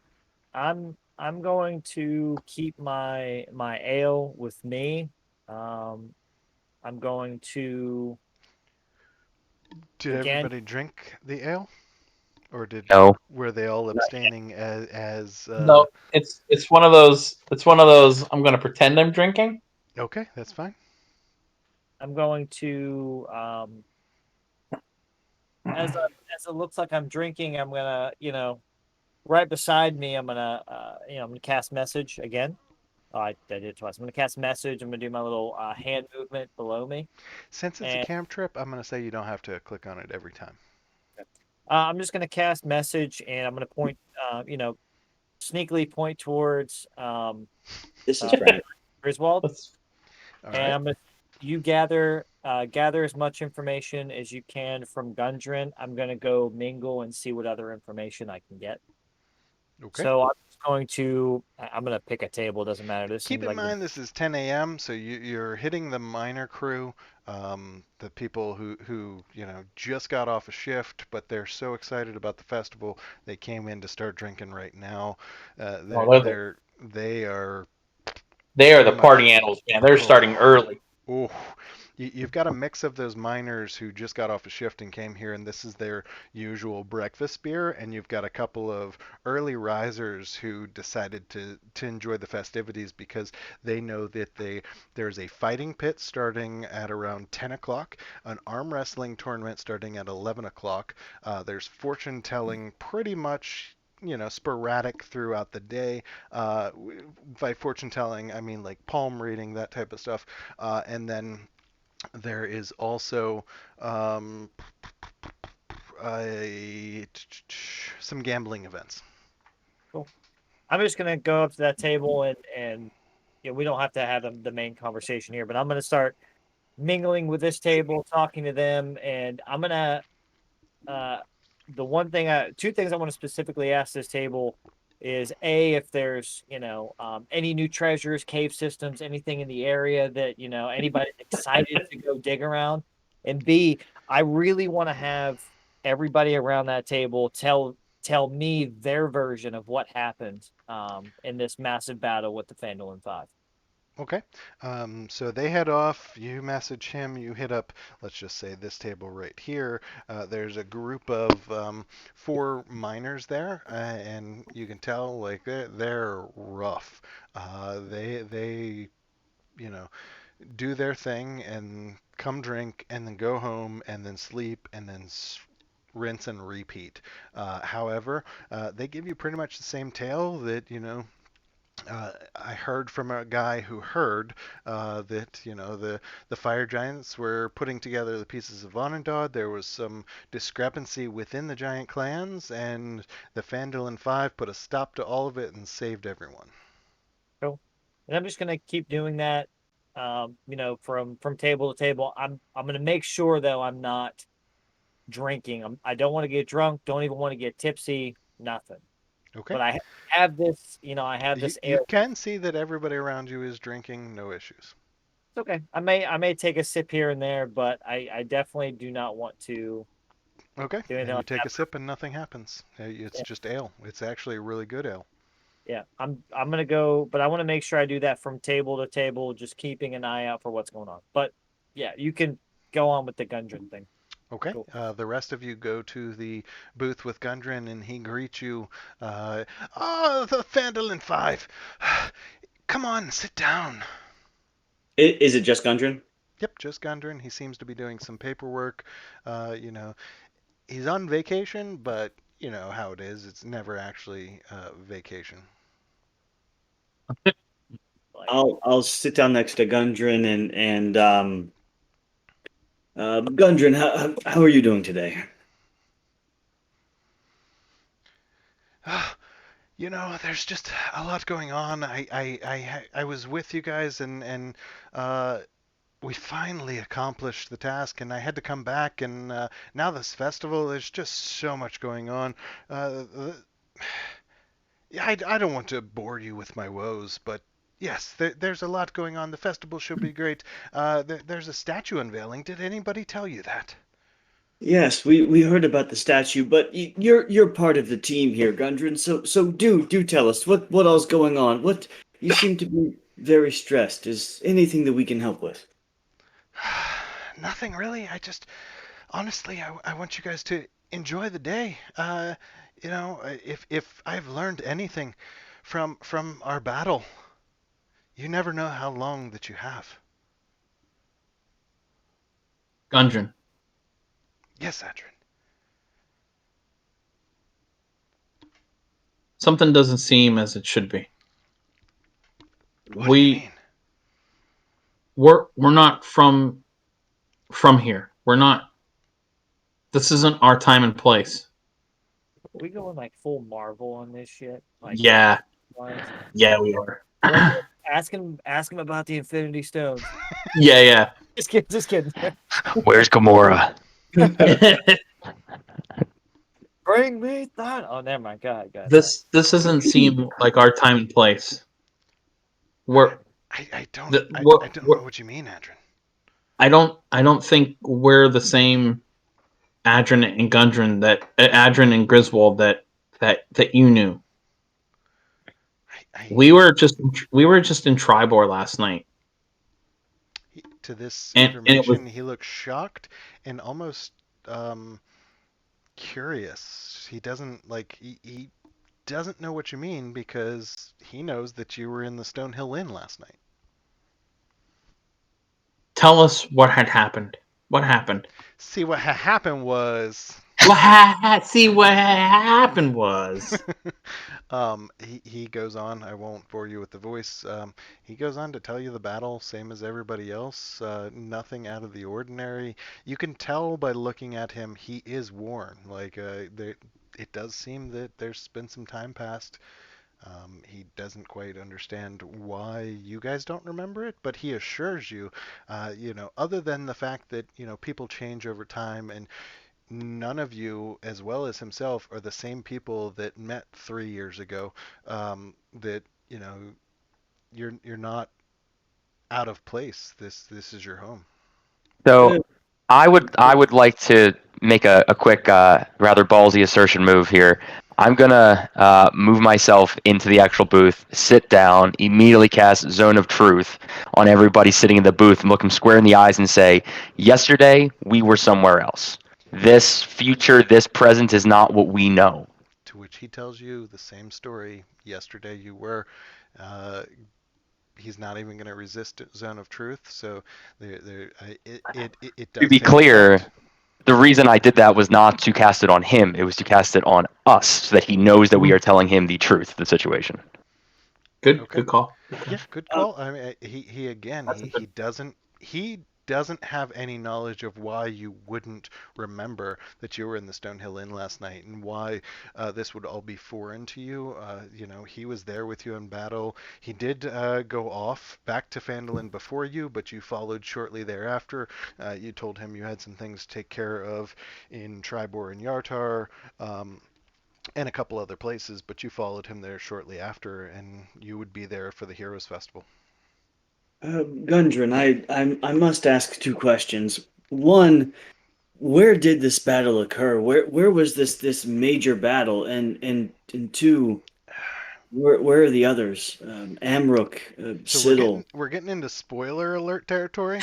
I'm going to keep my ale with me. I'm going to. Did Again? everybody drink the ale, or No. were they all abstaining as No, it's one of those. It's one of those. I'm going to pretend I'm drinking. Okay, that's fine. I'm going to as it looks like I'm drinking, I'm gonna right beside me. I'm gonna I'm gonna cast message again. I did it twice. I'm gonna cast message. I'm gonna do my little hand movement below me. Since it's a camp trip, I'm gonna say you don't have to click on it every time. I'm just gonna cast message, and I'm gonna point sneakily point towards This is Frank. Griswold. All And right. I'm gonna you gather as much information as you can from Gundren. I'm gonna go mingle and see what other information I can get. Okay. So I'm just going to. I'm going to pick a table. Doesn't matter. This Keep seems in like mind this is 10 a.m., so you're hitting the minor crew, the people who just got off a shift, but they're so excited about the festival they came in to start drinking right now. Well, They are they are pretty the much. party animals, man. They're Oh, starting early. oh, you've got a mix of those miners who just got off a shift and came here, and this is their usual breakfast beer, and you've got a couple of early risers who decided to enjoy the festivities because they know that there's a fighting pit starting at around 10 o'clock, an arm wrestling tournament starting at 11 o'clock. There's fortune telling pretty much sporadic throughout the day. By fortune telling, I mean like palm reading, that type of stuff. And then there is also um, some gambling events. cool. I'm just going to go up to that table and we don't have to have the main conversation here, but I'm going to start mingling with this table, talking to them, and I'm going to uh, two things I want to specifically ask this table is if there's any new treasures, cave systems, anything in the area that anybody's excited to go dig around, and B, I really want to have everybody around that table tell me their version of what happened in this massive battle with the Phandalin Five. Okay, so they head off. You message him. You hit up, let's just say, this table right here. There's a group of 4 miners there, and you can tell like they're rough. They do their thing and come drink and then go home and then sleep and then rinse and repeat. However, they give you pretty much the same tale that I heard from a guy who heard that the fire giants were putting together the pieces of Onondaad. There was some discrepancy within the giant clans, and the Phandalin Five put a stop to all of it and saved everyone. Cool. And I'm just gonna keep doing that. From table to table. I'm gonna make sure though I'm not drinking. I don't want to get drunk. Don't even want to get tipsy. Nothing. Okay. But I have this. I have You this you ale. can see that everybody around you is drinking, no issues. It's okay. I may take a sip here and there, but I definitely do not want to Okay. do anything And you like take that. a sip and nothing happens. It's Yeah, just ale. It's actually a really good ale. yeah. I'm gonna go, but I want to make sure I do that from table to table, just keeping an eye out for what's going on. But yeah, you can go on with the Gundren thing. Okay. Cool. The rest of you go to the booth with Gundren, and he greets you. Oh, the Phandalin Five. Come on, sit down. Is it just Gundren? Yep, just Gundren. He seems to be doing some paperwork. He's on vacation, but you know how it is. It's never actually vacation. I'll sit down next to Gundren and Gundren, how are you doing today? There's just a lot going on. I was with you guys, and we finally accomplished the task, and I had to come back, and now this festival, there's just so much going on. Yeah, I don't want to bore you with my woes, but yes, there's a lot going on. The festival should be great. There's a statue unveiling. Did anybody tell you that? Yes, we heard about the statue, but you're part of the team here, Gundren. So do tell us what all's going on. What you seem to be very stressed. Is anything that we can help with? Nothing really. Honestly, I want you guys to enjoy the day. If I've learned anything from our battle, you never know how long that you have. Gundren, Yes, Adrian. something doesn't seem as it should be. What do you mean? We're not from here. We're not. This isn't our time and place. Are we going like full Marvel on this shit? Like, Yeah, wise? yeah, we are. Ask him about the Infinity Stones. Yeah. Just kidding. Where's Gamora? Bring me that. Oh, never mind. Go ahead, guys. This doesn't seem like our time and place. We're I don't the I don't know what what you mean, Adrian. I don't think we're the same Adrin and Gundren Adrin and Griswold that you knew. I We were just in Tribor last night, to this and it was information, he looks shocked and almost um, curious. He doesn't he doesn't know what you mean because he knows that you were in the Stonehill Inn last night. tell us what had happened. What happened? See, what happened was See what happened was. he goes on. I won't bore you with the voice. He goes on to tell you the battle, same as everybody else. Nothing out of the ordinary. You can tell by looking at him, he is worn. It does seem that there's been some time passed. He doesn't quite understand why you guys don't remember it, but he assures you, other than the fact that, people change over time and none of you, as well as himself, are the same people that met 3 years ago. That you're not out of place. This is your home. So I would like to make a quick, rather ballsy assertion move here. I'm gonna move myself into the actual booth, sit down, immediately cast Zone of Truth on everybody sitting in the booth, and look them square in the eyes and say, "Yesterday we were somewhere else. This future, this present is not what we know." To which he tells you the same story. Yesterday you were. Uh, he's not even going to resist Zone of Truth, so it To does be take effect. clear, the reason I did that was not to cast it on him; it was to cast it on us, so that he knows that we are telling him the truth of the situation. Okay. Good call. Yeah, good Um, call. I mean, he again, That's a good. he doesn't have any knowledge of why you wouldn't remember that you were in the Stonehill Inn last night and why this would all be foreign to you. He was there with you in battle. He did go off back to Phandalin before you, but you followed shortly thereafter. You told him you had some things to take care of in Tribor and Yartar. And a couple other places, but you followed him there shortly after, and you would be there for the Heroes Festival. Gundren, I must ask two questions. One, where did this battle occur? Where was this major battle? And two, where are the others? Amrook, So we're Siddle. getting into spoiler alert territory,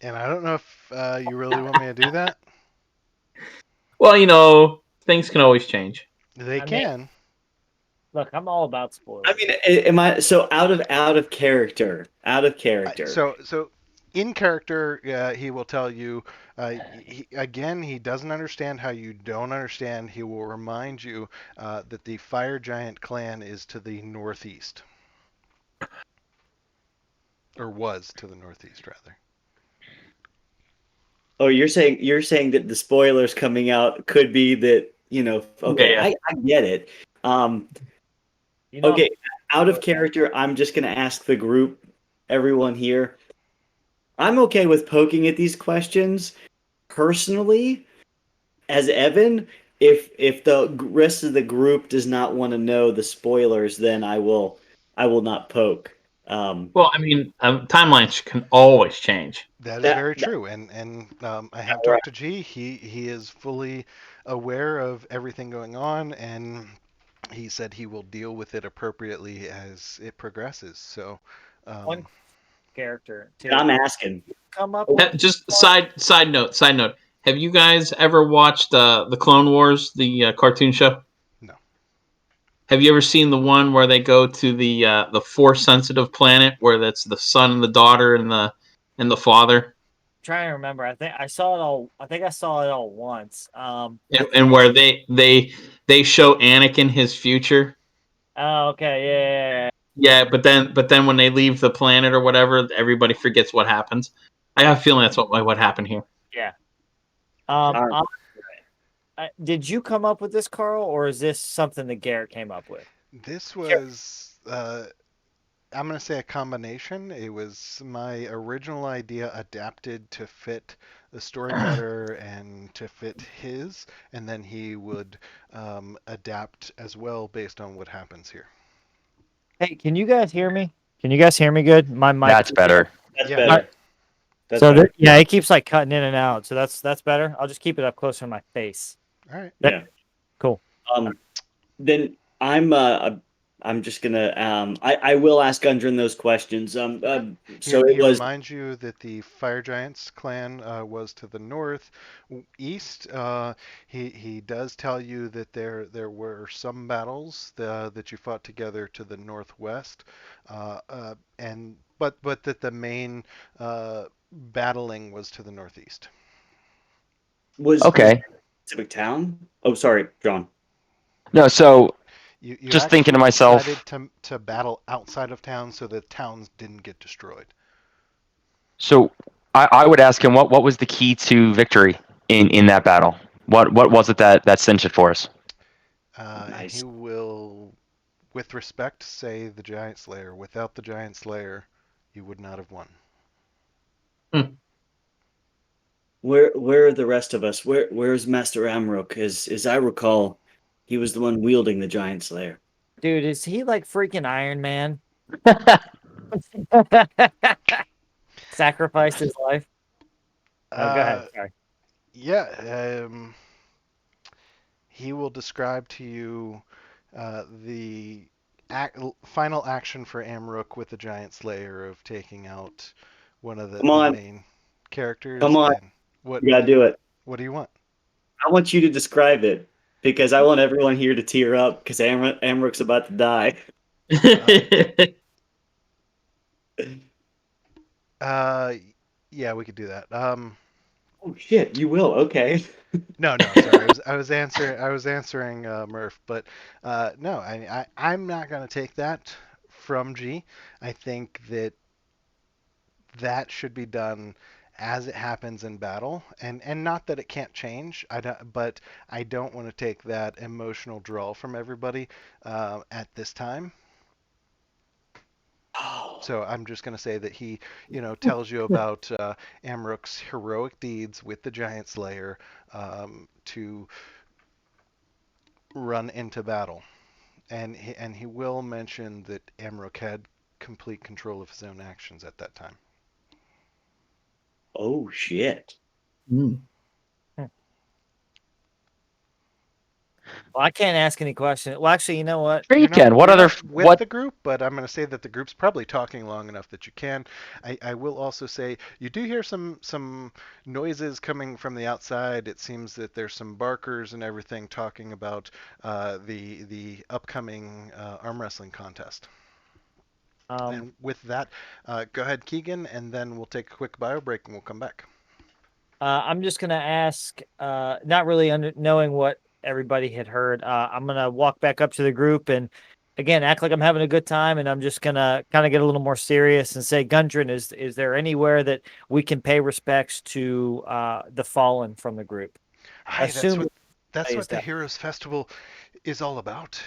and I don't know if you really want me to do that. Well, things can always change. They I mean, can. look, I'm all about spoilers. I mean, am I so out of character? Out of character. So in character, he will tell you. Again, he doesn't understand how you don't understand. He will remind you that the Fire Giant clan is to the northeast, or was to the northeast rather. Oh, you're saying that the spoilers coming out could be that, okay, Yeah. I get it. Um, You know, okay, out of character, I'm just gonna ask the group, everyone here. I'm okay with poking at these questions personally as Evan. If the rest of the group does not want to know the spoilers, then I will not poke. Um, Well, I mean, timelines can always change. That is that, very that true, and I have all right. talked to G. He is fully aware of everything going on, and he said he will deal with it appropriately as it progresses. So, one um, character And too. I'm asking. Come up with Just side note. Have you guys ever watched the Clone Wars, the cartoon show? no. Have you ever seen the one where they go to the force sensitive planet where that's the son and the daughter and the father, trying to remember. I think I saw it all. I think I saw it all once. and where they show Anakin his future? Oh, okay, yeah. Yeah, but then when they leave the planet or whatever, everybody forgets what happens. I have a feeling that's what happened here. Yeah. All right. Did you come up with this, Carl, or is this something that Garrett came up with? This was I'm going to say a combination. It was my original idea adapted to fit the story better and to fit his, and then he would adapt as well based on what happens here. Hey, can you guys hear me? Can you guys hear me good? My mic. That's better. That's Yeah. better. That's So better. yeah, it keeps like cutting in and out. So that's better. I'll just keep it up closer to my face. All right. Yeah. Cool. Then I'm just gonna I will ask Gundren those questions. So He it was reminds you that the Fire Giants clan was to the north, east. He does tell you that there were some battles that you fought together to the northwest, and but that the main battling was to the northeast. was Okay. a specific town. Oh, sorry, John. No, so You just thinking to actually myself, decided to battle outside of town so that towns didn't get destroyed. so I would ask him what was the key to victory in that battle? What was it that cinched it for us? And he Nice. will, with respect, say the Giant Slayer. Without the Giant Slayer, you would not have won. Where are the rest of us? Where's Master Amrook? As I recall, he was the one wielding the Giant Slayer. Dude, is he like freaking Iron Man? Sacrificed his life. Oh, go ahead. Uh, Sorry. yeah, he will describe to you the final action for Amrook with the Giant Slayer of taking out one of Come the on, main characters. come on, And what you gotta do it. what do you want? I want you to describe it because I want everyone here to tear up because Amrook's about to die. Uh, yeah, we could do that. Oh shit, you will. Okay. No, sorry. I was answering Murph, but no, I'm not gonna take that from G. I think that should be done as it happens in battle, and not that it can't change. But I don't want to take that emotional draw from everybody at this time. So I'm just going to say that he, tells you about Amrook's heroic deeds with the Giant Slayer to run into battle, and he will mention that Amrook had complete control of his own actions at that time. Oh shit. Well, I can't ask any questions. Well, actually, you know what? Sure you can. What You're other not with what? the group, but I'm going to say that the group's probably talking long enough that you can. I will also say you do hear some noises coming from the outside. It seems that there's some barkers and everything talking about the upcoming arm wrestling contest. And with that, go ahead, Keegan, and then we'll take a quick bio break and we'll come back. I'm just gonna ask, not really knowing what everybody had heard. I'm gonna walk back up to the group and again act like I'm having a good time, and I'm just gonna kind of get a little more serious and say, Gundren, is there anywhere that we can pay respects to the fallen from the group? Hi, Assume that's is what the that. Heroes Festival is all about.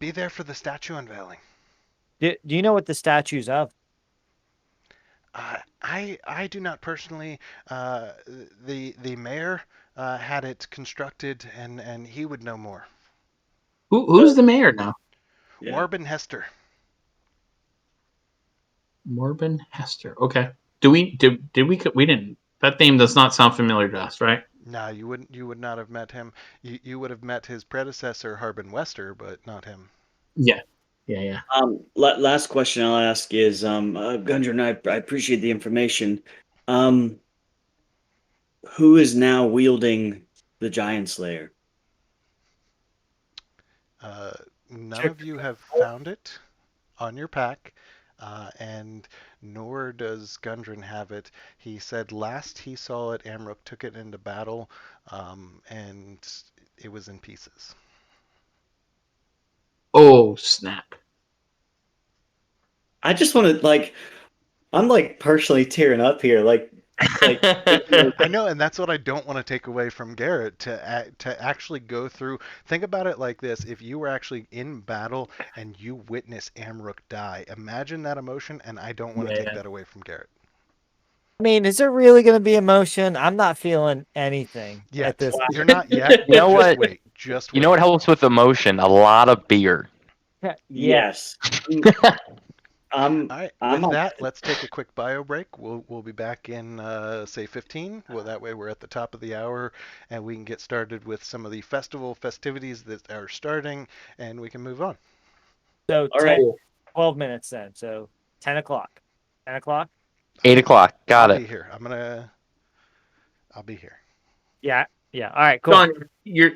Be there for the statue unveiling. Do you know what the statue's of? I do not personally. The mayor had it constructed, and he would know more. Who's the mayor now? Yeah. Warbin Hester. Morbin Hester. Okay. We didn't. That name does not sound familiar to us, right? No, you wouldn't. You would not have met him. You would have met his predecessor, Harbin Wester, but not him. Yeah. Yeah. Last question I'll ask is, Gundren, I appreciate the information. Um, who is now wielding the Giant Slayer? Uh, None of you have found it on your pack, and nor does Gundren have it. He said last he saw it, Amrook took it into battle, and it was in pieces. Oh snap! I just want to I'm like partially tearing up here. Like Like, I know, and that's what I don't want to take away from Garrett to actually go through. Think about it like this: if you were actually in battle and you witness Amrook die, imagine that emotion, and I don't want to take Yeah. that away from Garrett. I mean, is there really going to be emotion? I'm not feeling anything at Yet this you're not yet, You but know just what? wait, just You wait. know what helps with emotion? A lot of beer. point. Yeah. yes. I'm, All right, I'm with up. that, let's take a quick bio break. We'll be back in say 15. Well, that way we're at the top of the hour and we can get started with some of the festivities that are starting, and we can move on. So All right. 12 minutes then. So 10 o'clock. 10 o'clock? 8 o'clock. I'll Got it. be here. I'll be here. Yeah. Yeah. All right, cool. John, you're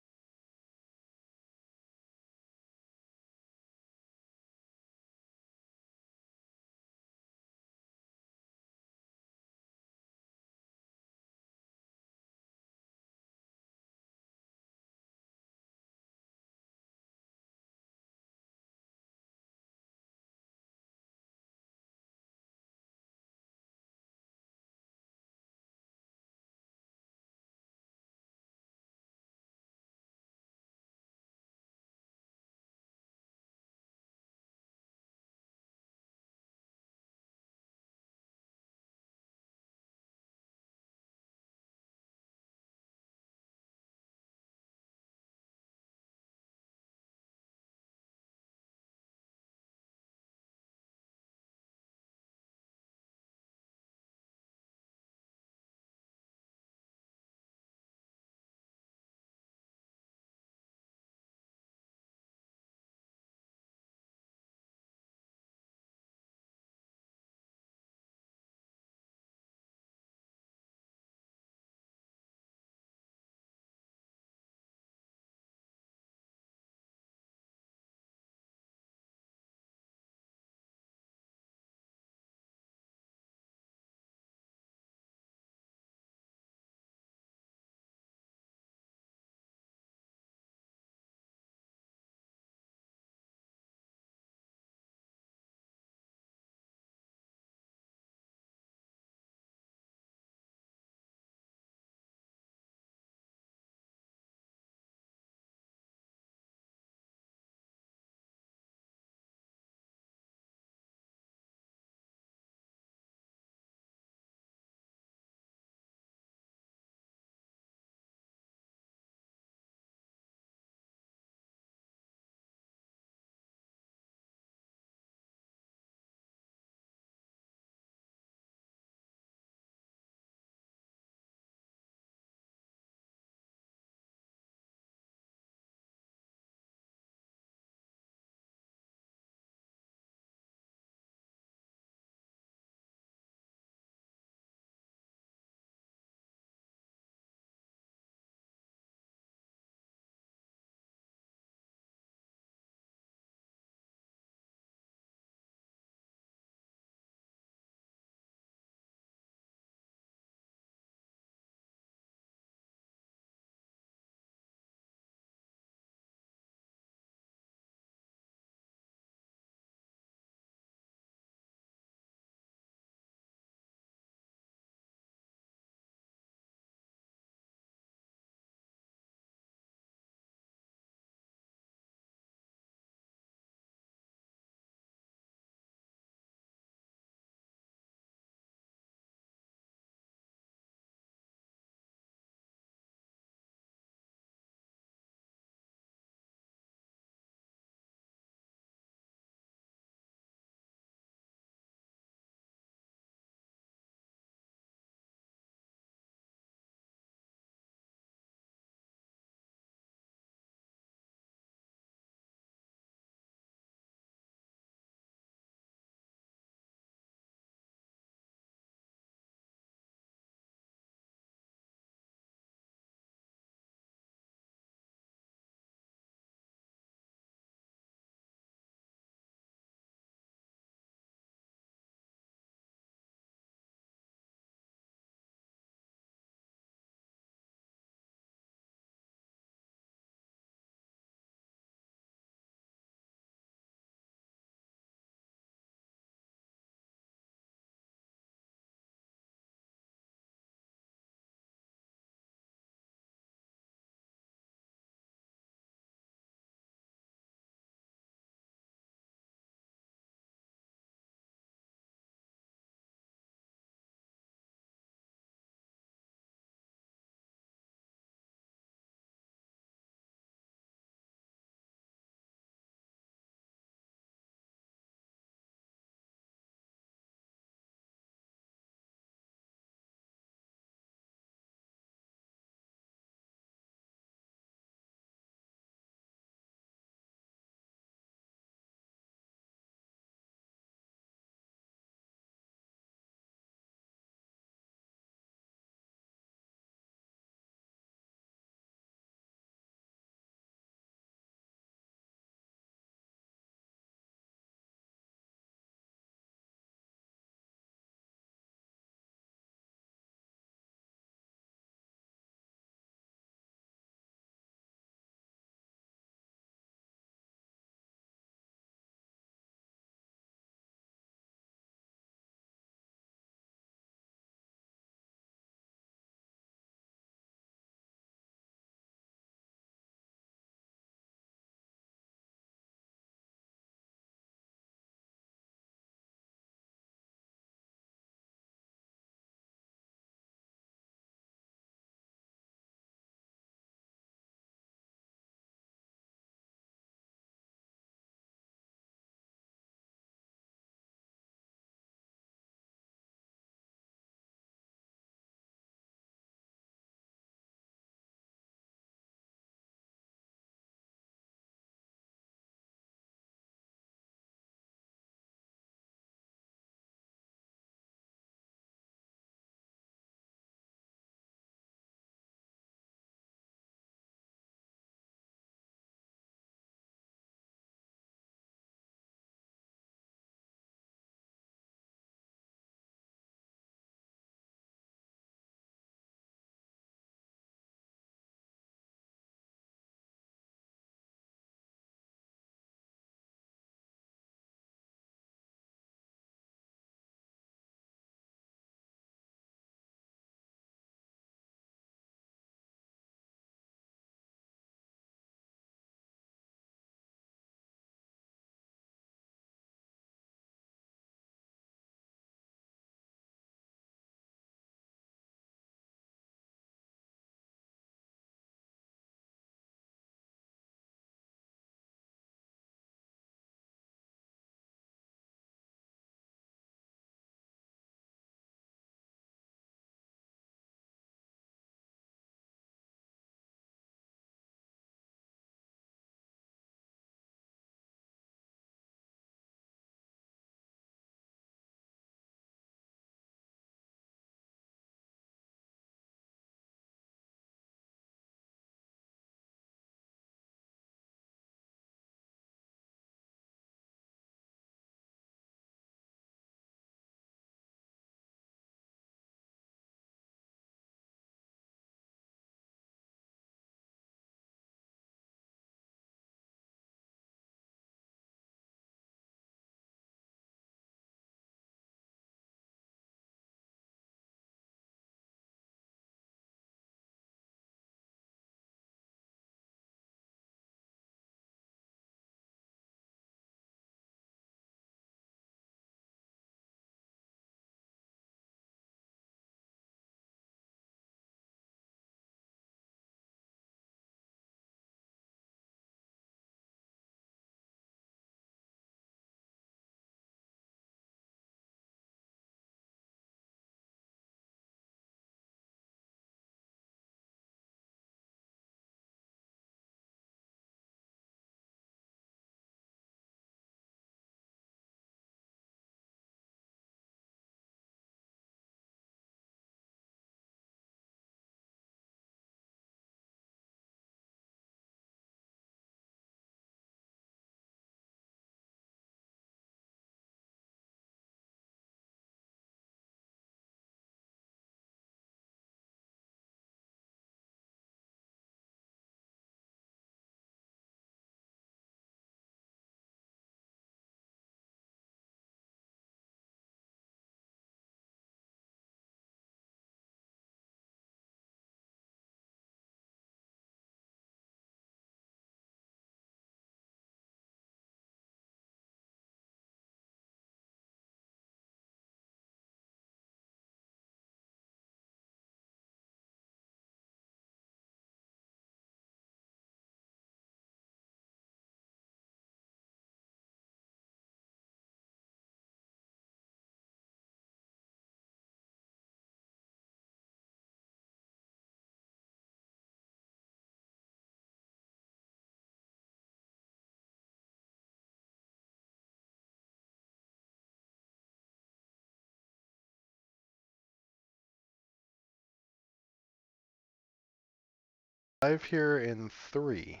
Five here in 3,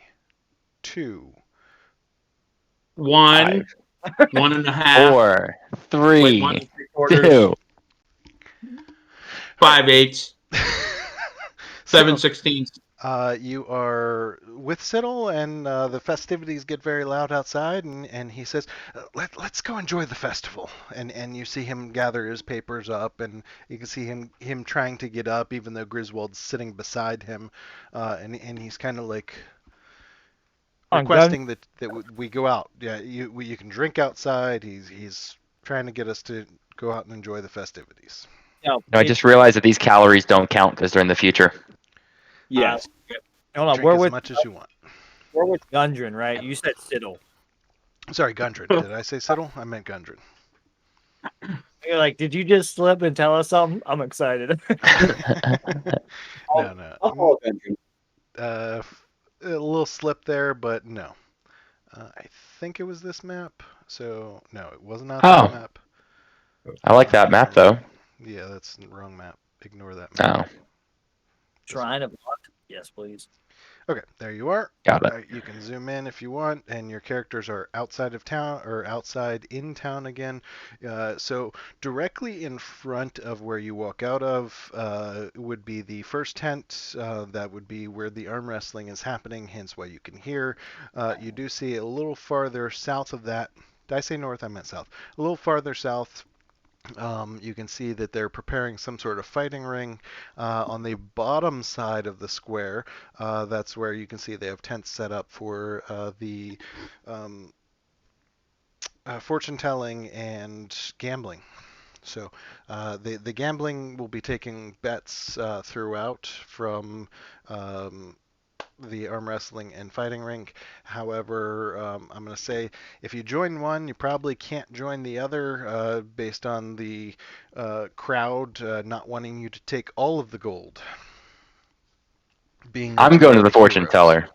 2. 1, 1.5. 4, Wait, 3, 1 3/4. 2. 5/8. So, 7/16. you are with Siddle, and the festivities get very loud outside, and he says, let's go enjoy the festival. And you see him gather his papers up, and you can see him trying to get up, even though Griswold's sitting beside him, and he's kind of like On gun. requesting that we go out. Yeah, you can drink outside. He's trying to get us to go out and enjoy the festivities. No, No, I just realized that these calories don't count because they're in the future. Yes. hold on. Drink as much as you want. We're with Gundren, right? You said Siddle. Sorry, Gundren. Did I say Siddle? I meant Gundren. You're like, did you just slip and tell us something? I'm excited. No. I'll follow Benjamin. A little slip there, but no. I think it was this map. So no, it was not that map. I like that map though. Yeah, that's the wrong map. Ignore that map. Oh, Shrine of Luck. Yes, please. Okay, there you are. got it. You can zoom in if you want, and your characters are outside of town or outside in town again. So directly in front of where you walk out of would be the first tent. That would be where the arm wrestling is happening, hence why you can hear. You do see a little farther south of that. Did I say north? I meant south. A little farther south. You can see that they're preparing some sort of fighting ring. On the bottom side of the square, that's where you can see they have tents set up for the fortune telling and gambling. So the gambling will be taking bets throughout from the arm wrestling and fighting rink. However, I'm going to say if you join one, you probably can't join the other based on the crowd not wanting you to take all of the gold. I'm going to the fortune teller.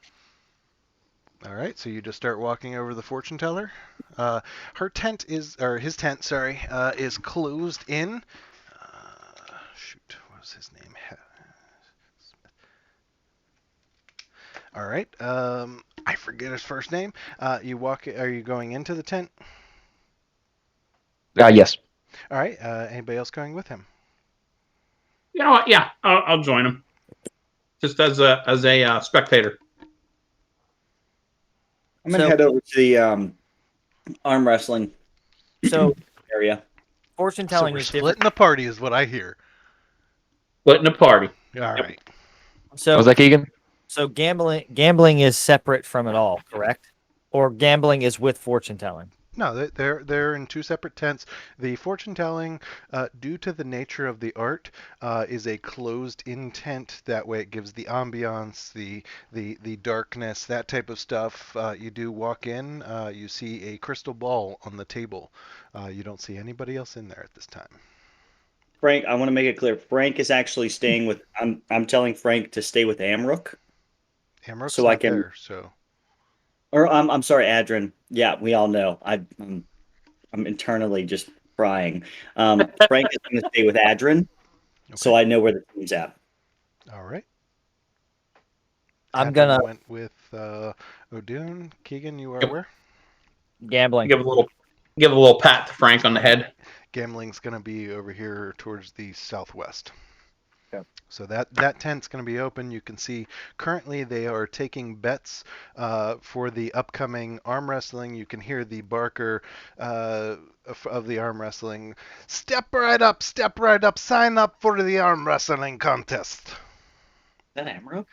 All right, so you just start walking over the fortune teller. Her tent is, or his tent, sorry, is closed in. Shoot, what was his name? All right. I forget his first name. You walk. Are you going into the tent? Yes. All right. Anybody else going with him? You know what? Yeah, I'll join him. Just as a spectator. I'm gonna head over to the arm wrestling So area. fortune So telling we're is splitting different. the party, is what I hear. Splitting a party. All right. So Was that Keegan? So gambling is separate from it all, correct? Or gambling is with fortune telling? No, they're in two separate tents. The fortune telling, due to the nature of the art, is a closed-in tent. That way, it gives the ambiance, the darkness, that type of stuff. You do walk in, you see a crystal ball on the table. You don't see anybody else in there at this time. Frank, I want to make it clear. Frank is actually staying with. I'm telling Frank to stay with Amrook. Amrook's So not I can- there, so Or I'm sorry, Adrin. Yeah, we all know. I'm internally just crying. Frank is going to stay with Adrin, so okay. I know where the team's at. All right. I'm Adrin gonna went with O'Doon. Keegan, you are Yep. where? gambling. Give a little pat to Frank on the head. Gambling's going to be over here towards the southwest. Okay. So that tent's going to be open. You can see currently they are taking bets for the upcoming arm wrestling. You can hear the barker of the arm wrestling. Step right up, sign up for the arm wrestling contest. Is that Amrook?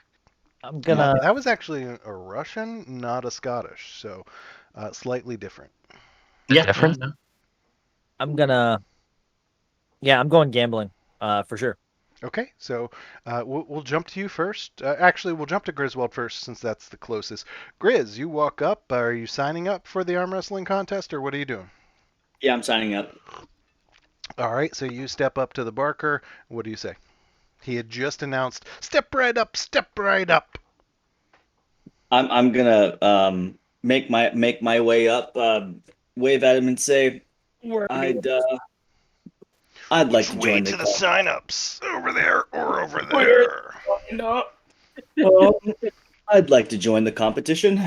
I'm gonna That was actually a Russian, not a Scottish, so slightly different. Yeah. Different? Yeah. I'm gonna yeah, I'm going gambling. For sure. Okay, so we'll jump to you first. Actually, we'll jump to Griswold first since that's the closest. Grizz, you walk up. Are you signing up for the arm wrestling contest, or what are you doing? Yeah, I'm signing up. All right, so you step up to the barker. What do you say? He had just announced, "Step right up, step right up." I'm gonna make my way up, wave at him and say, I'd like to join to the the club. sign-ups? Over there or over there? No. I'd like to join the competition.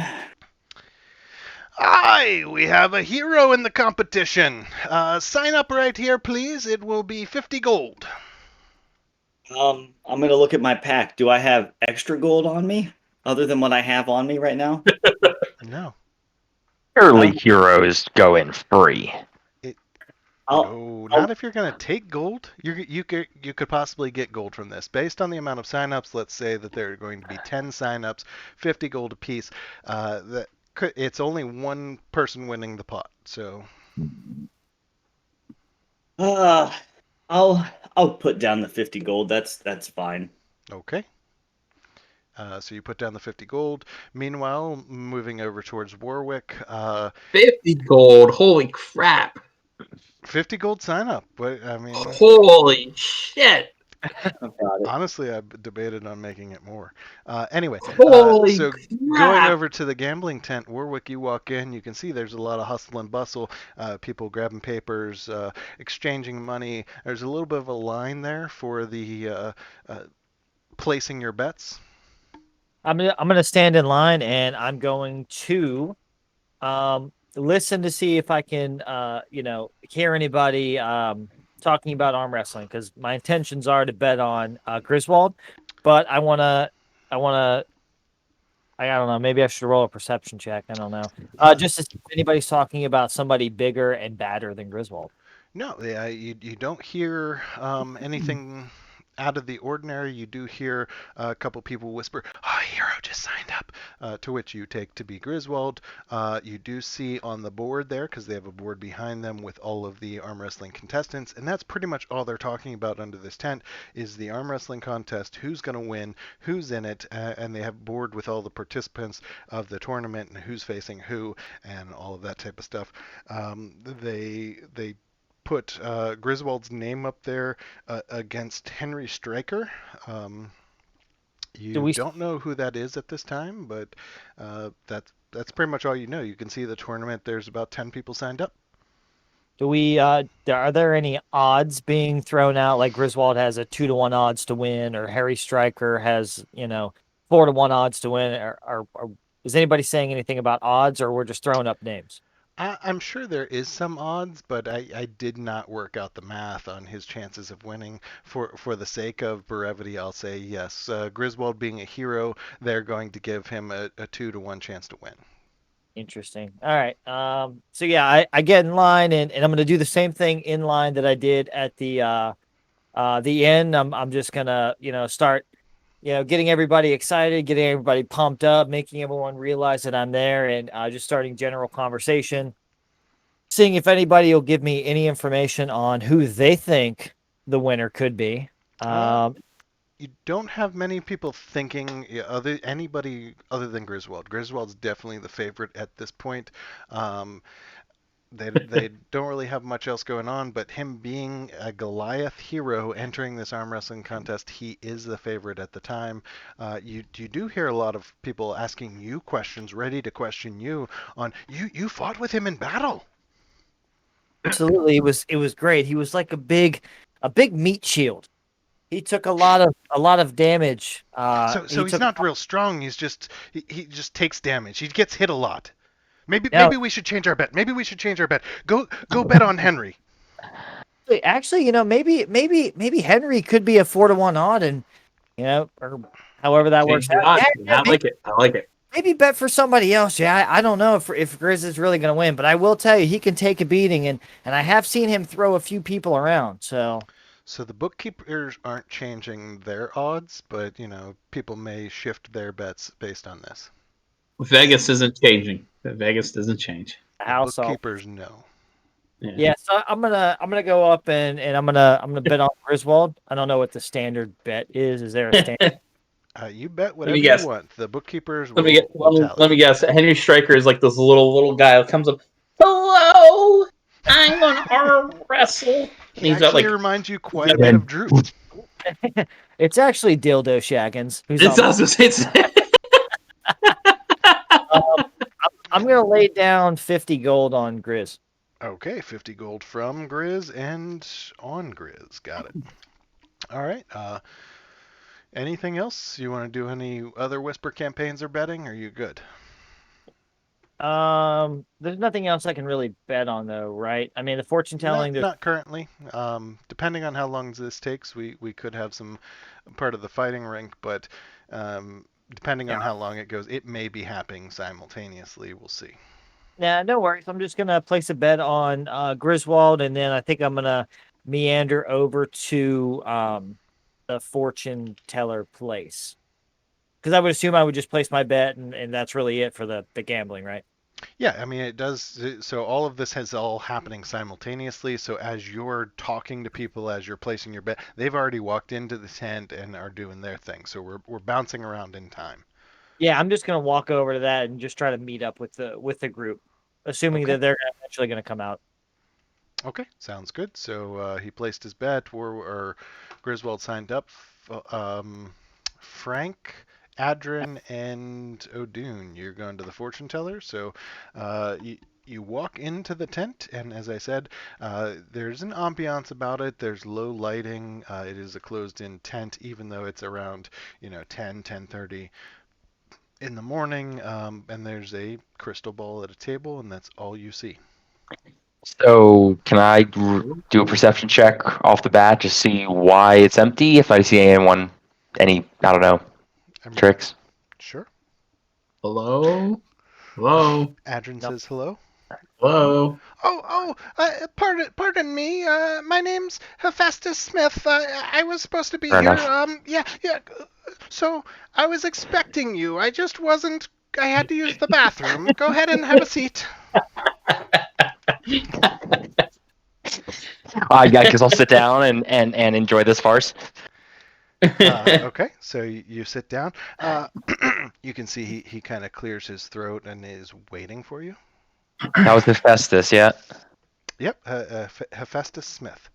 Aye, we have a hero in the competition. Sign up right here, please. It will be 50 gold. I'm gonna look at my pack. Do I have extra gold on me, other than what I have on me right now? No. Early heroes go in free. No, not if you're going to take gold. You could possibly get gold from this. Based on the amount of signups, let's say that there are going to be 10 signups, 50 gold apiece. It's only one person winning the pot. So I'll put down the 50 gold. That's fine. okay. So you put down the 50 gold. Meanwhile, moving over towards Warwick, 50 gold. Holy crap. 50 gold sign up. But I mean, Holy shit. honestly, I've debated on making it more. Anyway, Holy so going crap. over to the gambling tent, Warwick, you walk in, you can see there's a lot of hustle and bustle, people grabbing papers, exchanging money. There's a little bit of a line there for the placing your bets. I'm gonna stand in line and I'm going to listen to see if I can hear anybody talking about arm wrestling, because my intentions are to bet on Griswold, but I don't know, maybe I should roll a perception check. I don't know. Just to see if anybody's talking about somebody bigger and badder than Griswold. No, you don't hear anything out of the ordinary. You do hear a couple people whisper, "Oh, hero just signed up," to which you take to be Griswold. You do see on the board there, because they have a board behind them with all of the arm wrestling contestants, and that's pretty much all they're talking about under this tent is the arm wrestling contest, who's going to win, who's in it, and they have a board with all the participants of the tournament and who's facing who and all of that type of stuff. They put Griswold's name up there against Henry Stryker. Do You we don't know who that is at this time, but that's pretty much all you know. You can see the tournament. There's about 10 people signed up. are there any odds being thrown out, like Griswold has a 2-1 odds to win, or Harry Stryker has 4-1 odds to win, or is anybody saying anything about odds, or we're just throwing up names? I'm sure there is some odds, but I did not work out the math on his chances of winning. For the sake of brevity, I'll say yes. Griswold being a hero, they're going to give him a 2-1 chance to win. Interesting. All right. So yeah, I get in line, and I'm gonna do the same thing in line that I did at the inn. I'm just gonna, start, getting everybody excited, getting everybody pumped up, making everyone realize that I'm there, and just starting general conversation, seeing if anybody will give me any information on who they think the winner could be. You don't have many people thinking anybody other than Griswold. Griswold's definitely the favorite at this point. They don't really have much else going on, but him being a Goliath hero entering this arm wrestling contest, he is the favorite at the time. You do hear a lot of people asking you questions, ready to question you on you fought with him in battle. Absolutely, it was great. He was like a big meat shield. He took a lot of damage. So he's not real strong. He just takes damage. He gets hit a lot. Maybe Now, maybe we should change our bet. Maybe we should change our bet. Go bet on Henry. actually, maybe Henry could be a 4-1 odd, and or however that works Change the out. odds. Yeah, I like it. I like it. maybe bet for somebody else. Yeah, I don't know if Grizz is really going to win, but I will tell you he can take a beating, and I have seen him throw a few people around. So the bookkeepers aren't changing their odds, but people may shift their bets based on this. Vegas isn't changing. Vegas doesn't change. The House all. bookkeepers know. Yeah, so I'm gonna go up and I'm gonna bet on Griswold. I don't know what the standard bet is. Is there a standard? You bet Let whatever me you guess. want. The bookkeepers Let will me tally. let me guess. Henry Stryker is like this little guy that comes up. Hello, I'm an arm wrestle. And He he's got actually like remards you quite a bit of Drew. It's actually Dildo Shaggins. Who's it's on. also it's I'm gonna lay down 50 gold on Grizz. Okay, 50 gold from Grizz and on Grizz. Got it. All right. Anything else? You want to do any other whisper campaigns or betting? Or are you good? There's nothing else I can really bet on though, right? I mean, the fortune telling. Not currently. Depending on how long this takes, we could have some part of the fighting rink, but depending on how long it goes, it may be happening simultaneously. We'll see. Yeah, no worries. I'm just gonna place a bet on Griswold, and then I think I'm gonna meander over to the fortune teller place. Because I would assume I would just place my bet, and that's really it for the gambling, right? Yeah, I mean it does. So all of this is all happening simultaneously. So as you're talking to people, as you're placing your bet, they've already walked into the tent and are doing their thing. So we're bouncing around in time. Yeah, I'm just gonna walk over to that and just try to meet up with the group, assuming Okay. that they're eventually gonna come out. Okay, sounds good. So he placed his bet, or Griswold signed up. Frank, Adrin, and O'Doon, you're going to the fortune teller. So you walk into the tent, and as I said, there's an ambiance about it. There's low lighting. It is a closed-in tent, even though it's around 10:30 in the morning. And there's a crystal ball at a table, and that's all you see. So can I do a perception check off the bat to see why it's empty? If I see any I don't know, I mean, tricks. sure. Hello? Hello? Adrin Nope. says hello. Hello? Pardon me. My name's Hephaestus Smith. I was supposed to be Fair here. enough. Yeah. So I was expecting you. I just wasn't. I had to use the bathroom. Go ahead and have a seat. I guess I'll sit down and enjoy this farce. Okay, so you sit down. You can see he kind of clears his throat and is waiting for you. That was Hephaestus, yeah. Yep, Hephaestus Smith.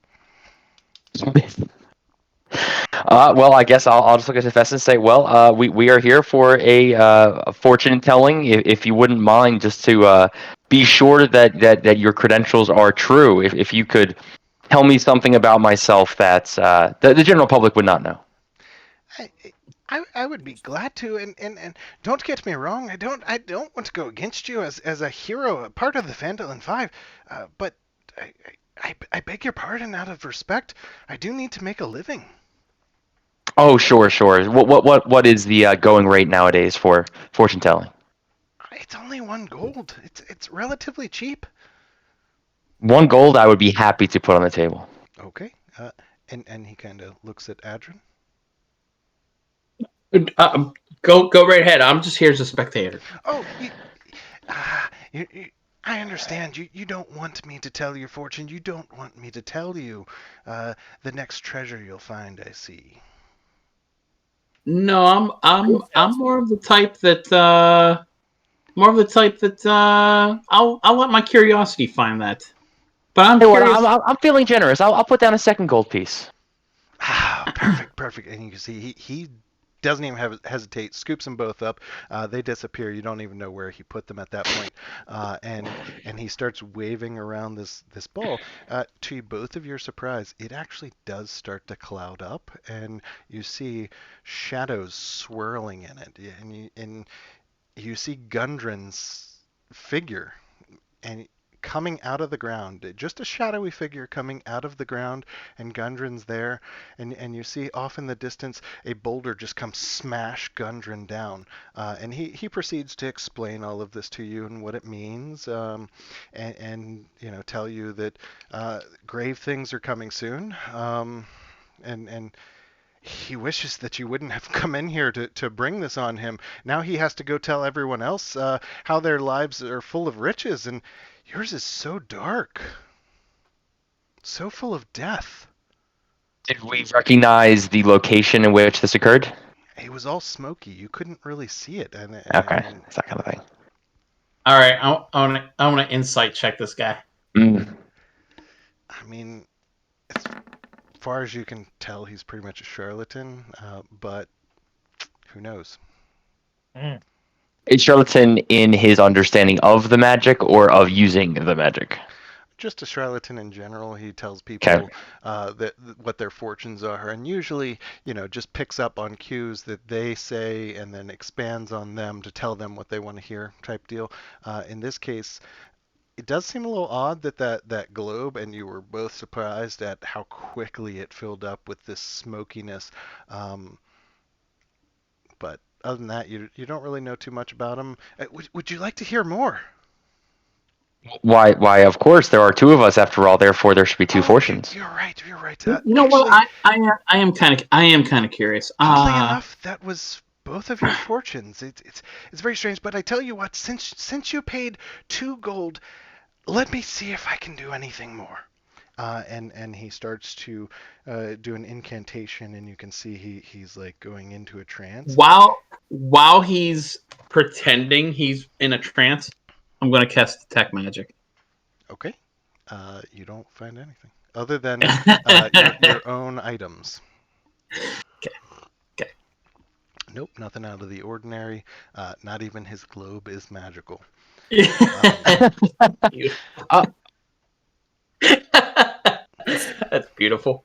Well, I guess I'll just look at Hephaestus and say, well, we are here for a fortune telling. If you wouldn't mind, just to be sure that your credentials are true. If you could tell me something about myself that the general public would not know. I would be glad to, and don't get me wrong. I don't want to go against you as a hero, a part of the Phandalin Five, but I beg your pardon. Out of respect, I do need to make a living. Oh, sure. What is the going rate nowadays for fortune telling? It's only 1 gold. It's relatively cheap. 1 gold, I would be happy to put on the table. Okay. And he kind of looks at Adrin. Go right ahead. I'm just here as a spectator. Oh, I understand. You don't want me to tell your fortune. You don't want me to tell you the next treasure you'll find. I see. No, I'm more of the type that I'll let my curiosity find that. But I'm Hey, curious. I'm feeling generous. I'll put down a 2 gold piece. Ah, perfect. And you can see he doesn't even hesitate. Scoops them both up. They disappear. You don't even know where he put them at that point. And he starts waving around this ball. To both of your surprise, it actually does start to cloud up, and you see shadows swirling in it. And you see Gundren's figure, and coming out of the ground, just a shadowy figure coming out of the ground, and Gundren's there, and you see off in the distance a boulder just comes smash Gundren down, and he proceeds to explain all of this to you and what it means, and tell you that grave things are coming soon, and he wishes that you wouldn't have come in here to bring this on him. Now he has to go tell everyone else how their lives are full of riches, and yours is so dark, so full of death. Did we recognize the location in which this occurred? It was all smoky. You couldn't really see it. Okay, it's that kind of thing. All right, I want to insight check this guy. I mean, as far as you can tell, he's pretty much a charlatan, but who knows? Is charlatan in his understanding of the magic or of using the magic? just a charlatan in general. He tells people that what their fortunes are, and usually, just picks up on cues that they say and then expands on them to tell them what they want to hear, type deal. In this case, it does seem a little odd that globe, and you were both surprised at how quickly it filled up with this smokiness. But other than that, you don't really know too much about him. Would you like to hear more? Why? Of course, there are two of us after all. Therefore, there should be two fortunes. You're right. You're right. You know Actually, what? I am kind of curious. oddly enough, that was both of your fortunes. It's very strange. But I tell you what, since you paid 2 gold, let me see if I can do anything more. And he starts to do an incantation, and you can see he's like going into a trance. While he's pretending he's in a trance, I'm going to cast Detect Magic. Okay. You don't find anything other than your own items. Okay. Nope, nothing out of the ordinary. Not even his globe is magical. That's beautiful.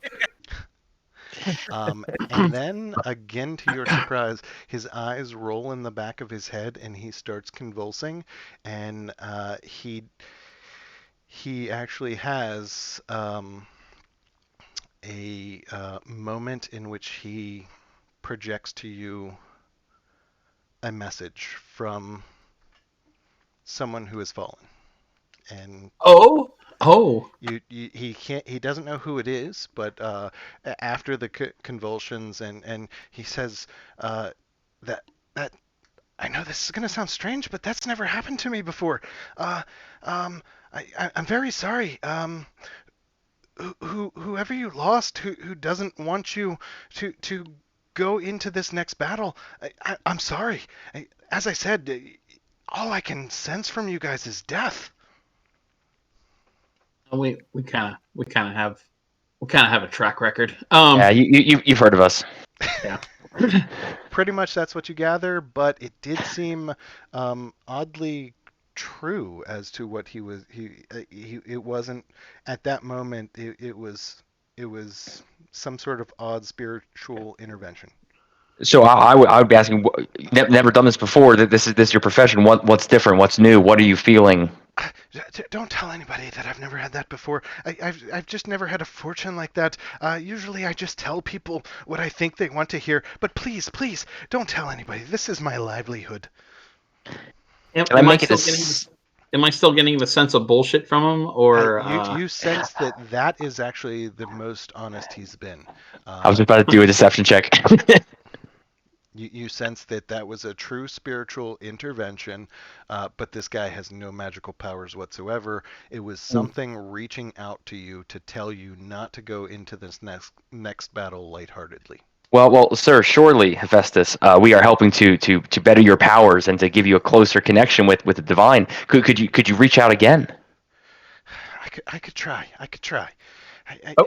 And then, again, to your surprise, his eyes roll in the back of his head, and he starts convulsing. And he actually has a moment in which he projects to you a message from someone who has fallen. And he doesn't know who it is, but after the convulsions, and he says that I know this is gonna sound strange, but that's never happened to me before. I'm very sorry. Whoever you lost, who doesn't want you to go into this next battle, I'm sorry. As I said, all I can sense from you guys is death. We kind of have a track record. Yeah, you've heard of us. Yeah. Pretty much that's what you gather, but it did seem oddly true as to what he was. It wasn't at that moment. It was some sort of odd spiritual intervention. So I would be asking, never done this before. That this is your profession. What's different? What's new? What are you feeling? Don't tell anybody that I've never had that before. I've just never had a fortune like that. Usually I just tell people what I think they want to hear. But please, don't tell anybody. This is my livelihood. Am I still getting the sense of bullshit from him, or you sense that is actually the most honest he's been. I was about to do a deception check. You sense that was a true spiritual intervention, but this guy has no magical powers whatsoever. It was something reaching out to you to tell you not to go into this next battle lightheartedly. Well, sir, surely, Hephaestus, we are helping to better your powers and to give you a closer connection with the divine. Could you reach out again? I could try.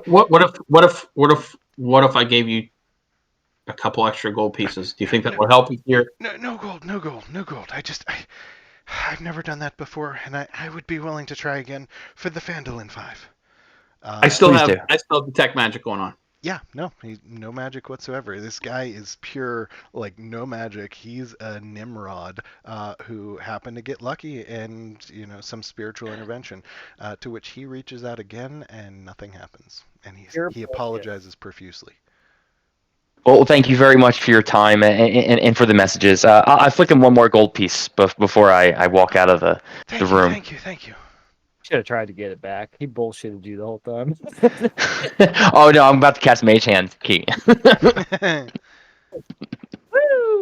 what if I gave you a couple extra gold pieces? Do you think that will help you here? No gold. I've never done that before, and I would be willing to try again for the Phandalin 5. I still have Detect Magic going on. Yeah, no magic whatsoever. This guy is pure, like, no magic. He's a Nimrod who happened to get lucky and, some spiritual intervention, to which he reaches out again and nothing happens. And he apologizes profusely. Well, thank you very much for your time and for the messages. I flick him one more gold piece before I walk out of the room. Thank you. Should have tried to get it back. He bullshitted you the whole time. Oh no, I'm about to cast Mage Hand key.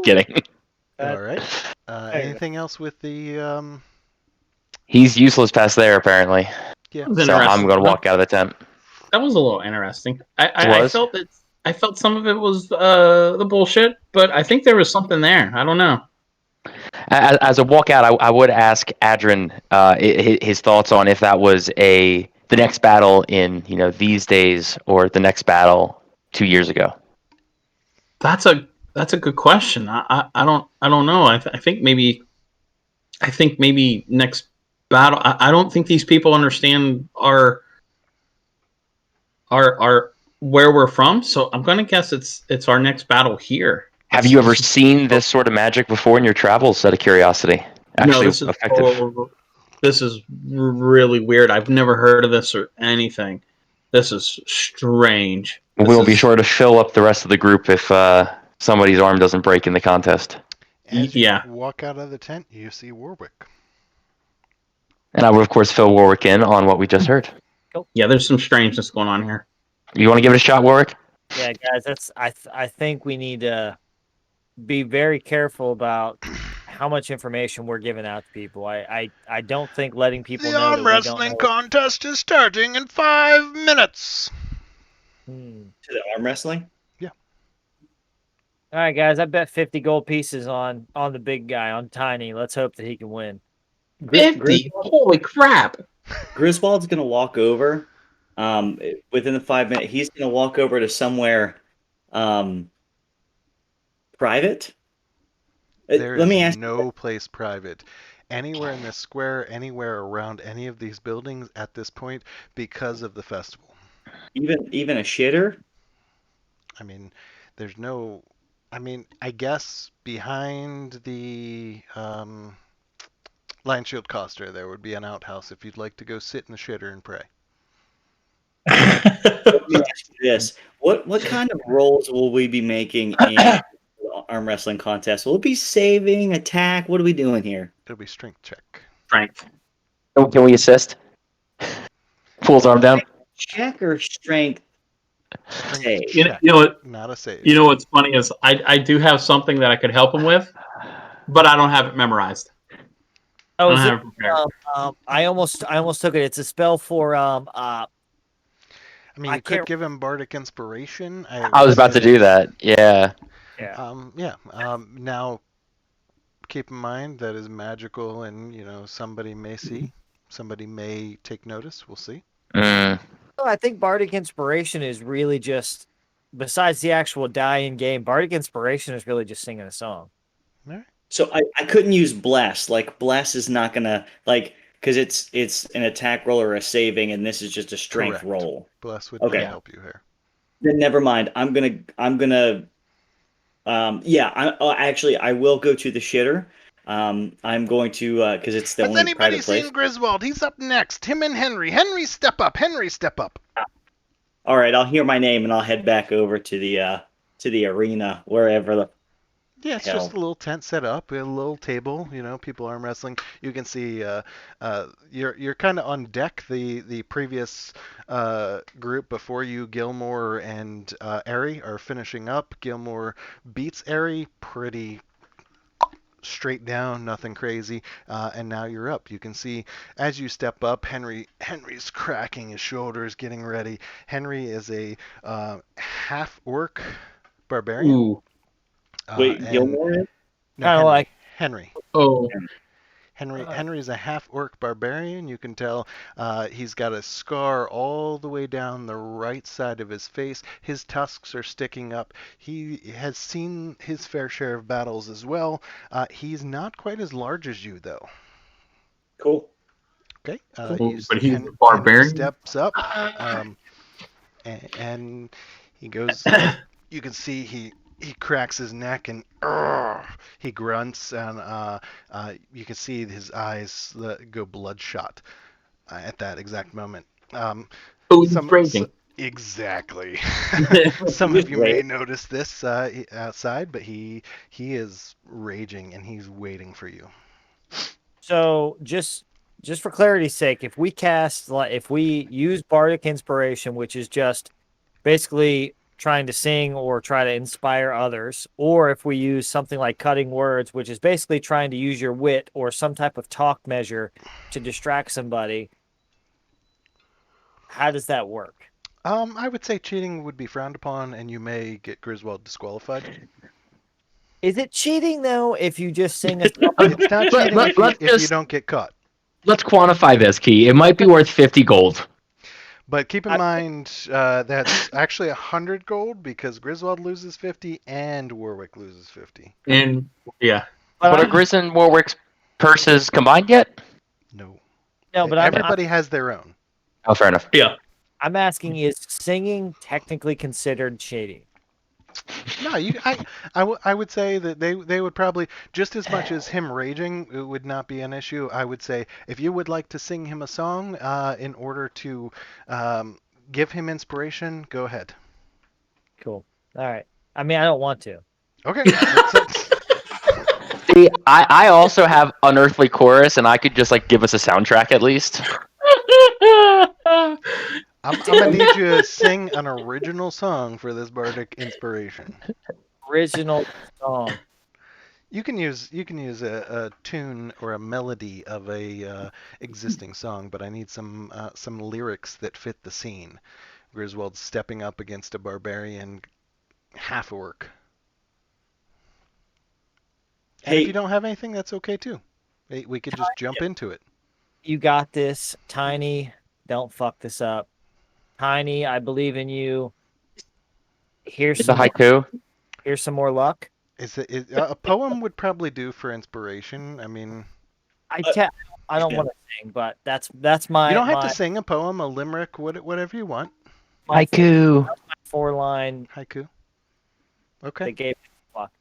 Kidding. All right. Anything else with the? He's useless past there apparently. Yeah. So I'm going to walk out of the tent. That was a little interesting. I felt some of it was the bullshit, but I think there was something there. I don't know. As a walkout, I would ask Adrian his thoughts on if that was the next battle in these days or the next battle 2 years ago. That's a good question. I don't know. I think maybe next battle. I don't think these people understand our where we're from. So I'm gonna guess it's our next battle here. Have you ever seen this sort of magic before in your travels? Out of curiosity, No, actually this is effective. this is really weird. I've never heard of this or anything. This is strange. We'll be sure to fill up the rest of the group if somebody's arm doesn't break in the contest. As you Yeah. walk out of the tent, you see Warwick. And I would, of course, fill Warwick in on what we just heard. Yeah, there's some strangeness going on here. You want to give it a shot, Warwick? Yeah, guys, I think we need to be very careful about how much information we're giving out to people. I don't think letting people The know arm that we don't wrestling know. contest is starting in 5 minutes. To the arm wrestling? Yeah. All right, guys, I bet 50 gold pieces on the big guy, on Tiny. Let's hope that he can win. 50? Holy crap! Griswold's gonna walk over. Within the 5 minutes, he's gonna walk over to somewhere private. There Let me is ask no place private. Anywhere in this square, anywhere around any of these buildings at this point, because of the festival. even a shitter. I mean, there's no. I mean, I guess behind the Lion Shield Coster, there would be an outhouse if you'd like to go sit in the shitter and pray. Let me ask you this: what kind of rolls will we be making in the arm wrestling contest? Will it be saving, attack? What are we doing here? It'll be strength check. Strength. Oh, can we assist? Pull his arm down. Check or strength? Save. You Check, know what? not a save. You know what's funny is I do have something that I could help him with, but I don't have it memorized. Oh, I is don't it, have it prepared. I almost took it. It's a spell for I mean, I you could can't- give him Bardic Inspiration. I was about to do that. Yeah. Now, keep in mind that is magical, and somebody may see, somebody may take notice. We'll see. Mm. I think Bardic Inspiration is really just, besides the actual die in game, Bardic Inspiration is really just singing a song. All right. So I couldn't use bless. Like bless is not gonna because it's an attack roll or a saving, and this is just a strength Correct. roll. Bless would Okay. not help you here. Then never mind. I'm gonna actually I will go to the shitter. I'm going to because it's the Has only anybody private place. seen Griswold? He's up next. Him and Henry. Henry, step up. Henry, step up. All right, I'll hear my name and I'll head back over to the arena wherever the Yeah, it's hell. just a little tent set up, a little table. People arm wrestling. You can see you're kind of on deck. The previous group before you, Gilmore and Airy, are finishing up. Gilmore beats Airy pretty straight down, nothing crazy, and now you're up. You can see as you step up, Henry's cracking his shoulders, getting ready. Henry is a half orc barbarian. Ooh. Wait, And- Gilmore is? No, Kinda Henry. like- Henry. Oh. Henry's a half orc barbarian. You can tell he's got a scar all the way down the right side of his face. His tusks are sticking up. He has seen his fair share of battles as well. He's not quite as large as you, though. Cool. Okay. But he's a barbarian? Henry steps up, and he goes. You can see he cracks his neck and he grunts, and you can see his eyes go bloodshot at that exact moment. Oh, he's raging. Exactly. Some of you may notice this outside, but he is raging and he's waiting for you. So just for clarity's sake, if we use Bardic Inspiration, which is just basically trying to sing or try to inspire others, or if we use something like cutting words, which is basically trying to use your wit or some type of talk measure to distract somebody, how does that work? I would say cheating would be frowned upon, and you may get Griswold disqualified. Is it cheating though if you just sing a song? It's not cheating if you don't get caught. Let's quantify this, Key. It might be worth 50 gold. But keep in mind that's actually 100 gold because Griswold loses 50 and Warwick loses 50. And yeah. But are Grizz and Warwick's purses combined yet? No. No, but Everybody has their own. Oh, fair enough. Yeah. I'm asking: is singing technically considered shading? No, I would say that they would probably, just as much as him raging, it would not be an issue. I would say if you would like to sing him a song in order to give him inspiration, go ahead. Cool. All right. I mean, I don't want to. Okay. See, I also have Unearthly Chorus, and I could just like give us a soundtrack at least. I'm gonna need you to sing an original song for this Bardic Inspiration. Original song. You can use a tune or a melody of a existing song, but I need some lyrics that fit the scene. Griswold's stepping up against a barbarian half orc. And if you don't have anything, that's okay too. We could just jump into it. You got this, Tiny. Don't fuck this up. Tiny, I believe in you. Here's The some haiku. Here's some more luck. A poem would probably do for inspiration. I mean, I don't want to sing, but that's my. you don't have my, to sing a poem, a limerick, whatever you want. my Haiku. 4-line Haiku. that Okay. gave me luck.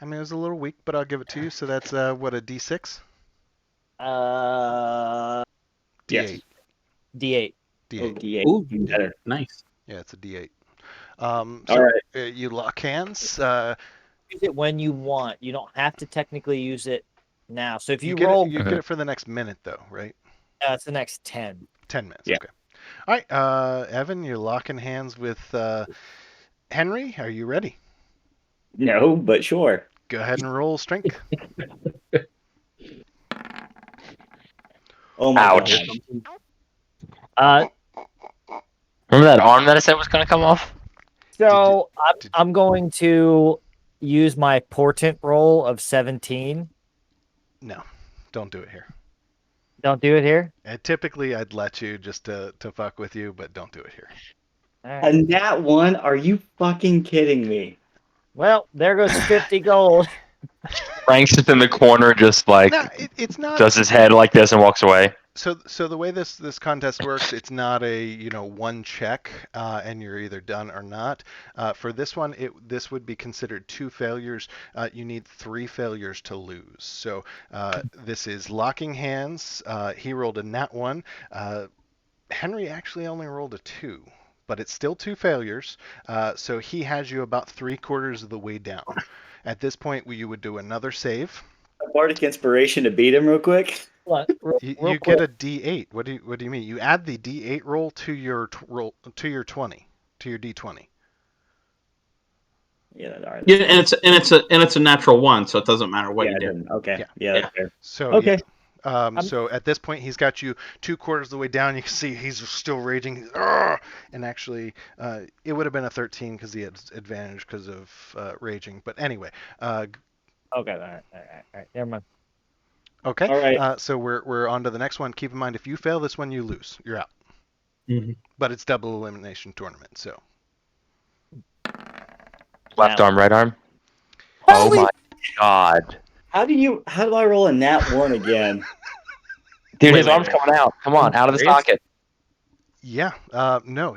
I mean, it was a little weak, but I'll give it to you. So that's what, a D6? Yes. D8. D8. D8. D8. Ooh, Better. nice. Yeah, it's a D8. All So right. you lock hands. Use it when you want. You don't have to technically use it now. So if you, get roll, it, you get it for the next minute, though, right? it's the next 10. 10 minutes. Yeah. Okay. All right, Evan, you're locking hands with Henry. Are you ready? No, but sure. Go ahead and roll strength. Oh my Ouch. God. Remember that arm that I said was going to come off? So did- I'm going to use my portent roll of 17. No, don't do it here. Don't do it here. Typically, I'd let you just to fuck with you, but don't do it here. All right. And that one? Are you fucking kidding me? Well, there goes 50 gold. Frank's just in the corner, just like No, it's not. does his head like this and walks away. So the way this contest works, it's not a one check and you're either done or not. For this one, this would be considered 2 failures. You need 3 failures to lose. So this is locking hands. He rolled a nat 1. Henry actually only rolled a 2, but it's still 2 failures. So he has you about 3/4 of the way down. At this point, you would do another save. Bardic Inspiration to beat him real quick. Hold on, You get a D8. What do you mean? You add the D8 roll to your roll to your 20, to your D20. Yeah, all right. Yeah, and it's a natural one, so it doesn't matter what you it did. doesn't. Okay. Yeah. Yeah, that's fair. So Okay. yeah. So at this point, he's got you 2/4 of the way down. You can see he's still raging. Argh! And actually, it would have been a 13 because he had advantage because of raging. But anyway. Okay. All right. Never mind. Okay. All right. So we're on to the next one. Keep in mind, if you fail this one, you lose. You're out. Mm-hmm. But it's double elimination tournament. So. Left Now. arm, right arm. Oh my god. How do I roll a nat 1 again? Dude, Wait, his wait, arm's wait. coming out. Come on, out of the Serious? socket. Yeah. No,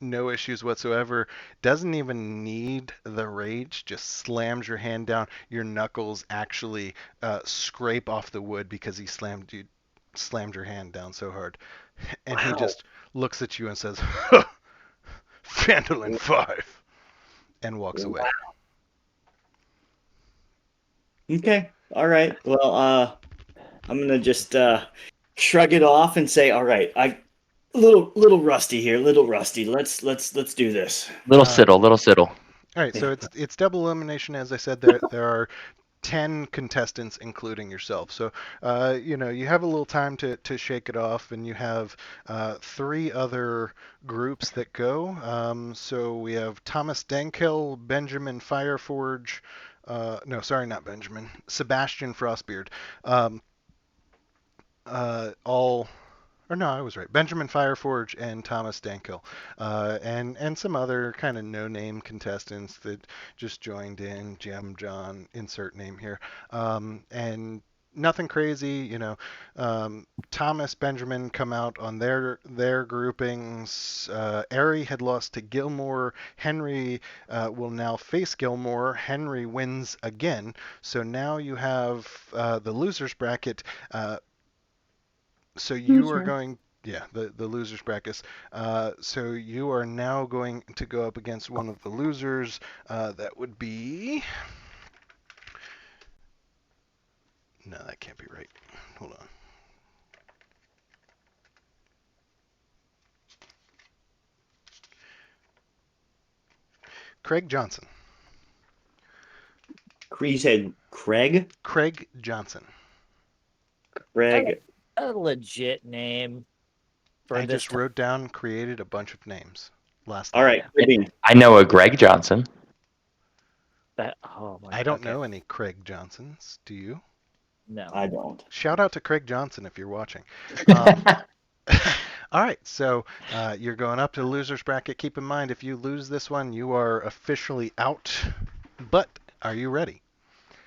no issues whatsoever. Doesn't even need the rage. Just slams your hand down. Your knuckles actually scrape off the wood because he slammed your hand down so hard. And he just looks at you and says, Phandalin 5, and walks away. Okay. All right. Well, I'm gonna just shrug it off and say, all right, little rusty here, little rusty. Let's do this. Little siddle. All right, so it's double elimination. As I said, there are 10 contestants, including yourself. So, you have a little time to shake it off, and you have 3 other groups that go. So we have Thomas Dankill, Benjamin Fireforge. No, sorry, not Benjamin. Sebastian Frostbeard. I was right. Benjamin Fireforge and Thomas Dankill, and some other kind of no-name contestants that just joined in. Jam John, insert name here, and nothing crazy. Thomas, Benjamin come out on their groupings. Ari had lost to Gilmore. Henry will now face Gilmore. Henry wins again. So now you have the losers bracket. So you are going, yeah, the losers bracket. So you are now going to go up against one of the losers. That would be. No, that can't be right. Hold on. Craig Johnson. You said Craig? Craig Johnson. Craig. A legit name for I this. just wrote down, created a bunch of names last All night. right. I know a Greg Johnson. Oh my. I don't okay. know any Craig Johnsons. Do you? No. I don't. Shout out to Craig Johnson if you're watching. All right, so you're going up to the losers bracket. Keep in mind, if you lose this one, you are officially out. But are you ready?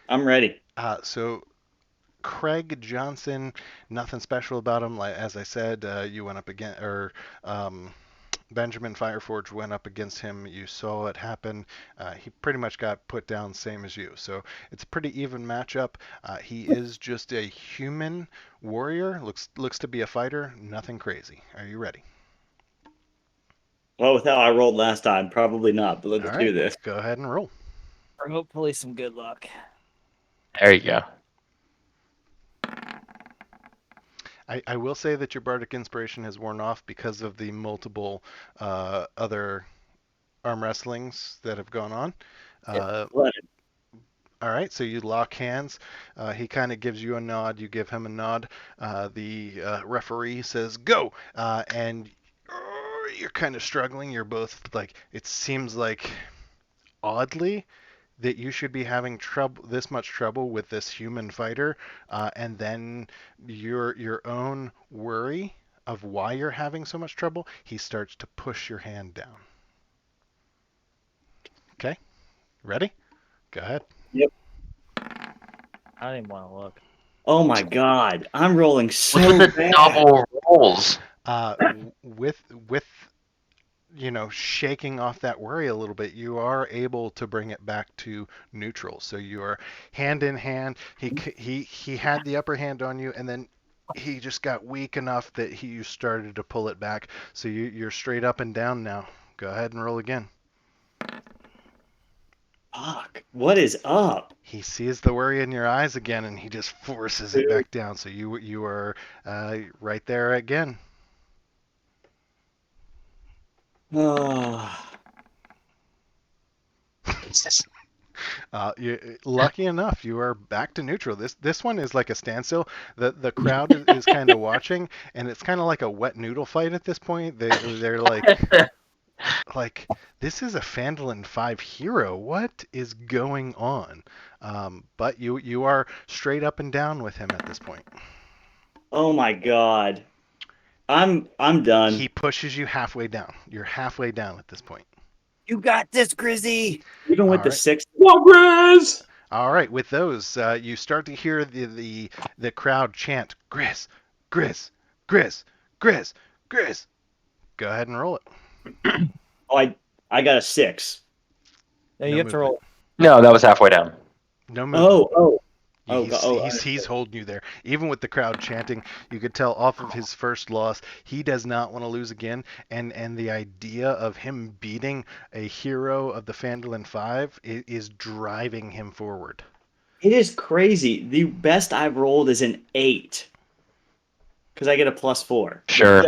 I'm ready. So Craig Johnson, nothing special about him. Like as I said, you went up again, or Benjamin Fireforge went up against him. You saw it happen. He pretty much got put down, same as you. So it's a pretty even matchup. He is just a human warrior. Looks to be a fighter. Nothing crazy. Are you ready? Well, with how I rolled last time, probably not. But let's All do right, this. go ahead and roll. Or hopefully some good luck. There you go. I will say that your Bardic Inspiration has worn off because of the multiple other arm wrestlings that have gone on. All right, so you lock hands. He kind of gives you a nod. You give him a nod. The referee says, go! And you're kind of struggling. You're both like, it seems like oddly that you should be having this much trouble with this human fighter, and then your own worry of why you're having so much trouble, he starts to push your hand down. Okay, ready? Go ahead. Yep. I don't even want to look. Oh my God, I'm rolling so What's with the bad. double rolls? With shaking off that worry a little bit, you are able to bring it back to neutral. So you are hand in hand. He had the upper hand on you, and then he just got weak enough that you started to pull it back. So you're straight up and down now. Go ahead and roll again. Fuck, what is up? He sees the worry in your eyes again, and he just forces it back down. So you are right there again. Lucky enough, you are back to neutral. This one is like a standstill. The crowd is kind of watching, and it's kind of like a wet noodle fight at this point. They're like this is a Phandalin 5 hero. What is going on? But you are straight up and down with him at this point. Oh my God, I'm done. He pushes you halfway down. You're halfway down at this point. You got this, Grizzy. Even with All the right. 6. Progress! All right, with those, you start to hear the crowd chant, Grizz, Grizz, Grizz, Grizz, Grizz. Go ahead and roll it. Oh, I got a 6. No, you have to roll. No, that was halfway down. No movement. He's holding you there. Even with the crowd chanting, you could tell off of his first loss, he does not want to lose again. And the idea of him beating a hero of the Phandalin 5 is driving him forward. It is crazy. The best I've rolled is an 8. Because I get a +4. Sure.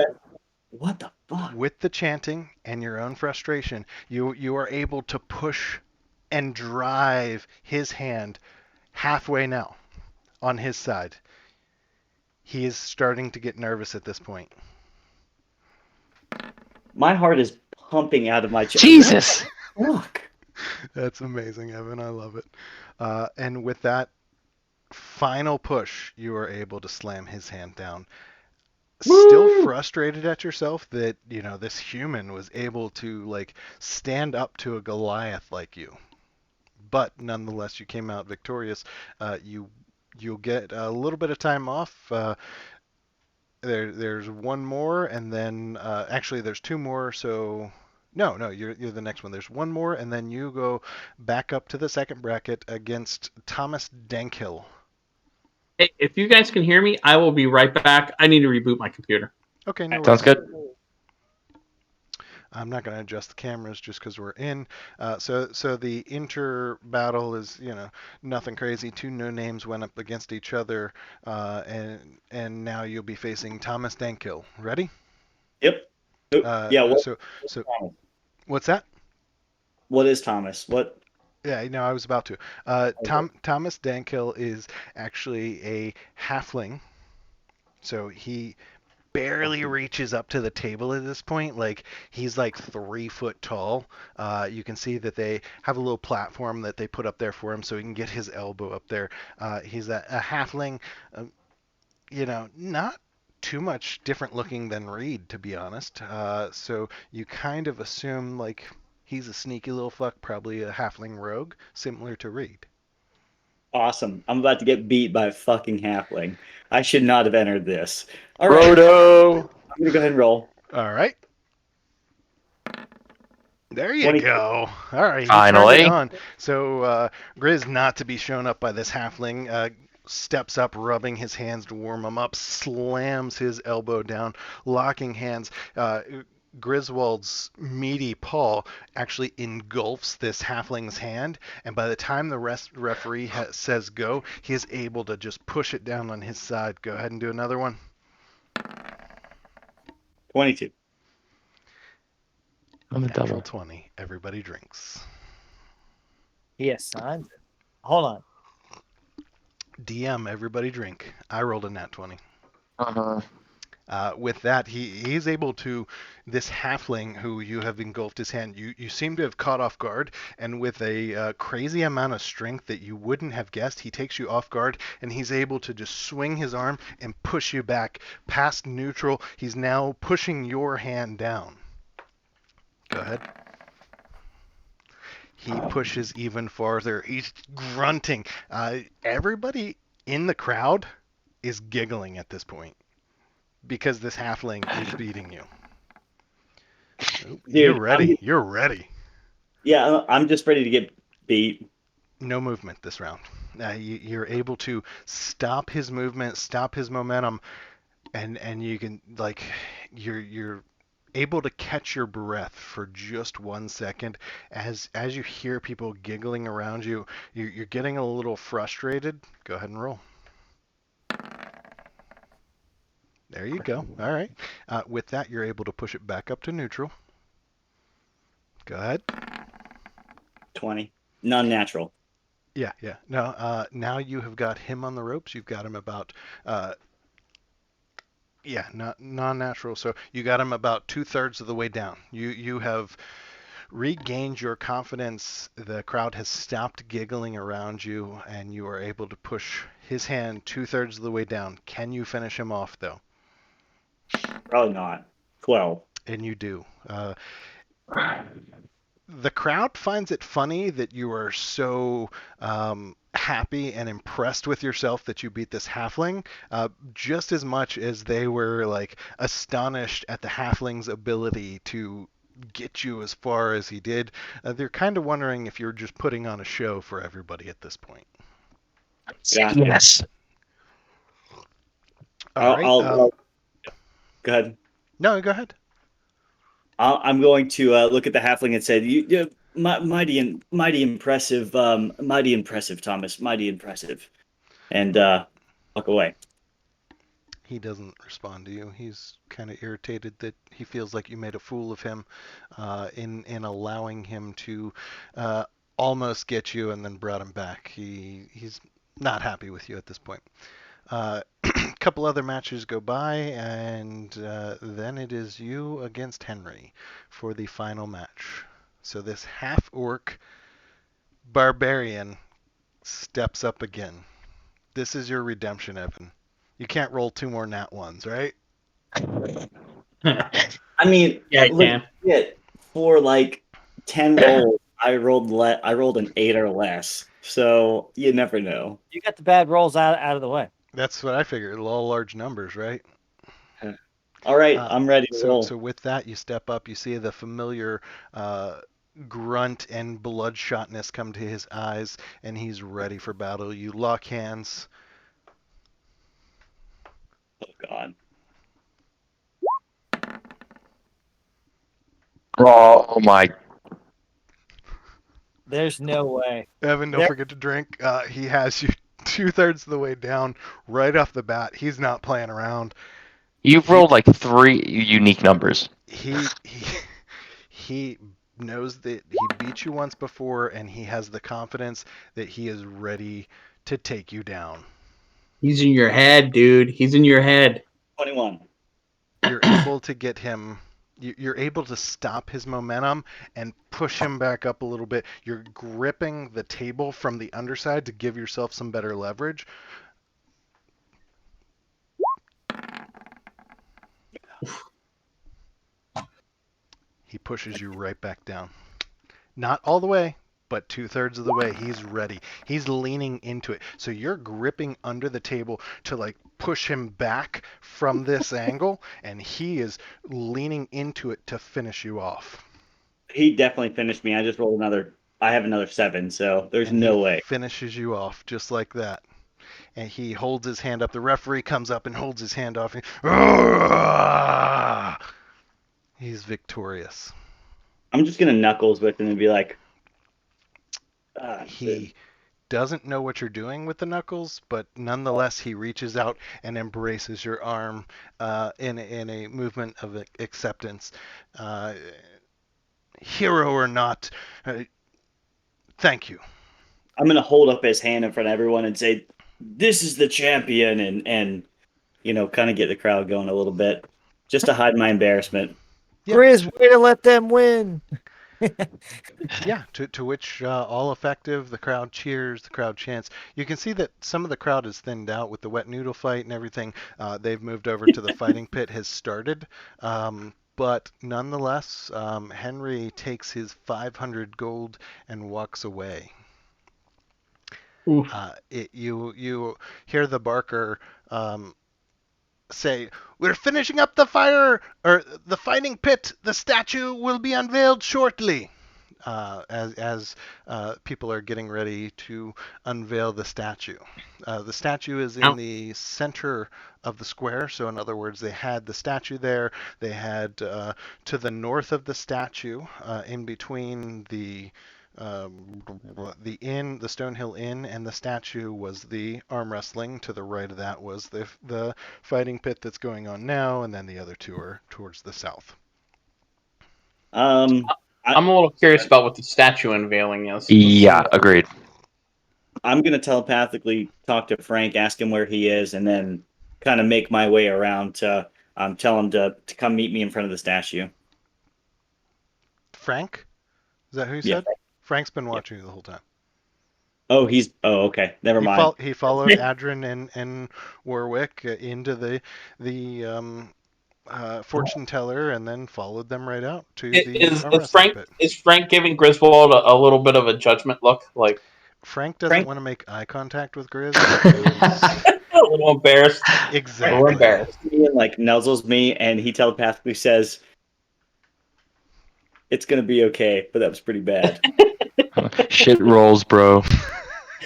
What the fuck? With the chanting and your own frustration, you are able to push and drive his hand halfway now on his side. He is starting to get nervous at this point. My heart is pumping out of my chest. Jesus. Fuck. That's amazing, Evan. I love it. And with that final push, you are able to slam his hand down. Still frustrated at yourself that, this human was able to, stand up to a Goliath like you. But nonetheless, you came out victorious. You You'll get a little bit of time off. There's one more, and then actually there's two more. So no, you're the next one. There's one more, and then you go back up to the second bracket against Thomas Dankhill. Hey, if you guys can hear me, I will be right back. I need to reboot my computer. Okay, no worries. Sounds good. I'm not going to adjust the cameras just because we're in. So the inter battle is, nothing crazy. Two no names went up against each other, and now you'll be facing Thomas Dankhill. Ready? Yep. Yeah. So what's that? What is Thomas? What? Yeah, I was about to. Thomas Dankhill is actually a halfling, so he barely reaches up to the table at this point. Like, he's like 3 foot tall. You can see that they have a little platform that they put up there for him so he can get his elbow up there. He's a halfling, not too much different looking than Reed, to be honest. So you kind of assume like he's a sneaky little fuck, probably a halfling rogue, similar to Reed. Awesome. I'm about to get beat by a fucking halfling. I should not have entered this. All right. Roto. I'm going to go ahead and roll. All right. There you 20. go. All right. he Finally. turned it on. So Grizz, not to be shown up by this halfling, steps up, rubbing his hands to warm him up, slams his elbow down, locking hands. Griswold's meaty paw actually engulfs this halfling's hand, and by the time the referee says go, he is able to just push it down on his side. Go ahead and do another one. 22. On the Natural double. 20. Everybody drinks. He assigned it. Hold on. DM, everybody drink. I rolled a nat 20. Uh-huh. With that, he's able to, this halfling who you have engulfed his hand, you seem to have caught off guard, and with a crazy amount of strength that you wouldn't have guessed, he takes you off guard, and he's able to just swing his arm and push you back past neutral. He's now pushing your hand down. Go ahead. He pushes even farther. He's grunting. Everybody in the crowd is giggling at this point because this halfling is beating you. Dude, You're ready. You're ready. Yeah, I'm just ready to get beat. No movement this round. You're able to stop his movement, stop his momentum, and you can, like, you're able to catch your breath for just 1 second as you hear people giggling around you. You're getting a little frustrated. Go ahead and roll. There you go. All right. With that, you're able to push it back up to neutral. Go ahead. 20. Non-natural. Yeah. No, now you have got him on the ropes. You've got him about not non-natural. So you got him about 2/3 of the way down. You have regained your confidence. The crowd has stopped giggling around you, and you are able to push his hand 2/3 of the way down. Can you finish him off, though? Probably not. 12. And you do. The crowd finds it funny that you are so happy and impressed with yourself that you beat this halfling, just as much as they were like astonished at the halfling's ability to get you as far as he did. They're kind of wondering if you're just putting on a show for everybody at this point. Yeah. Yes. All right. Go ahead. No, go ahead. I'm going to look at the halfling and say, "You, mighty impressive, Thomas, mighty impressive," and walk away. He doesn't respond to you. He's kind of irritated that he feels like you made a fool of him in allowing him to almost get you and then brought him back. He's not happy with you at this point. A couple other matches go by, and then it is you against Henry for the final match. So this half-orc barbarian steps up again. This is your redemption, Evan. You can't roll 2 more nat ones, right? I mean, Yeah, I can. legit, for like 10 rolls, I rolled an 8 or less, so you never know. You got the bad rolls out of the way. That's what I figured. All large numbers, right? All right, I'm ready to roll. So with that, you step up. You see the familiar grunt and bloodshotness come to his eyes, and he's ready for battle. You lock hands. Oh God. Oh my! There's no way. Evan, don't There, forget to drink. He has you 2/3 of the way down right off the bat. He's not playing around. You've He rolled like 3 unique numbers. he he knows that he beat you once before, and he has the confidence that he is ready to take you down. He's in your head, dude. He's in your head. 21. You're able to get him. You're able to stop his momentum and push him back up a little bit. You're gripping the table from the underside to give yourself some better leverage. He pushes you right back down. Not all the way, but 2/3 of the way. He's ready. He's leaning into it. So you're gripping under the table to like push him back from this angle, and he is leaning into it to finish you off. He definitely finished me. I just rolled another. I have another 7, so there's And no he way. finishes you off just like that. And he holds his hand up. The referee comes up and holds his hand off. He's victorious. I'm just gonna knuckles with him and be like, He doesn't know what you're doing with the knuckles, but nonetheless, he reaches out and embraces your arm in a movement of acceptance. Uh, Hero or not, thank you. I'm gonna hold up his hand in front of everyone and say, "This is the champion," and kind of get the crowd going a little bit, just to hide my embarrassment. Yeah, Grizz, way to let them win. yeah. To which all effective, the crowd cheers, the crowd chants. You can see that some of the crowd is thinned out with the wet noodle fight and everything. They've moved over to the fighting pit has started. But nonetheless, Henry takes his 500 gold and walks away. Oof. You hear the barker say, "We're finishing up the fire or the fighting pit. The statue will be unveiled shortly." As people are getting ready to unveil the statue. The statue is in the center of the square, so in other words, they had the statue there. They had to the north of the statue, in between the inn, the Stonehill Inn, and the statue was the arm wrestling. To the right of that was the fighting pit that's going on now, and then the other two are towards the south. I, I'm a little curious about what the statue unveiling is. Yeah, agreed. I'm gonna telepathically talk to Frank, ask him where he is, and then kind of make my way around to tell him to come meet me in front of the statue. Frank? Is that who you Yeah. said? Frank's been Yeah. watching you the whole time. Oh, okay. Never mind. He followed Adrin and Warwick into the fortune teller, and then followed them right out to the arm wrestling pit. Is Frank giving Griswold a little bit of a judgment look? Like Frank doesn't Frank- want to make eye contact with Grizz because a little embarrassed. exactly. A little embarrassed. He like nuzzles me, and he telepathically says, "It's gonna be okay," but that was pretty bad. Shit rolls, bro.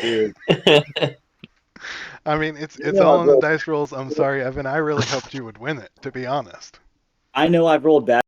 Dude. I mean, it's know, all in the I've dice rolls. I'm sorry, Evan. I really hoped you would win it, to be honest. I know I've rolled bad.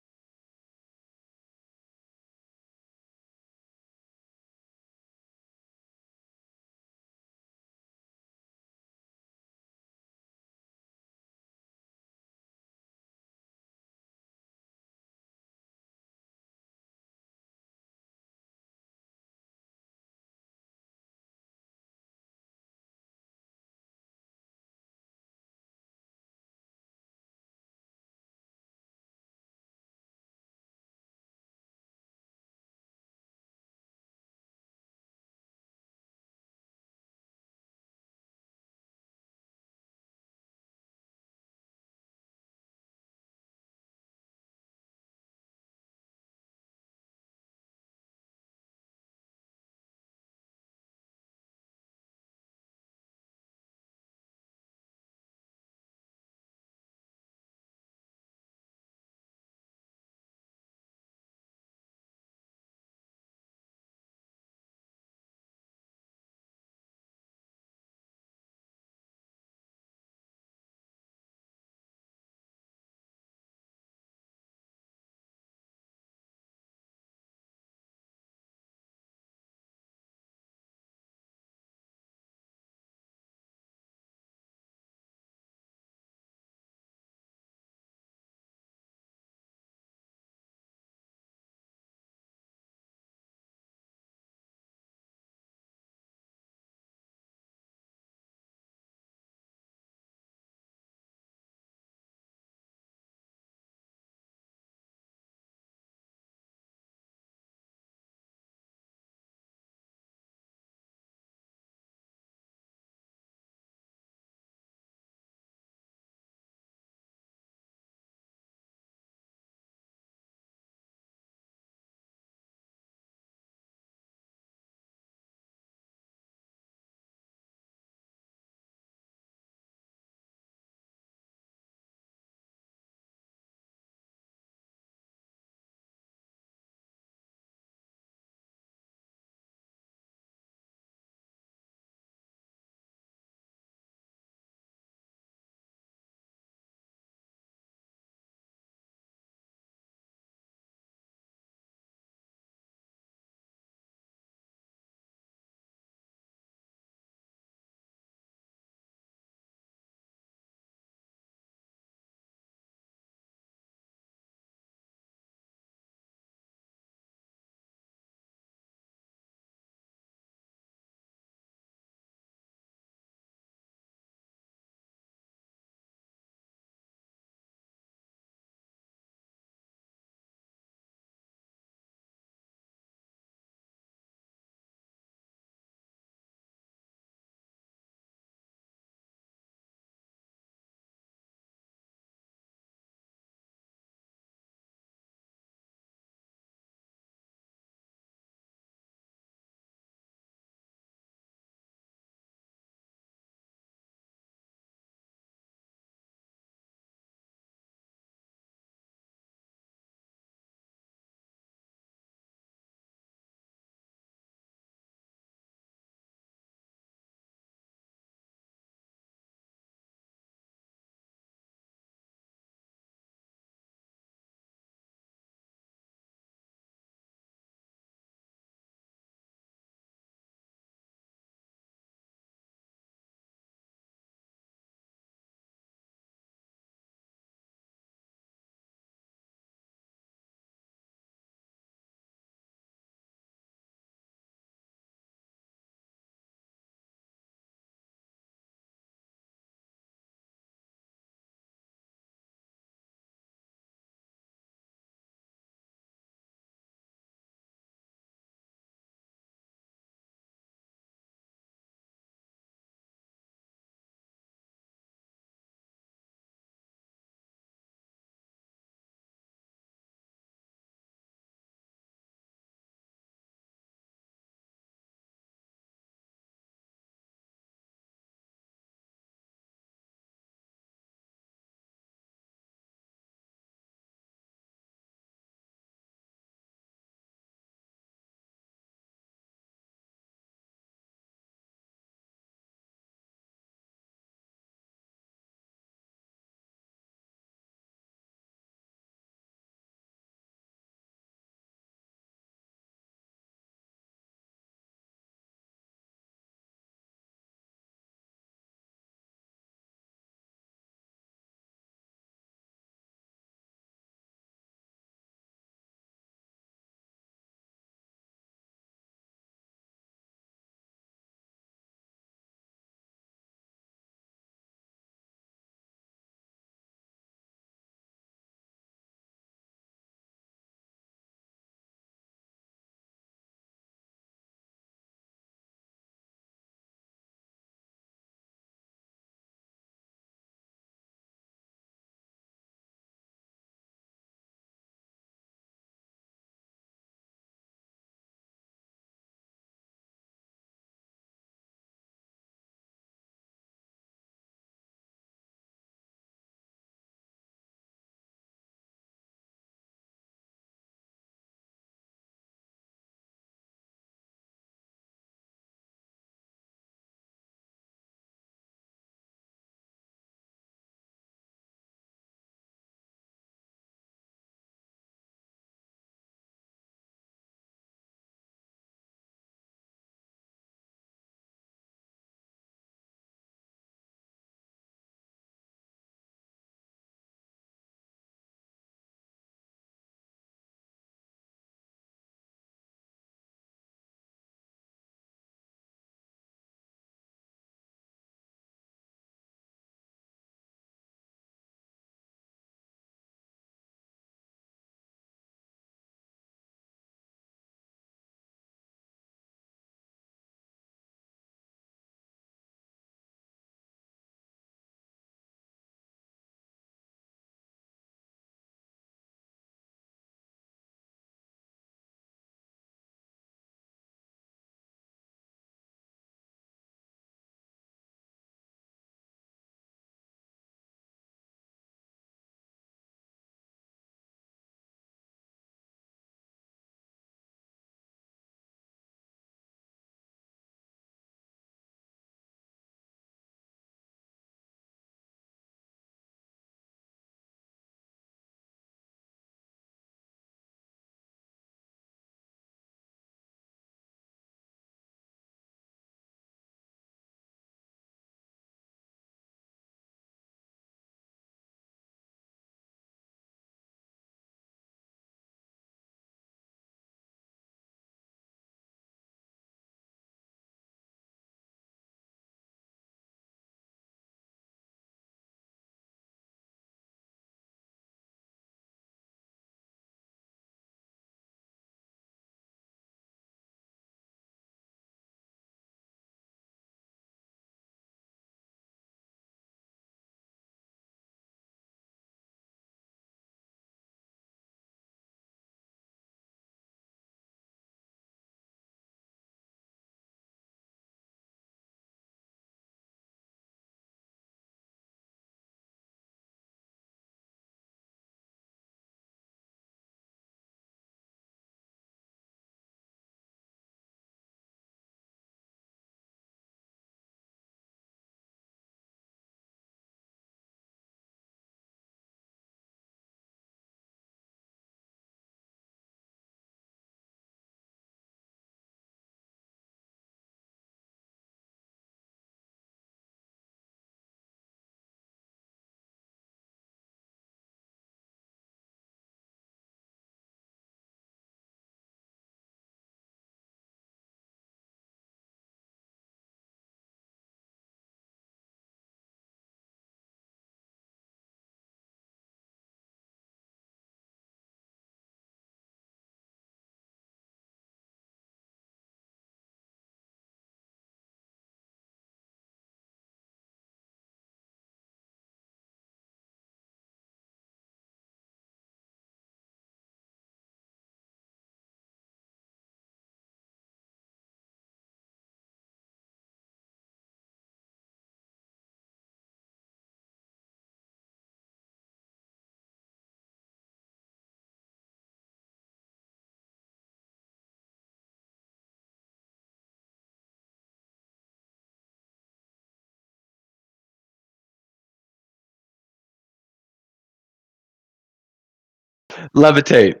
Levitate.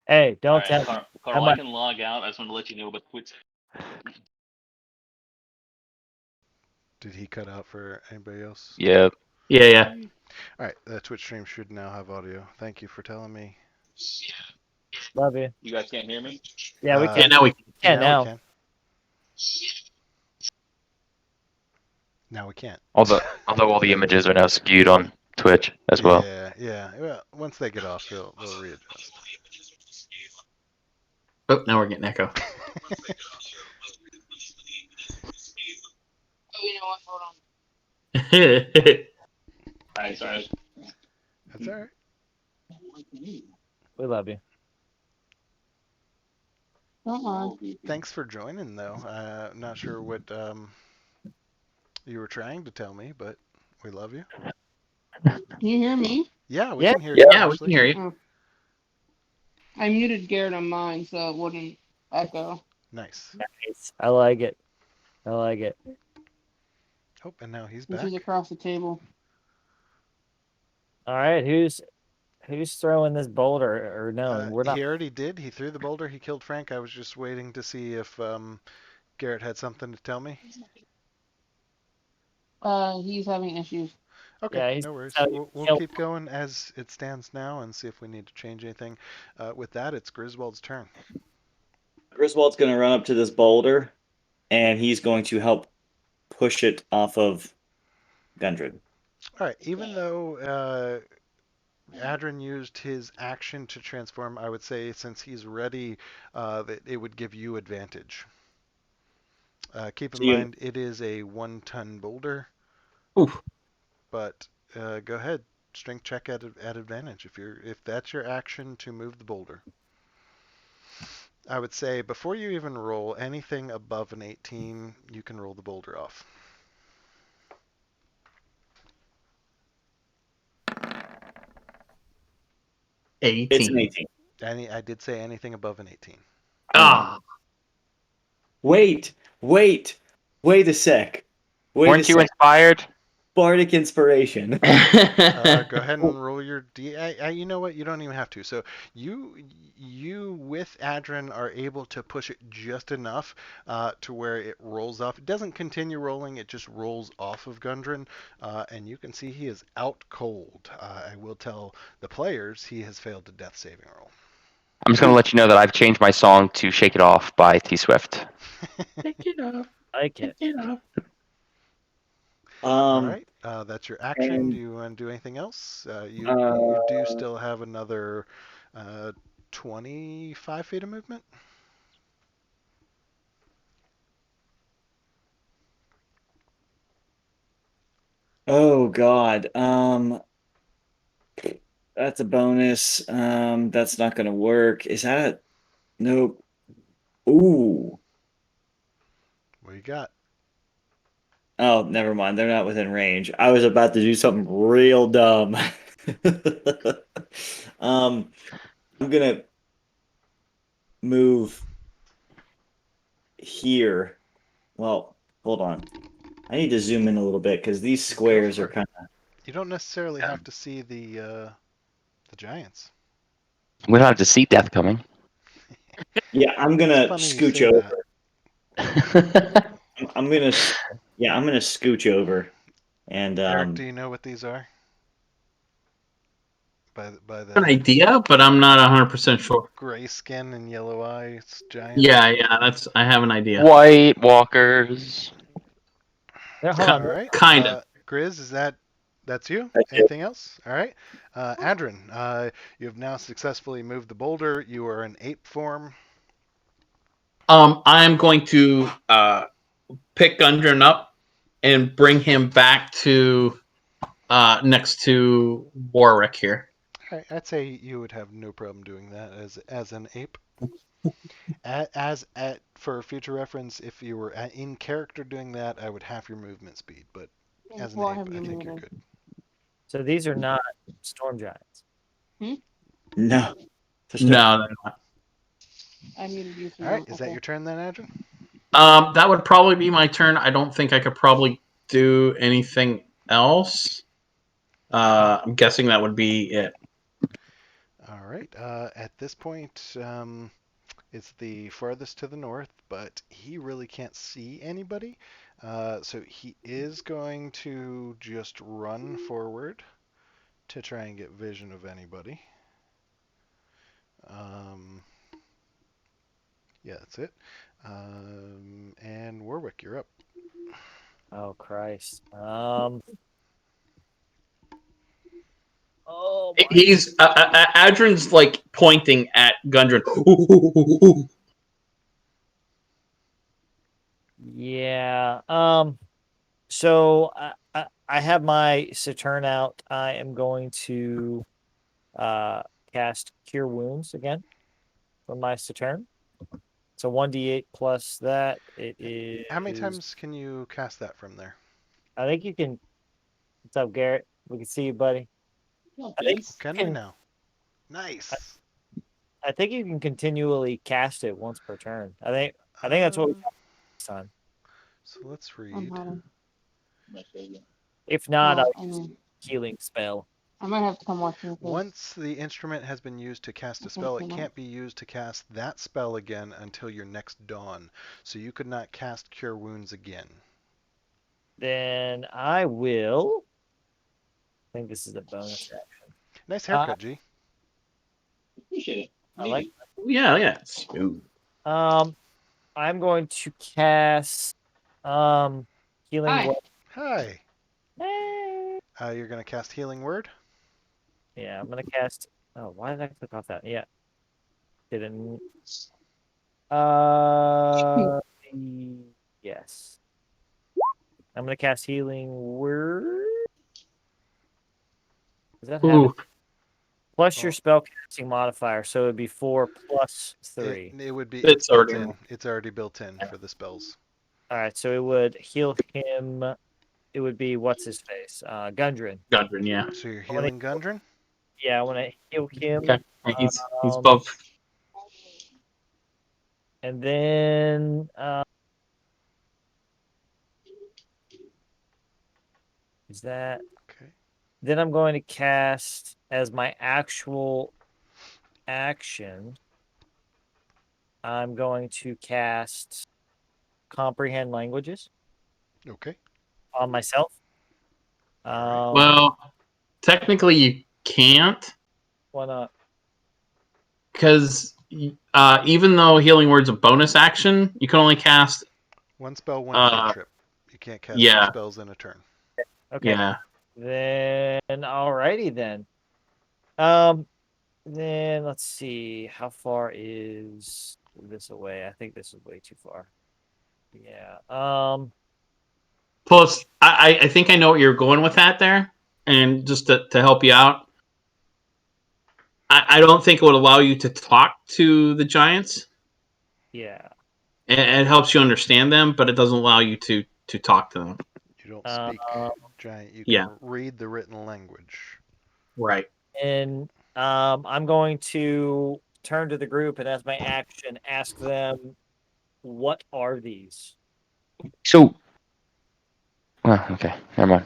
Hey, don't All right, tell me. Carl, might- I can log out. I just want to let you know about Twitch. Did he cut out for anybody else? Yep. Yeah. All right, the Twitch stream should now have audio. Thank you for telling me. Love you. You guys can't hear me? Yeah, we Uh, Yeah, can. now we Can now. we can. Now we can't. Although all the images are now skewed on Twitch as well. Yeah. Well, once they get off, they'll readjust. Oh, now we're getting echo. Oh, you know what? Hold on. All right, sorry. That's all right. We love you. Thanks for joining, though. I'm not sure what you were trying to tell me, but we love you. Can you hear me? Yeah, we Yeah. can hear you. Yeah, we Ashley. can hear you. I muted Garrett on mine so it wouldn't echo. Nice. Nice. I like it. I like it. Oh, and now he's This back. is across the table. All right, who's throwing this boulder? Or no, we're not. He already did. He threw the boulder. He killed Frank. I was just waiting to see if Garrett had something to tell me. He's having issues. Okay, Yeah, he's no worries. so- We'll keep going as it stands now and see if we need to change anything. With that, it's Griswold's turn. Griswold's going to run up to this boulder, and he's going to help push it off of Gundren. All right. Even though Adrin used his action to transform, I would say since he's ready, that it would give you advantage. Keep in mind, it is a 1-ton boulder. Oof. But go ahead, strength check at advantage if that's your action to move the boulder. I would say before you even roll anything above an 18, you can roll the boulder off. It's an 18. 18. I did say anything above an 18. Ah, Wait a sec. Weren't you inspired? Bardic Inspiration. Go ahead and roll your D. You know what? You don't even have to. So you with Adrin are able to push it just enough to where it rolls off. It doesn't continue rolling. It just rolls off of Gundren, and you can see he is out cold. I will tell the players he has failed a death saving roll. I'm just gonna let you know that I've changed my song to "Shake It Off" by T Swift. Take it off. I like it. Take it off. All right, that's your action. and- Do you want to do anything else? You do still have another 25 feet of movement. Oh God. That's a bonus. That's not gonna work. Is that a nope? Ooh. What do you got? Oh, never mind. They're not within range. I was about to do something real dumb. I'm gonna move here. Well, hold on. I need to zoom in a little bit because these squares are kind of. You don't necessarily have to see the giants. We don't have to see death coming. Yeah, I'm gonna It's funny you scooch say over. that. I'm gonna. Yeah, I'm gonna scooch over, and Eric, do you know what these are? By An the idea, but I'm not 100% sure. gray skin and yellow eyes giants. Yeah, I have an idea. White Walkers. Yeah, hold All on. right. Kind of. Grizz, that's you? That's it. Anything else? All right. Adrin, you have now successfully moved the boulder. You are in ape form. I'm going to pick Gundren up and bring him back to next to Warwick here. All right, I'd say you would have no problem doing that as an ape. For future reference, if you were in character doing that, I would half your movement speed. But as an Well, I ape, have I you think you're muted. good. So these are not storm giants. no. No, they're not. I muted you. All right, is that your turn then, Adrin? That would probably be my turn. I don't think I could probably do anything else. I'm guessing that would be it. All right. At this point, it's the farthest to the north, but he really can't see anybody. So he is going to just run forward to try and get vision of anybody. Yeah, that's it. And Warwick, you're up. Oh Christ. Oh my. He's Adrin's like pointing at Gundren. Yeah. So I have my Saturn out. I am going to cast Cure Wounds again from my Saturn. So 1d8 plus that. It is. How many times can you cast that from there? I think you can. What's up, Garrett? We can see you, buddy. Oh, I think Vince. you Can we can. now? Nice. I think you can continually cast it once per turn. I think that's what we got this time. So let's I'm read. having. My favorite. If not, Well, I'll I use mean, healing spell. I might have to come watch you because Once the instrument has been used to cast a spell, it can't be used to cast that spell again until your next dawn. So you could not cast Cure Wounds again. Then I will. I think this is a bonus action. Nice haircut, G. Appreciate it. I like. Yeah. Smooth. I'm going to cast healing Hi. word. Hi. Hey. You're going to cast Healing Word? Yeah, I'm gonna cast. Oh, why did I click off that? Yeah, didn't. Uh, yes. I'm gonna cast healing word. Does that have it? Ooh, Plus your Oh. spell casting modifier, so it'd be 4 plus 3. It would be. It's built already in. It's already built in for the spells. All right, so it would heal him. It would be what's his face? Gundren. Gundren, yeah. So you're I wanna- healing Gundren? Yeah, I want to heal him. Okay, he's Um, both. And then is that? Okay. Then I'm going to cast as my actual action. I'm going to cast Comprehend Languages Okay. on myself. All Well, technically you can't, Why not? because even though Healing Word's a bonus action, you can only cast. One spell, one cantrip. You can't cast 2 yeah. spells in a turn. Okay. Yeah. Then alrighty then. Then let's see. How far is this away? I think this is way too far. Yeah. Plus, I think I know what you're going with that there, and just to help you out, I don't think it would allow you to talk to the giants. Yeah. And it helps you understand them, but it doesn't allow you to talk to them. You don't speak giant. You can yeah. read the written language. Right. And I'm going to turn to the group and as my action ask them, what are these? So, okay, never mind.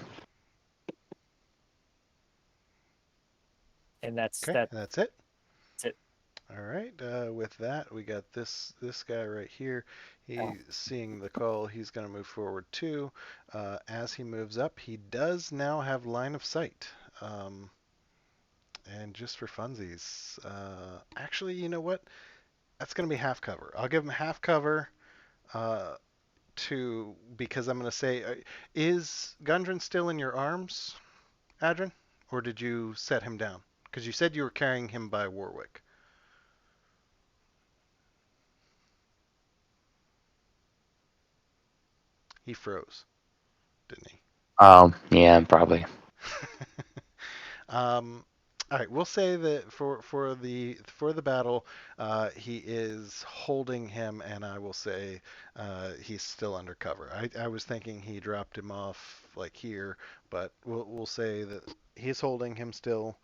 And that's Okay, that. that's it. That's it. All right. With that, we got this guy right here. He's seeing the call. He's going to move forward too. As he moves up, he does now have line of sight. And just for funsies, actually, you know what? That's going to be half cover. I'll give him half cover. Because I'm going to say, is Gundren still in your arms, Adrin, or did you set him down? Because you said you were carrying him by Warwick. He froze, didn't he? Yeah, probably. All right, we'll say that for the battle, he is holding him, and I will say he's still undercover. I was thinking he dropped him off like here, but we'll say that he's holding him still,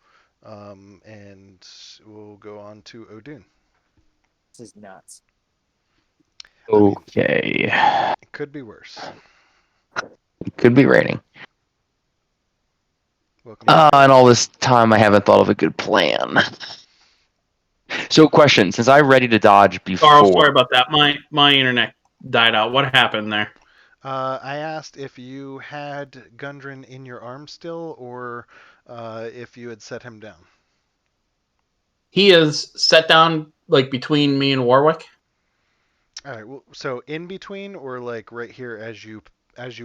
and we'll go on to Odun. This is nuts. Okay. It could be worse. It could be raining. Welcome back. And all this time I haven't thought of a good plan. So, question: since I'm ready to dodge Carl, before, sorry about that. My internet died out. What happened there? I asked if you had Gundren in your arms still, or if you had set him down. He is set down like between me and Warwick. All right. Well, so in between, or like right here as you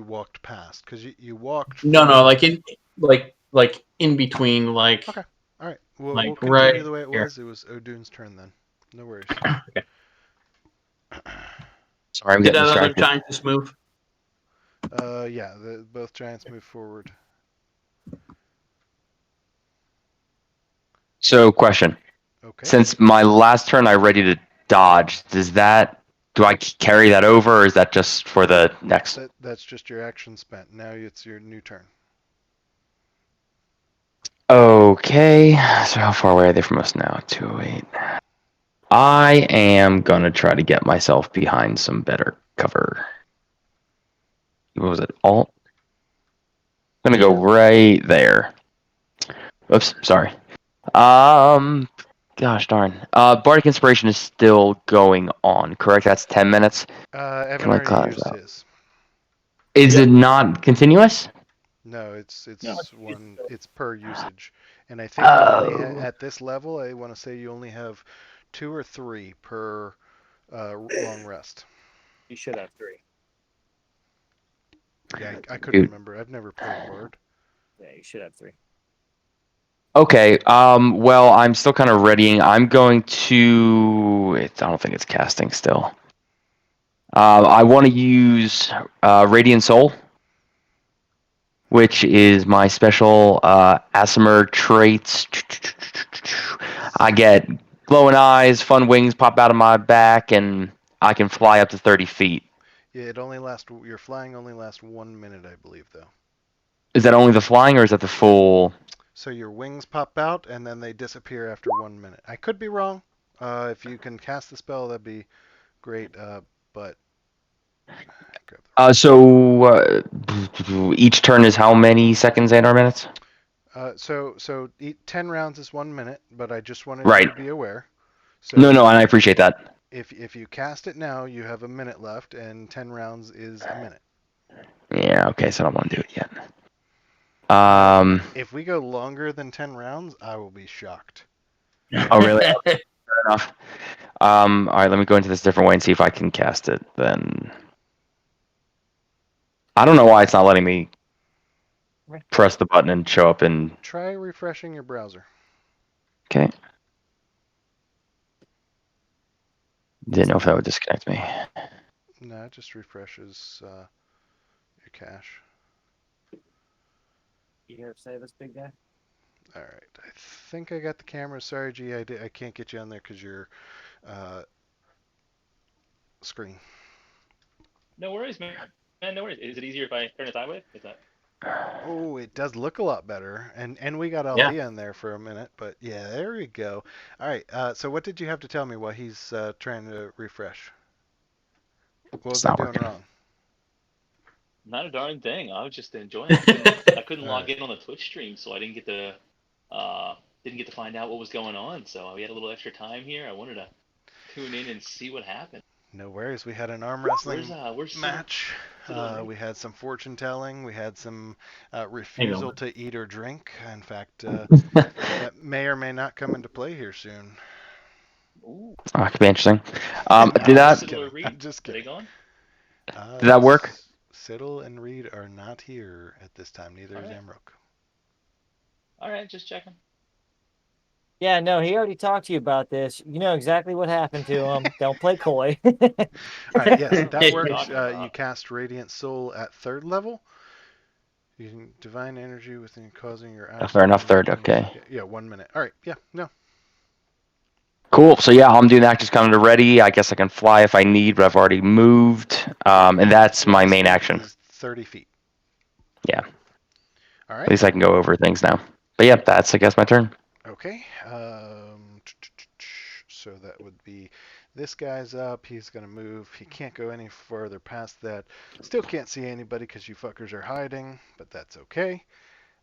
walked past, because you walked No, from. like in like in between, Okay. All right. We'll like continue right the way it here. was. It was Odun's turn then. No worries. Okay. sorry, I'm Did getting that other distracted. giant just move? Yeah. Both giants move forward. So, question: Okay. since my last turn, I ready to dodge. Do I carry that over, or is that just for the next? That's just your action spent. Now it's your new turn. Okay. So how far away are they from us now? 208. I am gonna try to get myself behind some better cover. What was it? Alt. I'm gonna go right there. Oops, sorry. Gosh darn. Bardic Inspiration is still going on, correct? That's 10 minutes. Evan Can I already close used out? his. Is Yep. it not continuous? No, it's No, one. It's per usage, and I think you only Oh. at this level. I want to say you only have 2 or 3 per long rest. you should have 3. Yeah, I couldn't Dude. remember. I've never played Bard. Yeah, you should have 3. Okay. Well, I'm still kind of readying. I'm going to. I don't think it's casting still. I want to use Radiant Soul, which is my special Aasimar traits. I get glowing eyes, fun wings pop out of my back, and I can fly up to 30 feet. Yeah, it only lasts. Your flying only lasts 1 minute, I believe, though. Is that only the flying, or is that the full? So your wings pop out and then they disappear after 1 minute. I could be wrong. If you can cast the spell, that'd be great. But grab Each turn is how many seconds and/or minutes? so 10 rounds is 1 minute, but I just wanted you Right. to be aware. No, So and I appreciate that. if you cast it now, you have a minute left, and 10 rounds is a minute. Yeah. Okay. So I don't want to do it yet. If we go longer than 10 rounds, I will be shocked. Oh, really? Fair enough. All right. Let me go into this different way and see if I can cast it. Then I don't know why it's not letting me press the button and show up in. Try refreshing your browser. Okay. Didn't know if that would disconnect me. No, it just refreshes your cache. You hear say this big guy? All right, I think I got the camera. Sorry, G, I can't get you on there because your screen. No worries, man. Man, no worries. Is it easier if I turn it that way? Is that? Oh, it does look a lot better, and we got Yeah. Aldia in there for a minute, but yeah, there we go. All right, so what did you have to tell me while he's trying to refresh? What was It's I not doing working. wrong? Not a darn thing. I was just enjoying. I couldn't All log right. in on the Twitch stream, so I didn't get to find out what was going on. So we had a little extra time here. I wanted to tune in and see what happened. No worries. We had an arm wrestling Where's match. Fiddle We had some fortune telling. We had some Hang on. refusal to eat or drink. In fact, that may or may not come into play here soon. Ooh, Oh, it could be interesting. I'm just Siddle or kidding. I'm Reed? just Are they kidding. gone? Did that work? Siddle and Reed are not here at this time. Neither All is right. Amrook. All right, just checking. Yeah, no, he already talked to you about this. You know exactly what happened to him. Don't play coy. All right, yes, What that are you works. talking You about? cast Radiant Soul at 3rd level. Using divine energy within causing your eyes Fair to enough. burn Third. flames. Okay. Yeah, 1 minute. All right, yeah, no. Cool. So yeah, I'm doing that. Just kind of ready. I guess I can fly if I need, but I've already moved. And that's my Fly main speed action. is 30 feet. Yeah. All At right. least I can go over things now. But yeah, that's I guess my turn. Okay. So that would be this guy's up. He's going to move. He can't go any further past that. Still can't see anybody because you fuckers are hiding, but that's okay.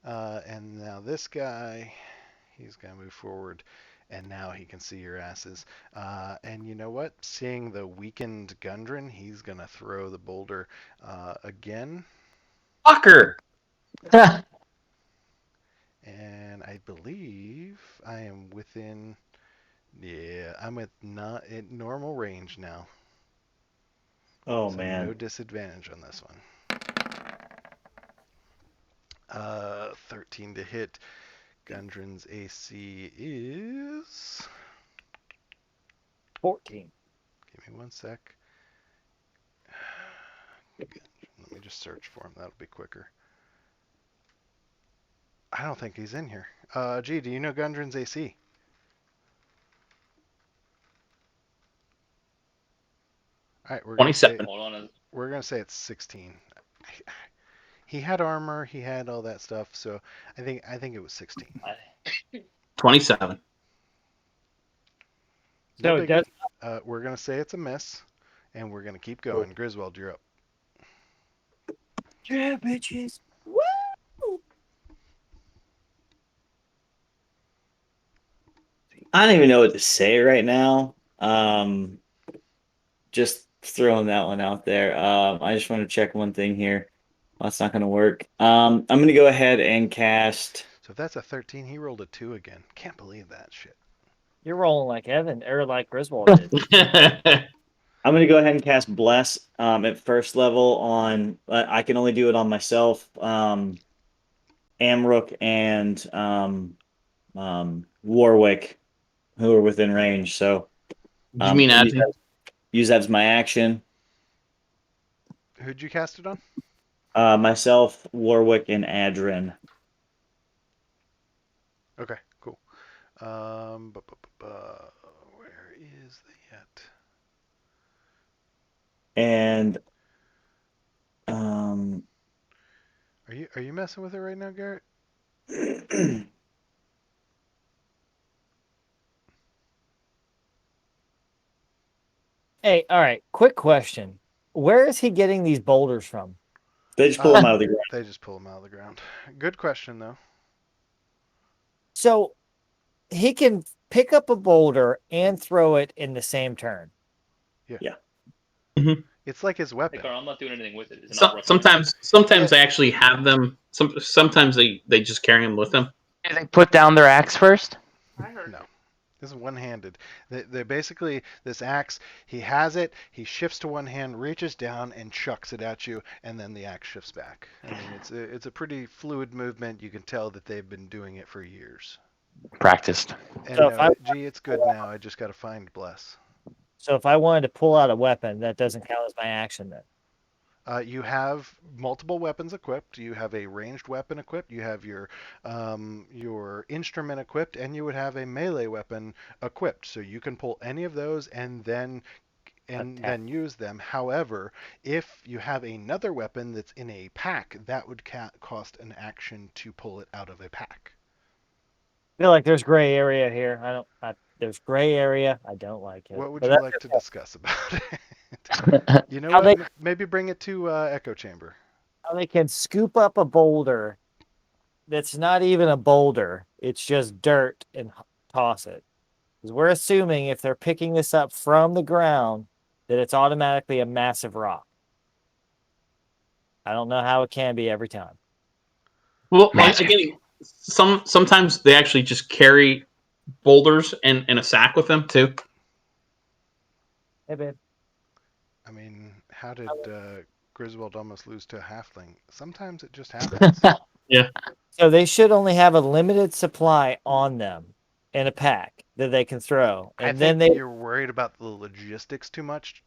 And now this guy, he's going to move forward and now he can see your asses. And you know what? Seeing the weakened Gundren, he's gonna throw the boulder again. Fucker! And I believe I am within. Yeah, I'm at not at normal range now. Oh So man. no disadvantage on this one. 13 to hit. Gundren's AC is. 14. Give me one sec. Let me just search for him. That'll be quicker. I don't think he's in here. Gee, do you know Gundren's AC? All right, 27. Hold on. we're gonna say it's 16. He had armor, he had all that stuff, so I think it was 16. 27. No So it does. biggie. We're gonna say it's a miss, and we're gonna keep going. Griswold, you're up. Yeah, bitches. Woo! I don't even know what to say right now. Just throwing that one out there. I just want to check one thing here. Well, that's not going to work. I'm going to go ahead and cast. So if that's a 13, he rolled a 2 again. Can't believe that shit. You're rolling like Evan or like Griswold did. I'm going to go ahead and cast Bless at first level on. I can only do it on myself, Amrook, and Warwick, who are within range. So Do you mean I'll Adrian? use that as my action. Who'd you cast it on? Myself, Warwick, and Adrin. Okay, cool. Where is the yet? And um, Are you messing with it right now, Garrett? Hey, all right. Quick question. Where is he getting these boulders from? they just pull them out of the ground. They just pull them out of the ground. Good question though. So he can pick up a boulder and throw it in the same turn. Yeah. It's like his Hey, weapon. Carl, I'm not doing anything with it. Is it not Sometimes Yeah. they actually have them. Sometimes they just carry them with them. Do they put down their axe first? I heard. No. This is one-handed. They basically, this axe, he has it, he shifts to one hand, reaches down and chucks it at you, and then the axe shifts back. I mean, it's a pretty fluid movement. You can tell that they've been doing it for years. Practiced. And So if no, I- gee, it's good now. I just got to find Bless. So if I wanted to pull out a weapon, that doesn't count as my action then. You have multiple weapons equipped. You have a ranged weapon equipped. You have your instrument equipped, and you would have a melee weapon equipped. So you can pull any of those and then Attack. use them. However, if you have another weapon that's in a pack, that would cost an action to pull it out of a pack. I feel like there's gray area here. There's gray area. I don't like it. What would But you that's like to okay. discuss about it? You know How what? they- Maybe bring it to Echo Chamber. How they can scoop up a boulder that's not even a boulder. It's just dirt and toss it. Because we're assuming if they're picking this up from the ground, that it's automatically a massive rock. I don't know how it can be every time. Well, Magic. again, sometimes they actually just carry boulders in a sack with them too. Hey, babe. I mean, how did Griswold almost lose to a halfling? Sometimes it just happens. So they should only have a limited supply on them in a pack that they can throw. I And then think they you're worried about the logistics too much.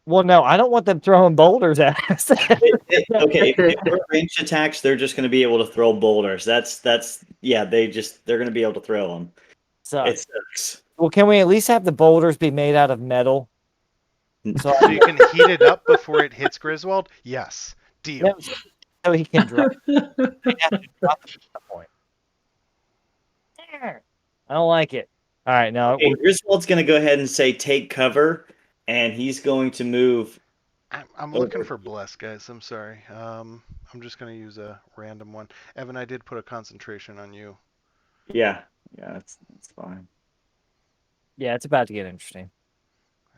well, no, I don't want them throwing boulders at us. Okay, if we're ranged attacks, they're just going to be able to throw boulders. That's yeah. They're going to be able to throw them. It Sucks. sucks. Well, can we at least have the boulders be made out of metal? So, So you can heat it up before it hits Griswold? Yes. Deal. no, so he can drop. They have to drop it at some point. I don't like it. All right, now Okay, Griswold's going to go ahead and say take cover, and he's going to move. I'm looking for Bless, guys. I'm sorry. I'm just going to use a random one. Evan, I did put a concentration on you. Yeah. Yeah, that's fine. Yeah, it's about to get interesting.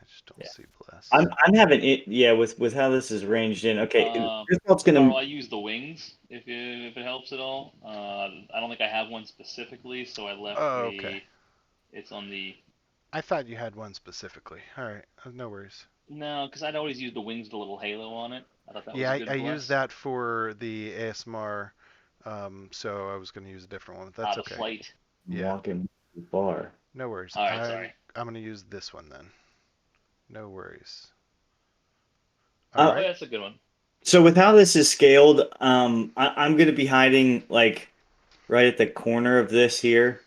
I just don't Yeah. see bless. I'm having it. Yeah, with how this is ranged in. Okay, Griswold's Carl, gonna. I use the wings if it helps at all. I don't think I have one specifically, so I left Oh, okay. It's on the. I thought you had one specifically. All right, no worries. No, because I'd always use the wings with a little halo on it. I thought that was Yeah, a I good used bless. that for the ASMR, so I was going to use a different one. But that's The okay. flight. Yeah. Walking bar. No worries. All right, sorry. I'm going to use this one then. No worries. Oh, All Oh, right. yeah, that's a good one. So with how this is scaled, I'm gonna be hiding like right at the corner of this here.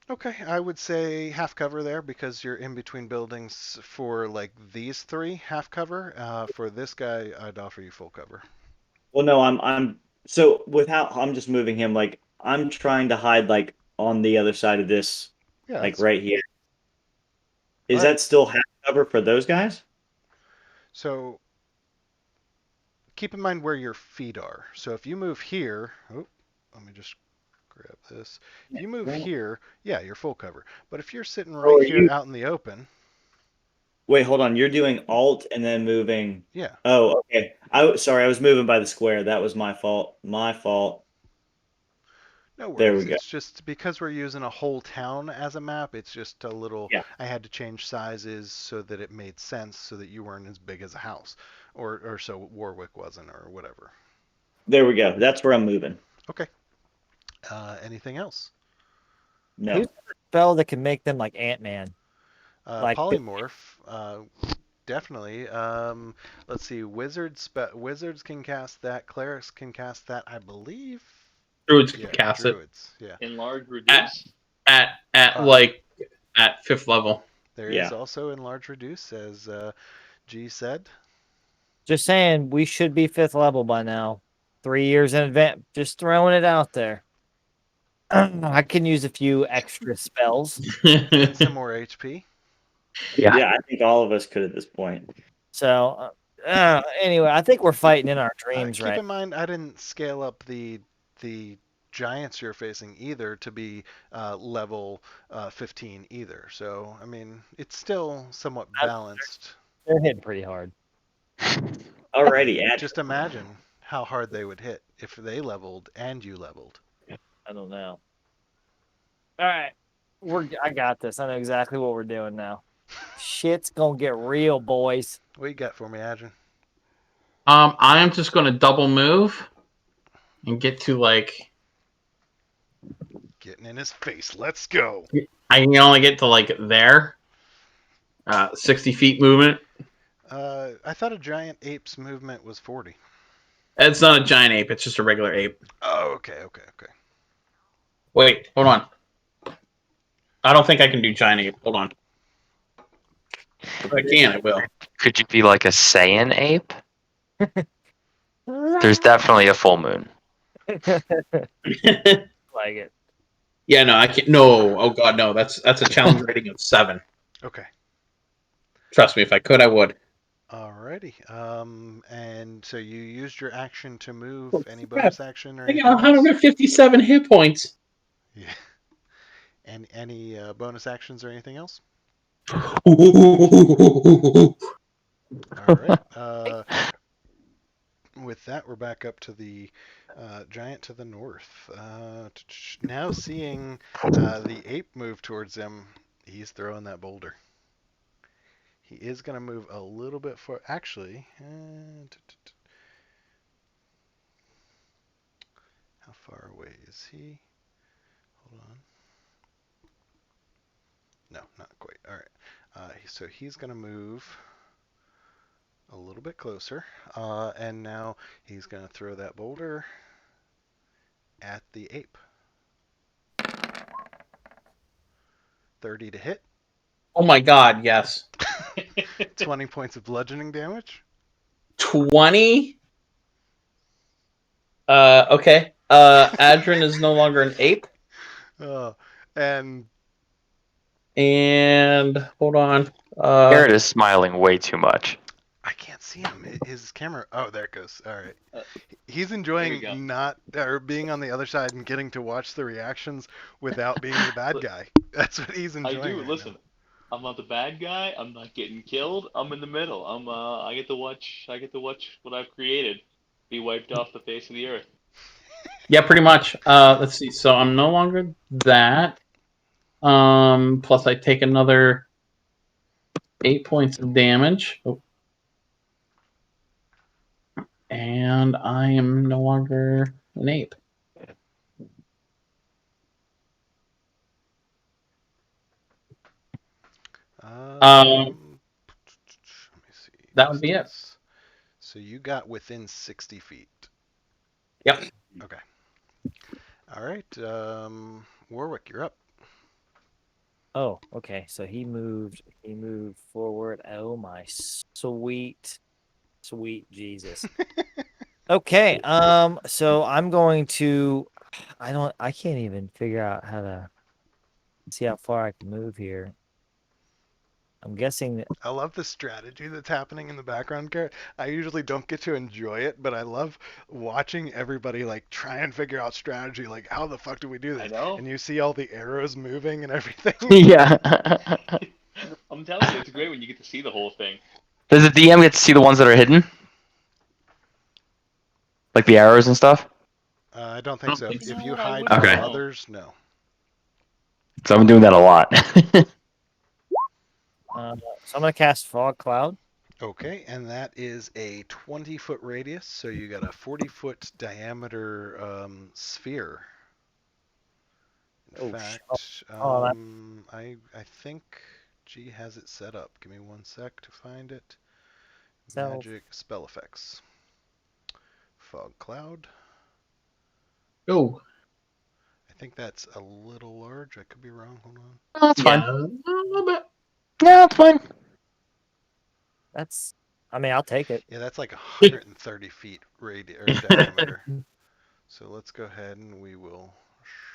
Okay, I would say half cover there because you're in between buildings for like these three, half cover. For this guy, I'd offer you full cover. Well, no, I'm so with how I'm just moving him. Like I'm trying to hide like on the other side of this, Yeah, like that's right here. all Is right. that still half cover for those guys? So keep in mind where your feet are. So if you move here, oh, let me just grab this. If you move Yeah. here, yeah, you're full cover. But if you're sitting Oh, right are here you? out in the open, Wait, hold on. You're doing Alt and then moving. yeah, Oh, okay. Sorry, I was moving by the square. That was my fault. My fault. no There worries. we go. It's just because we're using a whole town as a map, it's just a little. Yeah, I had to change sizes so that it made sense, so that you weren't as big as a house, or so Warwick wasn't, or whatever. there we go. That's where I'm moving. Okay. Anything else? Who's No. the spell that can make them like Ant-Man? Like, Polymorph. Definitely. Let's see. Wizards can cast that. Clerics can cast that. I believe. Druids can Yeah, cast it druids. Yeah. Enlarge, at reduce. at Uh, like at 5th level. there is Yeah. also enlarge reduce, as G said. just saying, we should be 5th level by now. 3 years in advance. Just throwing it out there. I can use a few extra spells. And some more HP. Yeah. Yeah, I think all of us could at this point. So, anyway, I think we're fighting in our dreams, Keep right? in mind, I didn't scale up the giants you're facing either to be level 15 either. So I mean, it's still somewhat balanced. They're hitting pretty hard. Alrighty, Ad. Just imagine how hard they would hit if they leveled and you leveled. I don't know. All right, I got this. I know exactly what we're doing now. Shit's gonna get real, boys. What you got for me, Adrian? I am just going to double move and get to like Getting in his face. Let's go. I can only get to like there. 60 feet movement. I thought a giant ape's movement was 40. It's not a giant ape. It's just a regular ape. Oh, okay. Wait, hold on. I don't think I can do giant ape. Hold on. If I can, I will. Could you be like a Saiyan ape? There's definitely a full moon. Like it. Yeah, no, I can't. No, oh god, no. That's a challenge rating of 7. Okay. Trust me, if I could, I would. Alrighty. And so you used your action to move. Oh, Any crap. bonus action or I anything got else? 157 hit points. Yeah. And any bonus actions or anything else? Ooh. All right. With that, we're back up to the giant to the north. Now seeing the ape move towards him, he's throwing that boulder. He is going to move a little bit for. Actually, how far away is he? Hold on. No, not quite. All right. So he's going to move a little bit closer, and now he's going to throw that boulder at the ape. 30 to hit. Oh my god, yes. 20 points of bludgeoning damage. 20? Okay. Adrin is no longer an ape. And And hold on. Garrett is smiling way too much. I can't see him. His camera. Oh, there it goes. All right. Uh, He's There we enjoying go. not or being on the other side and getting to watch the reactions without being the bad Look, guy. That's what he's I enjoying do. right Listen, I'm not the bad guy. I'm not getting killed. I'm in the middle. I get to watch. I get to watch what I've created be wiped off the face of the earth. Yeah, pretty much. Let's see. So I'm no longer that. Plus I take another 8 points of damage. Oh. And I am no longer an ape. now. Let me see. That would be it. Distance. So you got within 60 feet. Yep. Okay. All right. Warwick, you're up. Oh, okay. So he moved forward. Oh my sweet Jesus. Okay. So I'm going to I can't even figure out how to see how far I can move here. I'm guessing that I love the strategy that's happening in the background, Garrett. I usually don't get to enjoy it, but I love watching everybody like try and figure out strategy. Like, how the fuck do we do I this? know. And you see all the arrows moving and everything. Yeah. I'm telling you, it's great when you get to see the whole thing. Does the DM get to see the ones that are hidden, like the arrows and stuff? I don't think so. If you No, I hide wouldn't from Okay. know. others, no. So I'm doing that a lot. so I'm gonna cast Fog Cloud. Okay, and that is a 20-foot radius, so you got a 40-foot diameter sphere. In Oh, fact, oh, that I think G has it set up. Give me one sec to find it. self. Magic spell effects. Fog cloud. Oh, I think that's a little large. I could be wrong. Hold on. Oh, that's yeah, fine. a little bit. Yeah, that's fine. That's I mean, I'll take it. Yeah, that's like 130 feet or diameter. So let's go ahead and we will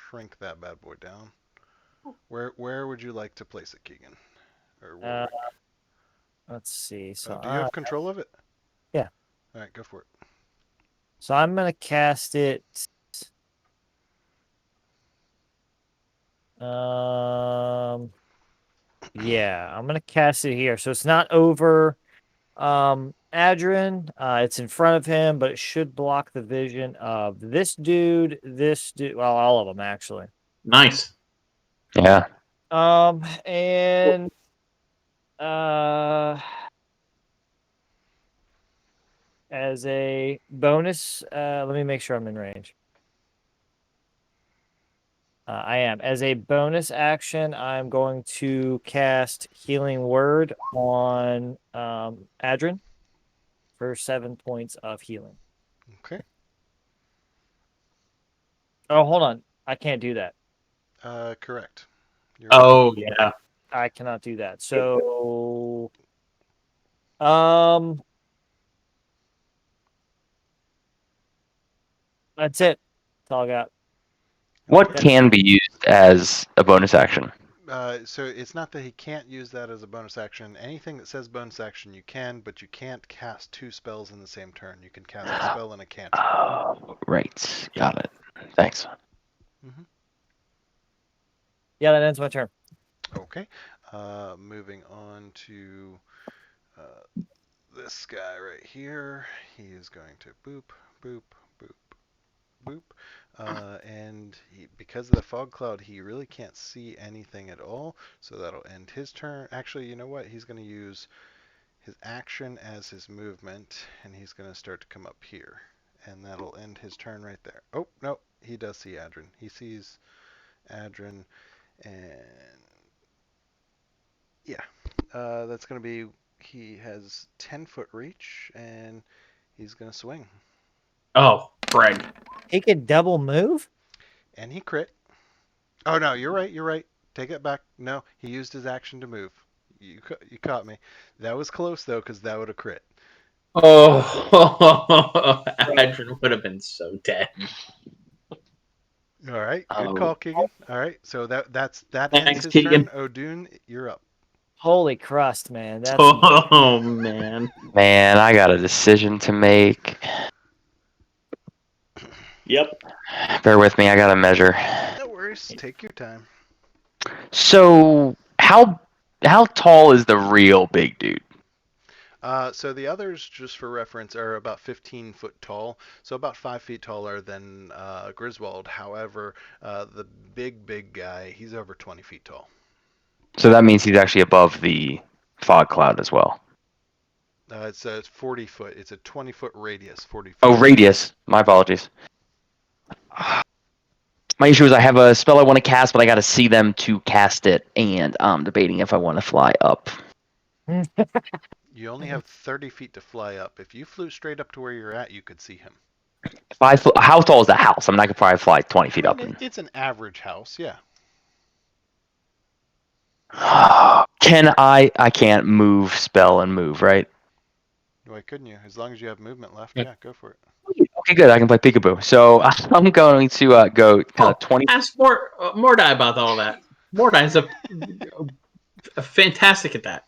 shrink that bad boy down. Where would you like to place it, Keegan? Or Uh, Warwick? let's see. So Do you have control of it? yeah. All right, go for it. So I'm gonna cast it. Yeah, I'm gonna cast it here. So it's not over Adrian. It's in front of him, but it should block the vision of this dude, well, all of them actually. Nice. Yeah. And as a bonus, let me make sure I'm in range. I am. As a bonus action, I'm going to cast Healing Word on Adrian for 7 points of healing. Okay. Oh, hold on. I can't do that. Correct. You're Oh, yeah. I cannot do that. So, that's it. That's all I got. What That's can be used as a bonus action? So it's not that he can't use that as a bonus action. Anything that says bonus action, you can, but you can't cast two spells in the same turn. You can cast a spell and a cantrip. Oh, right. Got it. Thanks. Mm-hmm. Yeah, that ends my turn. Okay. Moving on to this guy right here. He is going to boop, boop, boop, boop. And because of the fog cloud, he really can't see anything at all. So that'll end his turn. Actually, you know what? He's going to use his action as his movement, and he's going to start to come up here. And that'll end his turn right there. Oh, no, he does see Adrin. He sees Adrin, and yeah, that's going to be, he has 10-foot reach, and he's going to swing. Oh, Greg. He could double move? And he crit. Oh, no, you're right. Take it back. No, he used his action to move. You caught me. That was close, though, because that would have crit. Oh, Adrian would have been so dead. All right, good Oh. call, Keegan. All right, so that ends Thanks, his Keegan. turn. Odun, you're up. Holy crust, man. That's Oh man. Man, I got a decision to make. Yep. Bear with me, I got to measure. No worries. Take your time. So, how tall is the real big dude? So the others, just for reference, are about 15 foot tall, so about 5 feet taller than Griswold. However, the big guy, he's over 20 feet tall. So that means he's actually above the fog cloud as well. It's 40 foot. It's a 20-foot radius. 40 feet. Oh, radius. My apologies. My issue is I have a spell I want to cast, but I got to see them to cast it, and I'm debating if I want to fly up. You only have 30 feet to fly up. If you flew straight up to where you're at, you could see him. How tall is the house? I mean, I could probably fly 20 feet up. It's an average house, yeah. Can I can't move, spell, and move, right? Why couldn't you? As long as you have movement left, yeah, go for it. Okay, good. I can play peekaboo. So I'm going to go kind of 20. Ask Mordai about all that. Mordai's a fantastic at that.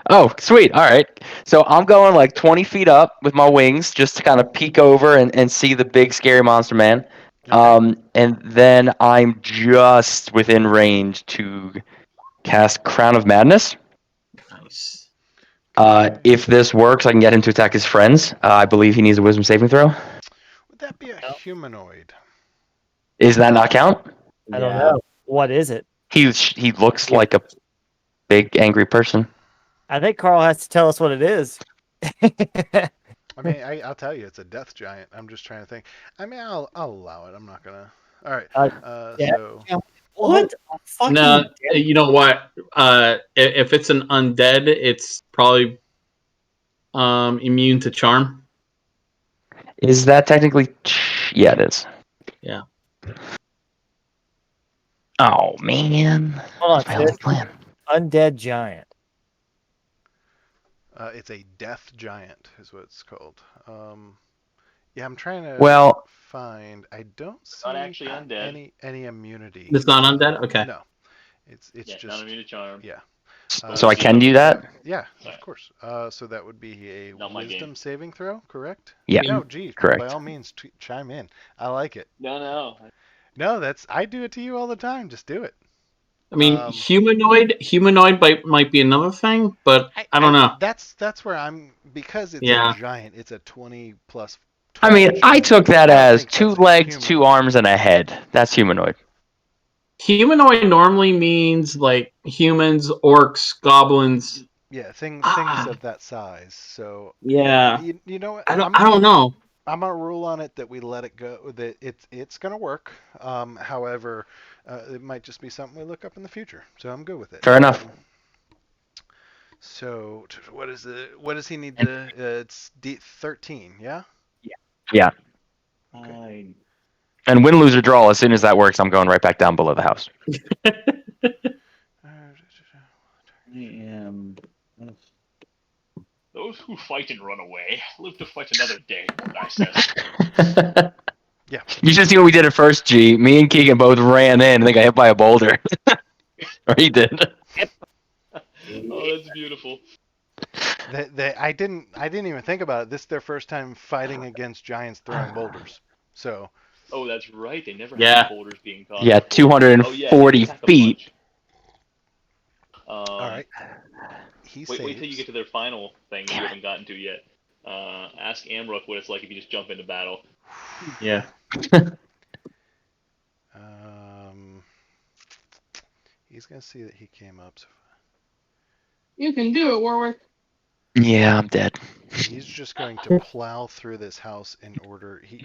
Oh, sweet. All right. So I'm going like 20 feet up with my wings just to kind of peek over and see the big scary monster man. Okay. And then I'm just within range to cast Crown of Madness. Nice. If this works, I can get him to attack his friends. I believe he needs a wisdom saving throw. Would that be a humanoid? Does that not count? I don't know. What is it? He looks like a big angry person. I think Carl has to tell us what it is. I mean, I'll tell you, it's a death giant. I'm just trying to think. I mean, I'll allow it. I'm not gonna. All right. Yeah. So What? No, you know what? If it's an undead, it's probably immune to charm. Is that technically? Yeah, it is. Yeah. Oh man. Hold My on. only plan. Undead giant. it's a death giant, is what it's called. Yeah, I'm trying to find. I don't see Not actually undead. any immunity. It's not undead. Okay. No, it's just not immune to charm. Yeah. So I can do that? Yeah, of course. So that would be a wisdom saving throw, correct? Yeah. No, gee, correct. by all means, chime in. I like it. No. No, I do it to you all the time. Just do it. I mean, humanoid might be another thing, but I don't know. That's where I'm, because it's Yeah. a giant. It's a 20 plus. I mean, I took that as think 2 that's a legs, human. 2 arms, and a head. That's humanoid. Humanoid normally means like humans, orcs, goblins. Yeah, things of that size. So Yeah. you know what? I don't know. I'm gonna rule on it that we let it go. That it's gonna work. However, it might just be something we look up in the future. So I'm good with it. Fair enough. So what does he need to? It's D13, yeah. Yeah. Fine. And win, lose, or draw, as soon as that works, I'm going right back down below the house. I am. Those who fight and run away live to fight another day, I says. Yeah. You should see what we did at first, G. Me and Keegan both ran in and they got hit by a boulder. Or he did. Oh, that's beautiful. I didn't even think about it. This is their first time fighting against giants throwing boulders. So. Oh, that's right. They never Yeah. had boulders being tossed. Yeah, before. 240 feet. All right. Wait till you get to their final thing that you haven't gotten to yet. Ask Amrook what it's like if you just jump into battle. Yeah. He's gonna see that he came up. So You can do it, Warwick. Yeah, I'm dead. he's just going to plow through this house in order. He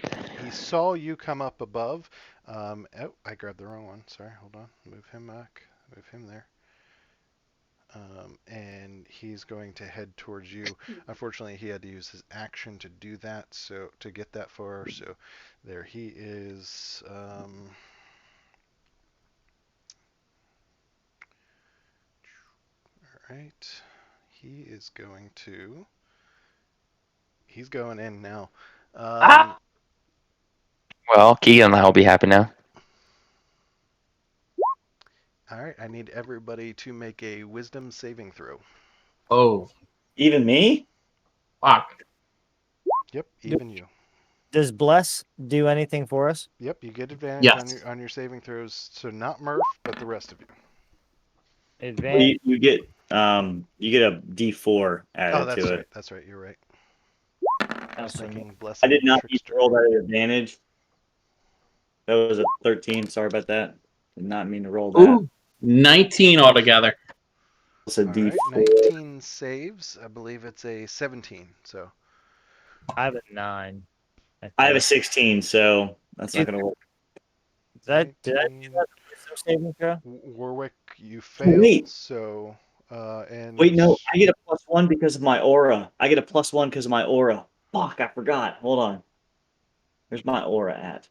saw you come up above. Oh, I grabbed the wrong one. Sorry, hold on. Move him back. Move him there. And he's going to head towards you. Unfortunately, he had to use his action to do that, so to get that far. So there he is. All right. He's going in now. Well, Keegan and I will be happy now. All right, I need everybody to make a wisdom saving throw. Oh, Even me? fuck. Yep, even you. Does bless do anything for us? Yep, you get advantage on Yes. your saving throws. So not Murph, but the rest of you. Well, Advantage. you get a D4 Oh, added that's to right. it. That's right. You're right. I was Also, thinking I did blessing not need to trickster. roll that advantage. That was a 13. Sorry about that. Did not mean to roll that. Ooh, 19 altogether. It's a All right, D4. 19 saves. I believe it's a 17. So I have a 9. I I have a think. 16, so that's not going to work. Did I do 19. that wisdom saving throw? Warwick, you fail. Wait, So wait, and no. I get a +1 because of my aura. I get a +1 because of my aura. Fuck, I forgot. Hold on. Where's my aura at?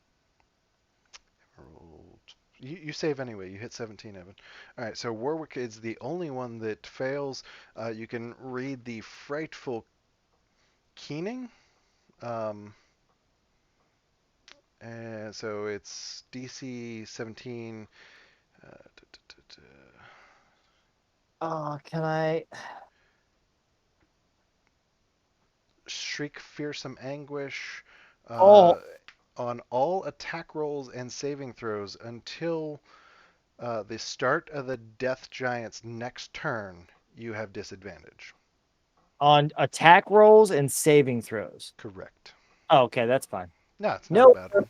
you save anyway. You hit 17, Evan. All right. So Warwick is the only one that fails. You can read the frightful keening. Um, and so it's DC 17. Uh, duh, duh, duh, duh. Oh, can I? Shriek fearsome anguish Oh, on all attack rolls and saving throws until the start of the death giant's next turn. You have disadvantage. on attack rolls and saving throws. Correct. Oh, okay, that's fine. No, it's not a No, bad one.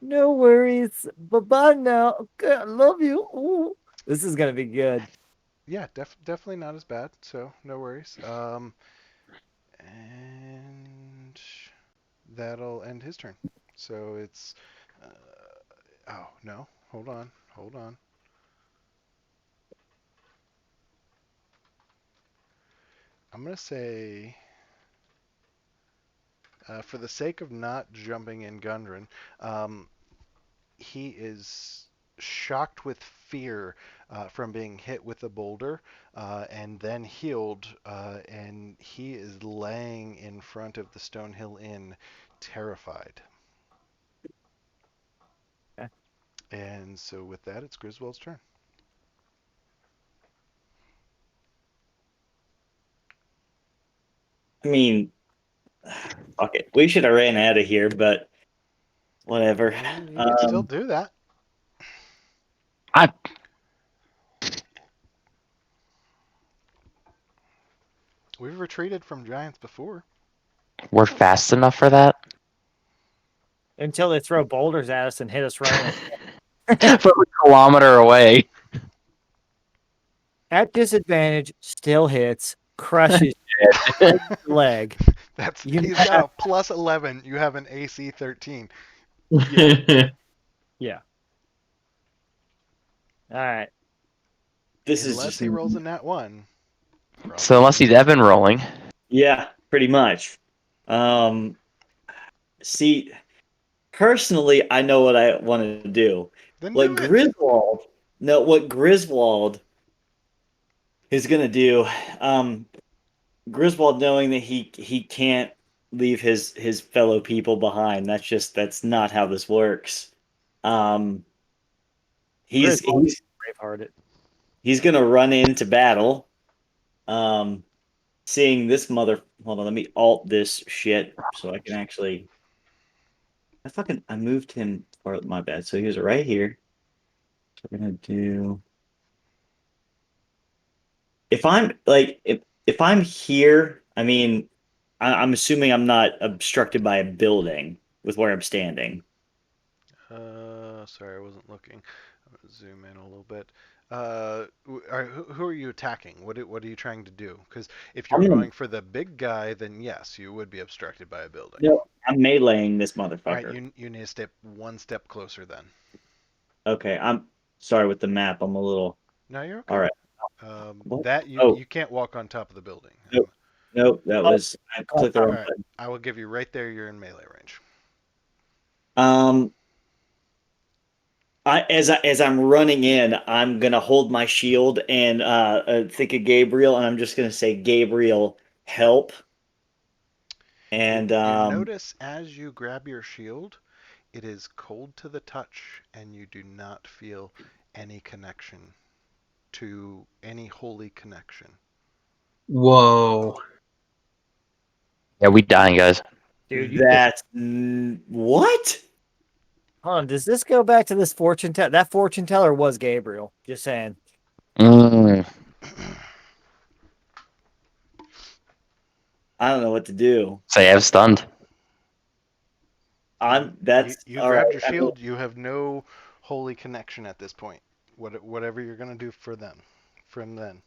no worries. Bye bye now. Okay, I love you. Ooh. This is gonna be good. Yeah, definitely not as bad. So no worries. And that'll end his turn. So it's. Oh no! Hold on. Hold on. I'm gonna say, for the sake of not jumping in Gundren, um, he is shocked with fear from being hit with a boulder and then healed, and he is laying in front of the Stonehill Inn, terrified. Okay. And so with that, it's Griswold's turn. I mean, fuck it. We should have ran out of here, but whatever. You could still Um, do that. I We've retreated from giants before. we're fast enough for that. Until they throw boulders at us and hit us right in But we're a kilometer away. at disadvantage. Still hits, crushes your leg. You He's got a plus 11. You have an AC 13. Yeah. Yeah. All right. this is Unless just he rolls a nat 1. So unless he's Evan rolling, yeah, pretty much. Um, see, personally, I know what I want to do. Then What do it. Griswold, no, what Griswold is gonna do. Um, Griswold knowing that he can't leave his fellow people behind. That's not how this works. Um, he's Griswold, he's bravehearted. he's gonna run into battle. Um, seeing this mother. Hold on, let me alt this shit so I can actually. I moved him. Or my bad. So he was right here. So we're gonna do. If I'm like if I'm here, I mean, I'm assuming I'm not obstructed by a building with where I'm standing. Sorry, I wasn't looking. I'm gonna zoom in a little bit. Who are you attacking? What are you trying to do? Because if you're I'm gonna going for the big guy, then yes, you would be obstructed by a building. no, I'm meleeing this All right, motherfucker. you need to step one step closer then. Okay, I'm sorry with the map. I'm a little. No, you're All okay. right. What? That Oh, you can't walk on top of the building. nope, nope. That Oh, was I clicked the All wrong right, button. I will give you right there. You're in melee range. Um, as I'm running in, I'm gonna hold my shield and think of Gabriel, and I'm just gonna say, Gabriel, help. And You notice as you grab your shield, it is cold to the touch, and you do not feel any connection to any holy connection. Whoa. Yeah, we dying, guys. Dude, you just That's what? hold on. Does this go back to this fortune teller? That fortune teller was Gabriel. Just saying. Mm. I don't know what to do. Say, I'm stunned. That's You all grabbed right. your I mean, shield. You have no holy connection at this point. Whatever you're gonna do for them, from then.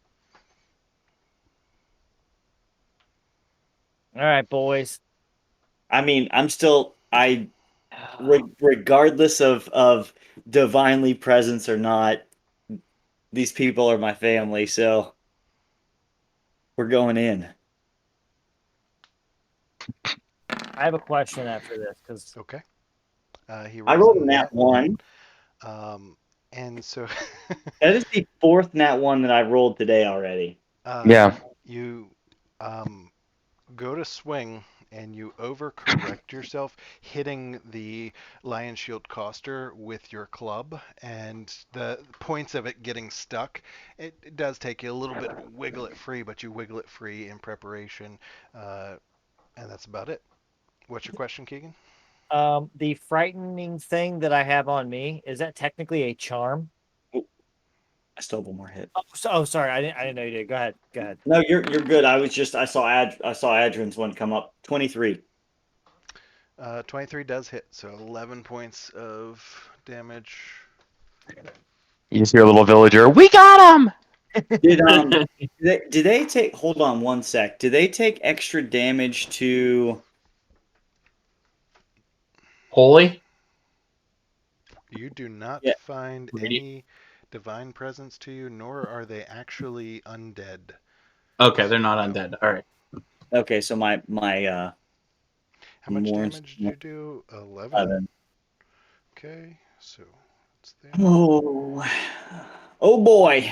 All right, boys. I'm still regardless of divinely presence or not, these people are my family, so we're going in. I have a question after this because Okay. He I rolls rolled a a nat nat one. and so That is the fourth nat one that I've rolled today already. Yeah. you go to swing and you overcorrect yourself, hitting the lion shield coster with your club, and the points of it getting stuck. It does take you a little bit to wiggle it free, but you wiggle it free in preparation, and that's about it. What's your question, Keegan? the frightening thing that I have on me, is that technically a charm? Oh, I still have one more hit. Sorry, I didn't know you did. Go ahead. Go ahead. No, you're good. I saw Adrian's one come up. 23. 23 does hit, so 11 points of damage. You just hear a little villager. We got him. Did did they take hold on one sec. Did they take extra damage to Holy? You do not Yeah. find Radi- any divine presence to you, nor are they actually undead. Okay, they're So not no. undead. All right. Okay, so my How much more damage did you do? 11? 11. Okay, so it's there. Oh. Oh boy.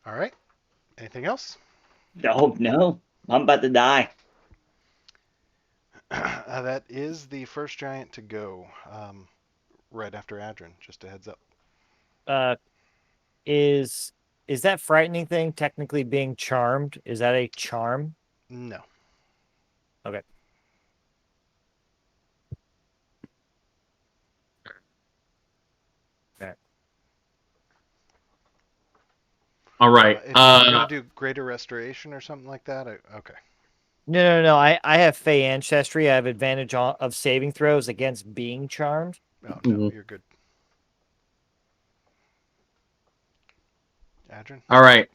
All right. Anything else? Oh no. I'm about to die. That is the first giant to go, right after Adrin. Just a heads up. Uh, is that frightening thing technically being charmed? Is that a charm? No. Okay. Okay. All right. If you were gonna do greater restoration or something like that, okay. No. I have Fey ancestry. I have advantage of saving throws against being charmed. Oh no, Mhm. you're good. Adrin. All right.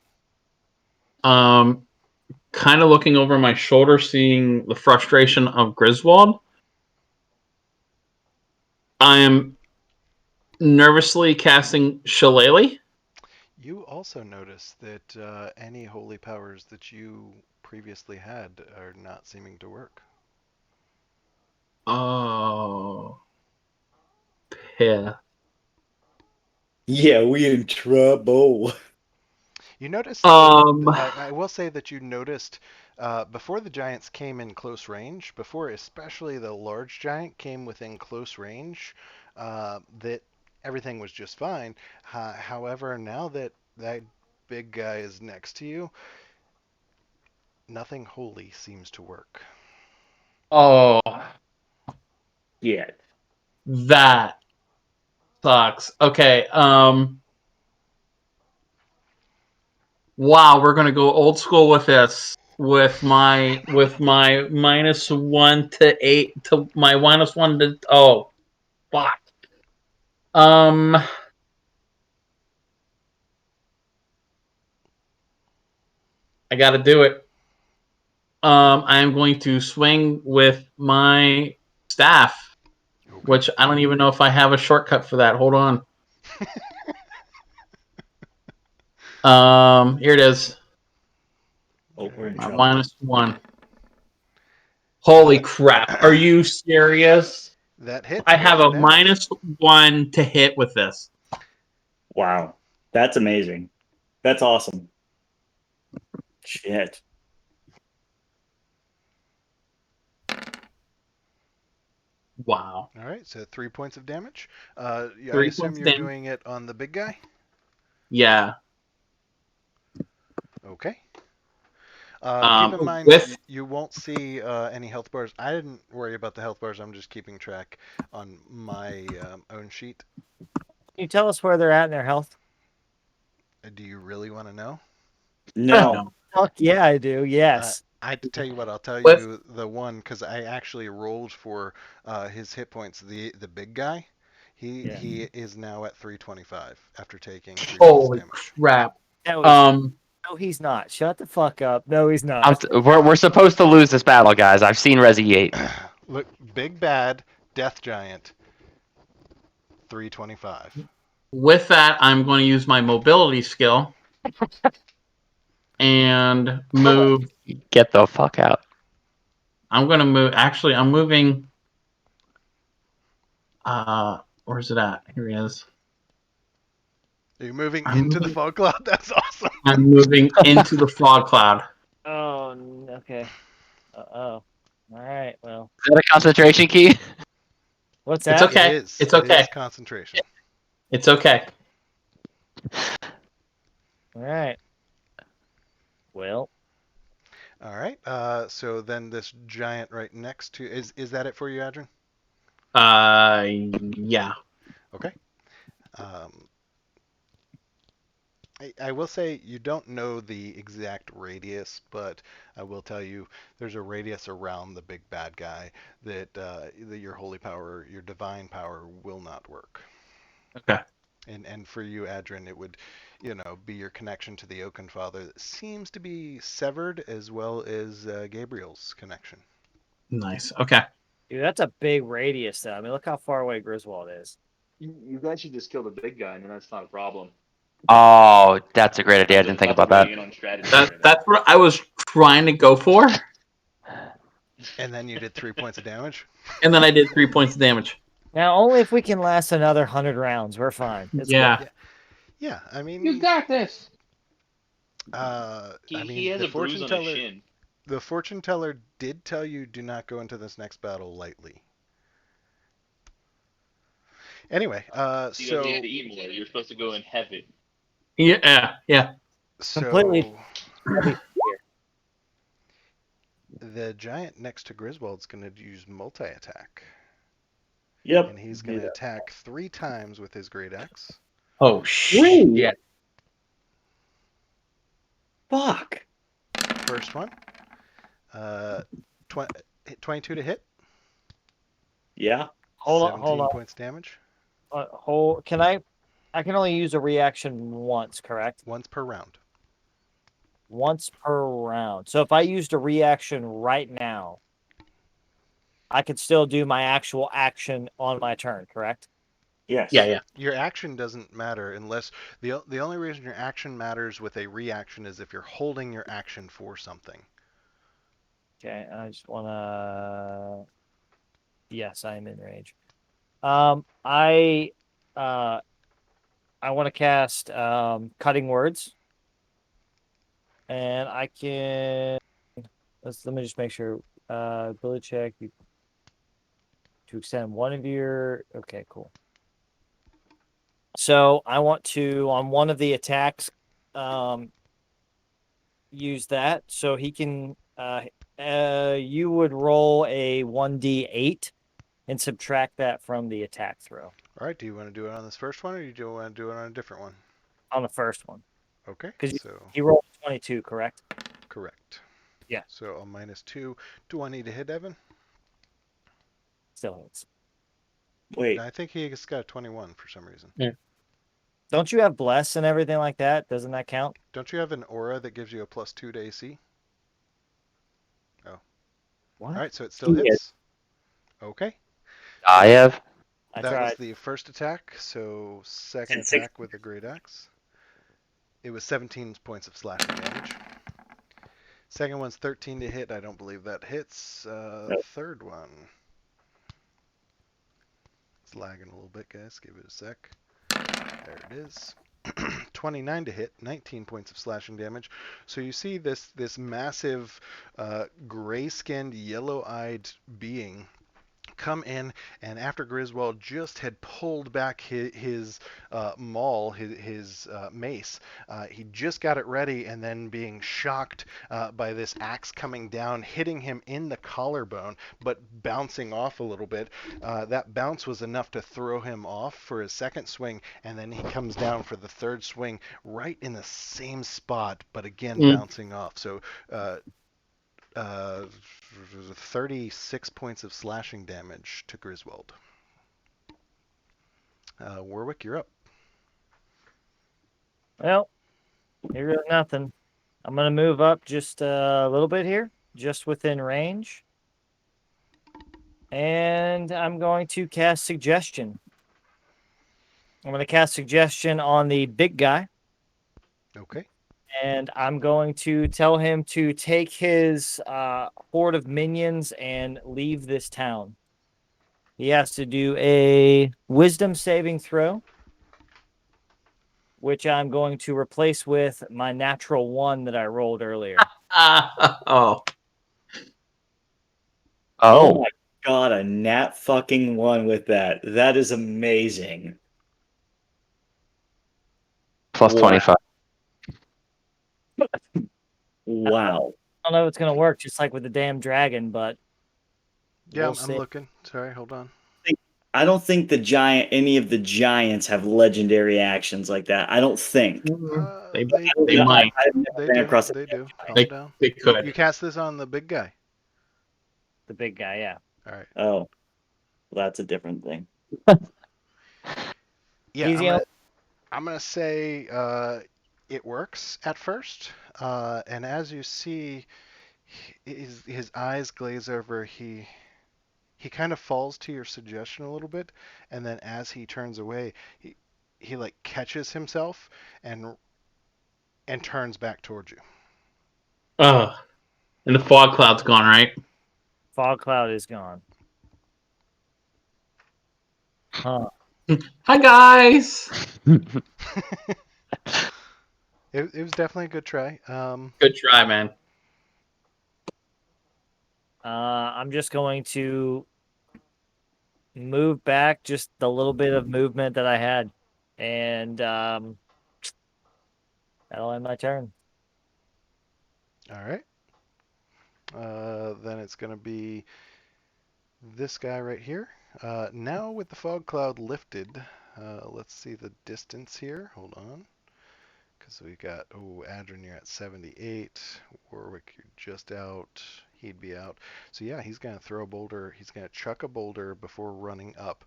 Kind of looking over my shoulder, seeing the frustration of Griswold. I am nervously casting Shillelagh. You also notice that any holy powers that you previously had are not seeming to work. Oh, yeah. Yeah, we in trouble. You noticed, Um. I will say that you noticed before the giants came in close range, before especially the large giant came within close range, that everything was just fine. However, now that that big guy is next to you, nothing holy seems to work. Oh, Yeah. that sucks. Okay. Wow, we're gonna go old school with this. With my -1 to 8 to my -1 to fuck. Um. I got to do it. I am going to swing with my staff, Okay. which I don't even know if I have a shortcut for that. Hold on. Here it is. Oh, we're in My trouble. -1. Holy crap! Are you serious? That hits. I What's have the a damage? -1 to hit with this. Wow. That's amazing. That's awesome. Shit. Wow. All right, so 3 points of damage. I 3 assume points you're damage. doing it on the big guy. Yeah. Okay. Keep in mind, With you won't see any health bars. I didn't worry about the health bars. I'm just keeping track on my own sheet. Can you tell us where they're at in their health? Do you really want to know? No. no. Fuck yeah, I do. Yes. I tell you what, I'll tell With you the one because I actually rolled for his hit points. The big guy, Yeah. he is now at 325 after taking 3 points of holy damage. crap. No, he's no, he's not. Shut the fuck up. No, he's not. We're supposed to lose this battle, guys. I've seen Resi 8. Look, big bad death giant, 325. With that, I'm going to use my mobility skill and move. Get the fuck out. I'm going to move. Actually, I'm moving. Where's it at? Here he is. Are you moving I'm into the moving- fog cloud? That's awesome. I'm moving into the fog cloud. Oh, okay. Oh. All right. Well, Is that a concentration key? what's It's that? okay. It is. It's It okay. is concentration. It's okay. All right. Well, All right. So then this giant right next to is that it for you, Adrian? Yeah. Okay. Um, I will say you don't know the exact radius, but I will tell you there's a radius around the big bad guy that your holy power, your divine power, will not work. Okay. And for you, Adrian, it would, be your connection to the Oaken Father that seems to be severed, as well as Gabriel's connection. Nice. Okay. dude, that's a big radius, though. I mean, look how far away Griswold is. You guys should just kill the big guy, and then that's not a problem. Oh, that's a great idea. I didn't think about that. Weighing in on strategy right now. That's what I was trying to go for, And then you did 3 points of damage. and then I did 3 points of damage. Now, only if we can last another 100 rounds, we're fine. It's Yeah. good. Yeah, I mean, You got this. He has a bruise on his shin. The fortune teller did tell you do not go into this next battle lightly. Anyway, You had to eat more. You're supposed to go in heavy. Yeah. Yeah. Completely. The giant next to Griswold's going to use multi-attack. Yep. And he's going to attack 3 times with his great axe. Oh shit. Fuck. First one. 22 to hit. Yeah. Hold 17 on. points damage. Can I can only use a reaction once, correct? Once per round. Once per round. So if I used a reaction right now, I could still do my actual action on my turn, correct? Yes. Yeah. Your action doesn't matter unless the only reason your action matters with a reaction is if you're holding your action for something. Okay, I just want to. Yes, I am in range. I want to cast Cutting Words, and I can. Let me just make sure. Ability check. To extend one of your. Okay, cool. So I want to on one of the attacks, use that so he can. You would roll a 1d8 and subtract that from the attack throw. All right, do you want to do it on this first one, or do you want to do it on a different one? On the first one. Okay, Because so he rolled 22, correct? correct. Yeah. So a -2. Do I need to hit Evan? Still hits. Wait. I think he's got a 21 for some reason. Yeah. Don't you have Bless and everything like that? Doesn't that count? Don't you have an aura that gives you a +2 to AC? Oh. What? All right, so it still hits. Okay. I have. I That was tried. the first attack, so second And six- attack with the great axe. It was 17 points of slashing damage. Second one's 13 to hit. I don't believe that hits. Third one. It's lagging a little bit, guys. Give it a sec. There it is. 29 to hit, 19 points of slashing damage. So you see this massive gray-skinned, yellow-eyed being come in, and after Griswold just had pulled back his maul, his mace, he just got it ready, and then being shocked by this axe coming down, hitting him in the collarbone, but bouncing off a little bit. That bounce was enough to throw him off for his second swing, and then he comes down for the third swing right in the same spot, but again bouncing off. So 36 points of slashing damage to Griswold. Warwick, you're up. Well, here goes nothing. I'm going to move up just a little bit here, just within range. And I'm going to cast Suggestion. I'm going to cast Suggestion on the big guy. Okay. And I'm going to tell him to take his horde of minions and leave this town. He has to do a wisdom saving throw, which I'm going to replace with my natural 1 that I rolled earlier. Oh. Oh my god, a nat fucking 1 with that. That is amazing. Plus Wow. 25. Wow. I don't know if it's going to work, just like with the damn dragon, but Yeah, we'll I'm see. looking. Sorry, hold on. I don't think any of the giants have legendary actions like that. I don't think. They They might. I've never They ran do. across They do. Calm They, down. they could. You cast this on the big guy. The big guy, yeah. All right. Oh, well, that's a different thing. Yeah, Easy I'm gonna say it works at first, and as you see, his eyes glaze over. He kind of falls to your suggestion a little bit, and then as he turns away, he like catches himself and turns back towards you. And the fog cloud's gone, right? Fog cloud is gone. Huh. Hi, guys. It was definitely a good try. Good try, man. I'm just going to move back just the little bit of movement that I had. And that'll end my turn. All right. Then it's gonna be this guy right here. Now with the fog cloud lifted, let's see the distance here. Hold on. Because we got, Adrian, you're at 78. Warwick, you're just out. He'd be out. So yeah, he's going to throw a boulder. He's going to chuck a boulder before running up.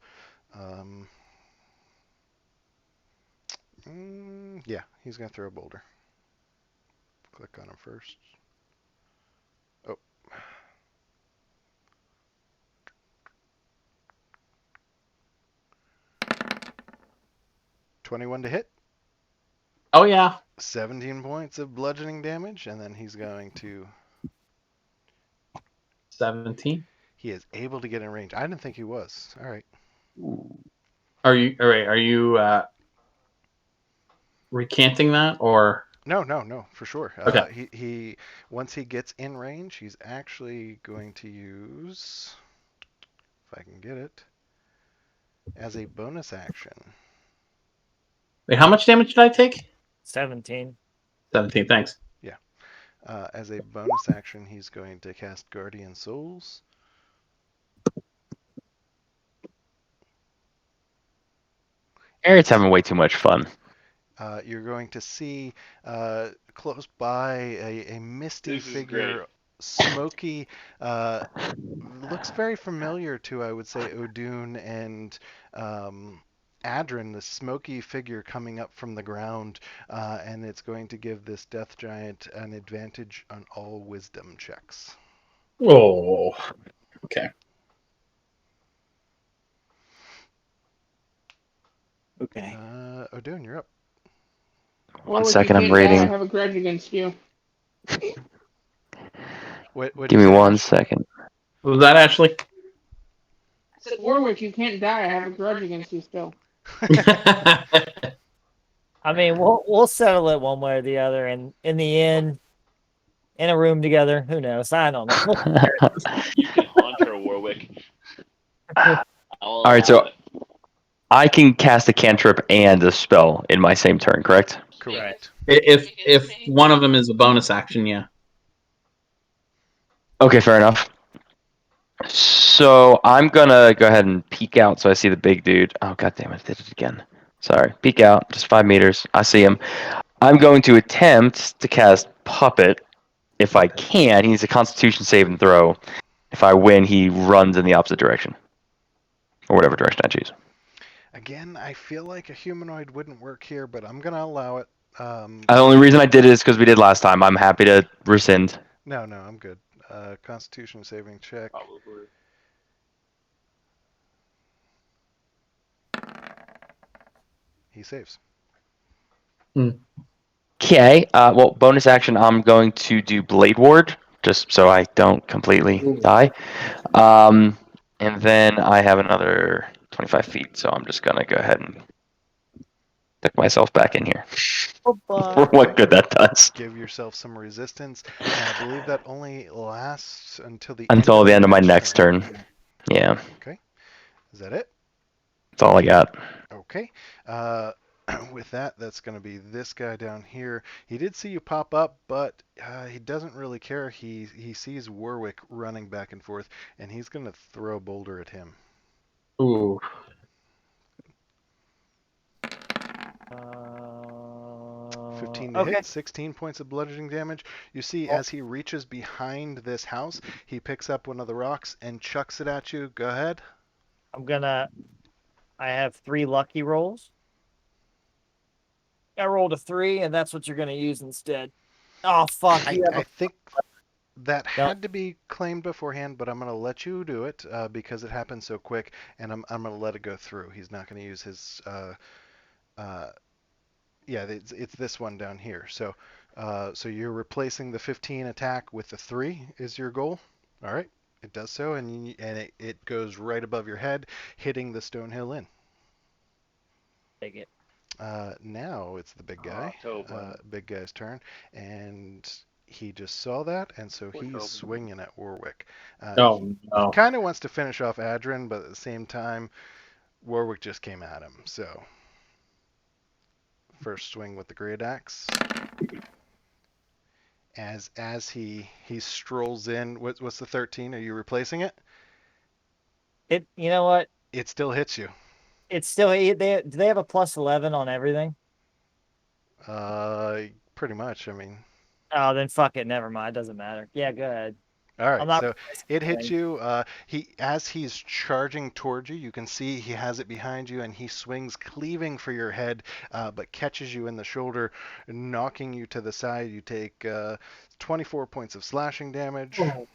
Yeah, he's going to throw a boulder. Click on him first. Oh. $21 to hit. Oh, yeah. 17 points of bludgeoning damage, and then he's going to... 17. He is able to get in range. I didn't think he was. All right. Are you recanting that, or? No, for sure. Okay. He once he gets in range, he's actually going to use, if I can get it, as a bonus action. Wait, how much damage did I take? 17. 17, thanks. Yeah. As a bonus action, he's going to cast Guardian Souls. Eric's having way too much fun. You're going to see close by a misty This is figure, great. smoky, looks very familiar to, I would say, Odun and Adrin, the smoky figure coming up from the ground, and it's going to give this death giant an advantage on all wisdom checks. Oh, okay. Okay. Odun, you're up. Or One if second, you I'm can't die, I rating. have a grudge against you. What'd Give you me say, one Ash? second. Was that Ashley? I said, Warwick, you can't die. I have a grudge against you still. I mean, we'll settle it one way or the other, and in the end, in a room together. Who knows? I don't know. You can haunt her, Warwick. All right, so it. I can cast a cantrip and a spell in my same turn, correct? Correct. If one of them is a bonus action, yeah. Okay, fair enough. So I'm gonna go ahead and peek out so I see the big dude. Oh god damn it, I did it again. Sorry. Peek out, just 5 meters. I see him. I'm going to attempt to cast Puppet. If I can, he needs a Constitution save and throw. If I win, he runs in the opposite direction. Or whatever direction I choose. Again, I feel like a humanoid wouldn't work here, but I'm gonna allow it. The only reason I did it is because we did last time. I'm happy to rescind. No, I'm good. Constitution saving check. Probably. He saves. Okay. Well, bonus action, I'm going to do Blade Ward, just so I don't completely die. And then I have another 25 feet, so I'm just gonna go ahead and tuck myself back in here. For what good that does. Give yourself some resistance, and I believe that only lasts until the Until the end of my next turn. turn. Yeah, Okay. Is that it? that's all I got. Okay. With that, that's going to be this guy down here. He did see you pop up, but he doesn't really care. He sees Warwick running back and forth, and he's going to throw a boulder at him. Ooh. 15 to hit, 16 points of bludgeoning damage. You see, as he reaches behind this house, he picks up one of the rocks and chucks it at you. Go ahead. I have 3 lucky rolls. I rolled a 3, and that's what you're gonna use instead. Oh fuck! I think that had to be claimed beforehand, but I'm going to let you do it because it happened so quick, and I'm going to let it go through. He's not going to use his. Yeah, it's this one down here. So, so you're replacing the 15 attack with the 3 is your goal. All right, it does so, and it goes right above your head, hitting the Stonehill Inn. Take it. Now it's the big guy. Big guy's turn, and he just saw that, and so he's swinging at Warwick. No. He kind of wants to finish off Adrian, but at the same time, Warwick just came at him. So first swing with the great axe. As he strolls in, what's the 13? Are you replacing it? You know what? It still hits you. It's still do they have a plus 11 on everything? Pretty much. I mean. Oh, then fuck it. Never mind. It doesn't matter. Yeah, go ahead. All right, so it hits you. As he's charging towards you, you can see he has it behind you, and he swings, cleaving for your head, but catches you in the shoulder, knocking you to the side. You take 24 points of slashing damage. Oh.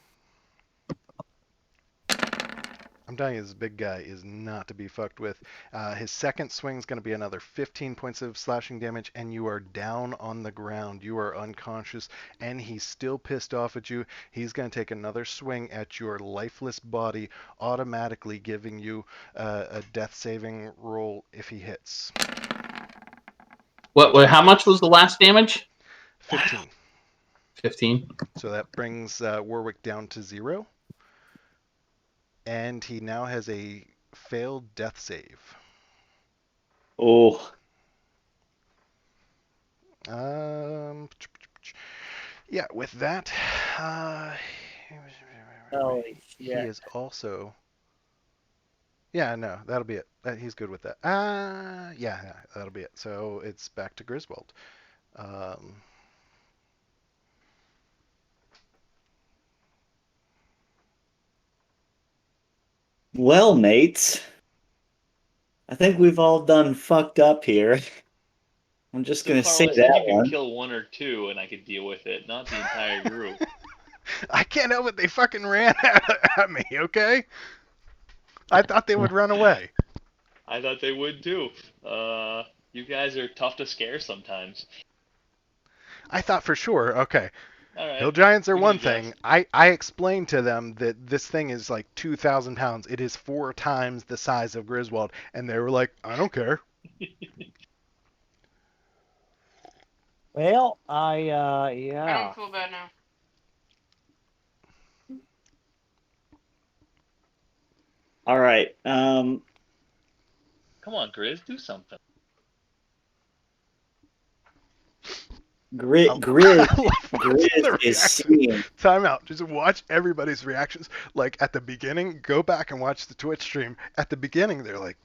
I'm telling you, this big guy is not to be fucked with. His second swing is going to be another 15 points of slashing damage, and you are down on the ground. You are unconscious, and he's still pissed off at you. He's going to take another swing at your lifeless body, automatically giving you a death saving roll if he hits. What? How much was the last damage? 15. 15. So that brings Warwick down to 0. And he now has a failed death save. Oh. Yeah, with that, he is also. Yeah, no, that'll be it. He's good with that. Yeah, that'll be it. So it's back to Griswold. Well, mates, I think we've all done fucked up here. I'm just gonna say Carlos, that you one. could kill 1 or 2, and I could deal with it, not the entire group. I can't help it. They fucking ran at me. Okay. I thought they would run away. I thought they would too. You guys are tough to scare sometimes. I thought for sure. Okay. All right. Hill giants are one thing. I explained to them that this thing is like 2,000 pounds. It is 4 times the size of Griswold, and they were like, "I don't care." Well, yeah. I don't feel bad now. All right. Come on, Grizz, do something. Grizz, I love watching Grizz the is reaction. seeing. Time out. Just watch everybody's reactions. Like at the beginning, go back and watch the Twitch stream. At the beginning, they're like,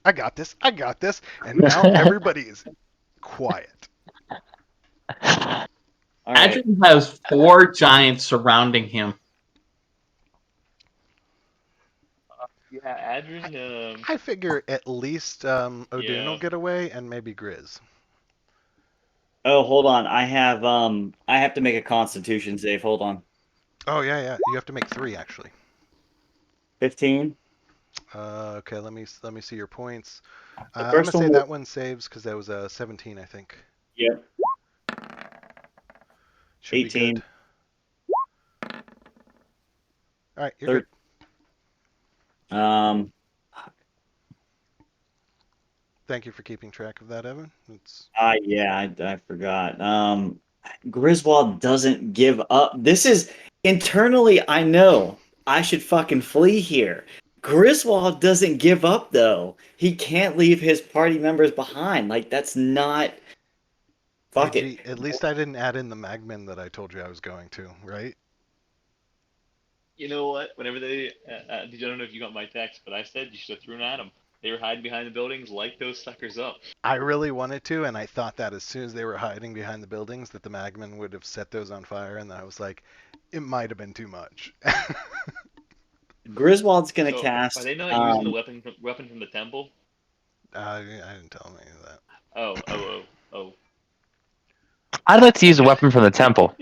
I got this, I got this. And now everybody is quiet. All right. Adrian has 4 giants surrounding him. Yeah, Adrian. I figure at least Odin will Yeah. get away and maybe Grizz. Oh, hold on. I have to make a Constitution save. Hold on. Oh, yeah, yeah. You have to make 3, actually. 15. Okay, let me see your points. The I'm gonna first say one. that one saves because that was a 17, I think. Yep. Should be 18. good. All right, you're 13. good. Thank you for keeping track of that, Evan. It's Yeah, I forgot. Griswold doesn't give up. This is internally, I know I should fucking flee here. Griswold doesn't give up though. He can't leave his party members behind. Like that's not. Hey, Fuck it. gee, at least I didn't add in the Magman that I told you I was going to, right? You know what? Whenever they, I don't know if you got my text, but I said you should have thrown at them. They were hiding behind the buildings. Light those suckers up. I really wanted to, and I thought that as soon as they were hiding behind the buildings, that the Magman would have set those on fire, and I was like, it might have been too much. Griswold's gonna So are cast. they not using the weapon from the temple? I didn't tell him any of that. Oh. I'd like to use a weapon from the temple.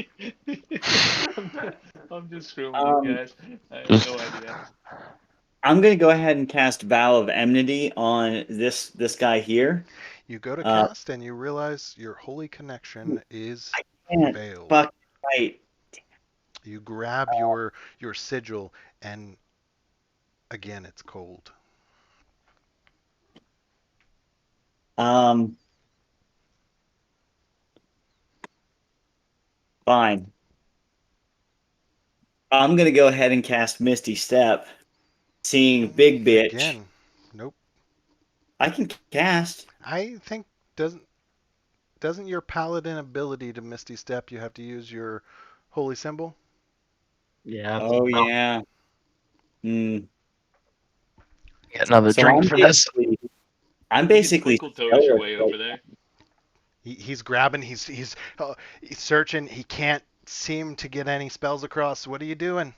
I'm just screwing with you guys. I have no idea. I'm gonna go ahead and cast Vow of Enmity on this guy here. You go to cast, and you realize your holy connection is I can't failed. fuck right. You grab your sigil, and again, it's cold. Fine. I'm gonna go ahead and cast Misty Step. Seeing Big Bitch. Again, nope. I can cast. I think doesn't your paladin ability to Misty Step, you have to use your holy symbol? Yeah. Oh yeah. Get another So drink for this. I'm You basically twinkle toes your way over there. He's grabbing. He's searching. He can't seem to get any spells across. What are you doing?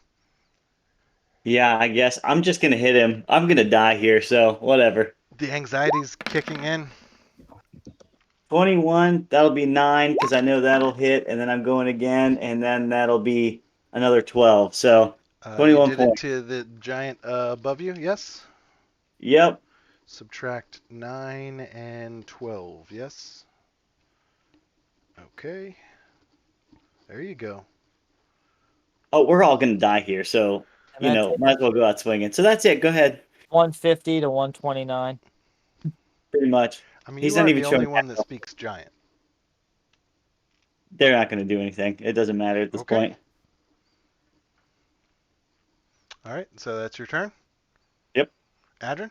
Yeah, I guess I'm just gonna hit him. I'm gonna die here, so whatever. The anxiety's kicking in. 21, that'll be 9 because I know that'll hit, and then I'm going again, and then that'll be another 12. So You 21 did it points. to the giant above you. Yes. Yep. Subtract 9 and 12. Yes. Okay. There you go. Oh, we're all gonna die here, so And that's it. might as well go out swinging. So that's it. Go ahead. 150 to 129. Pretty much. I mean, He's you not are even the only showing one that that. speaks giant. They're not gonna do anything. It doesn't matter at this Okay. point. All right. So that's your turn. Yep. Adrian.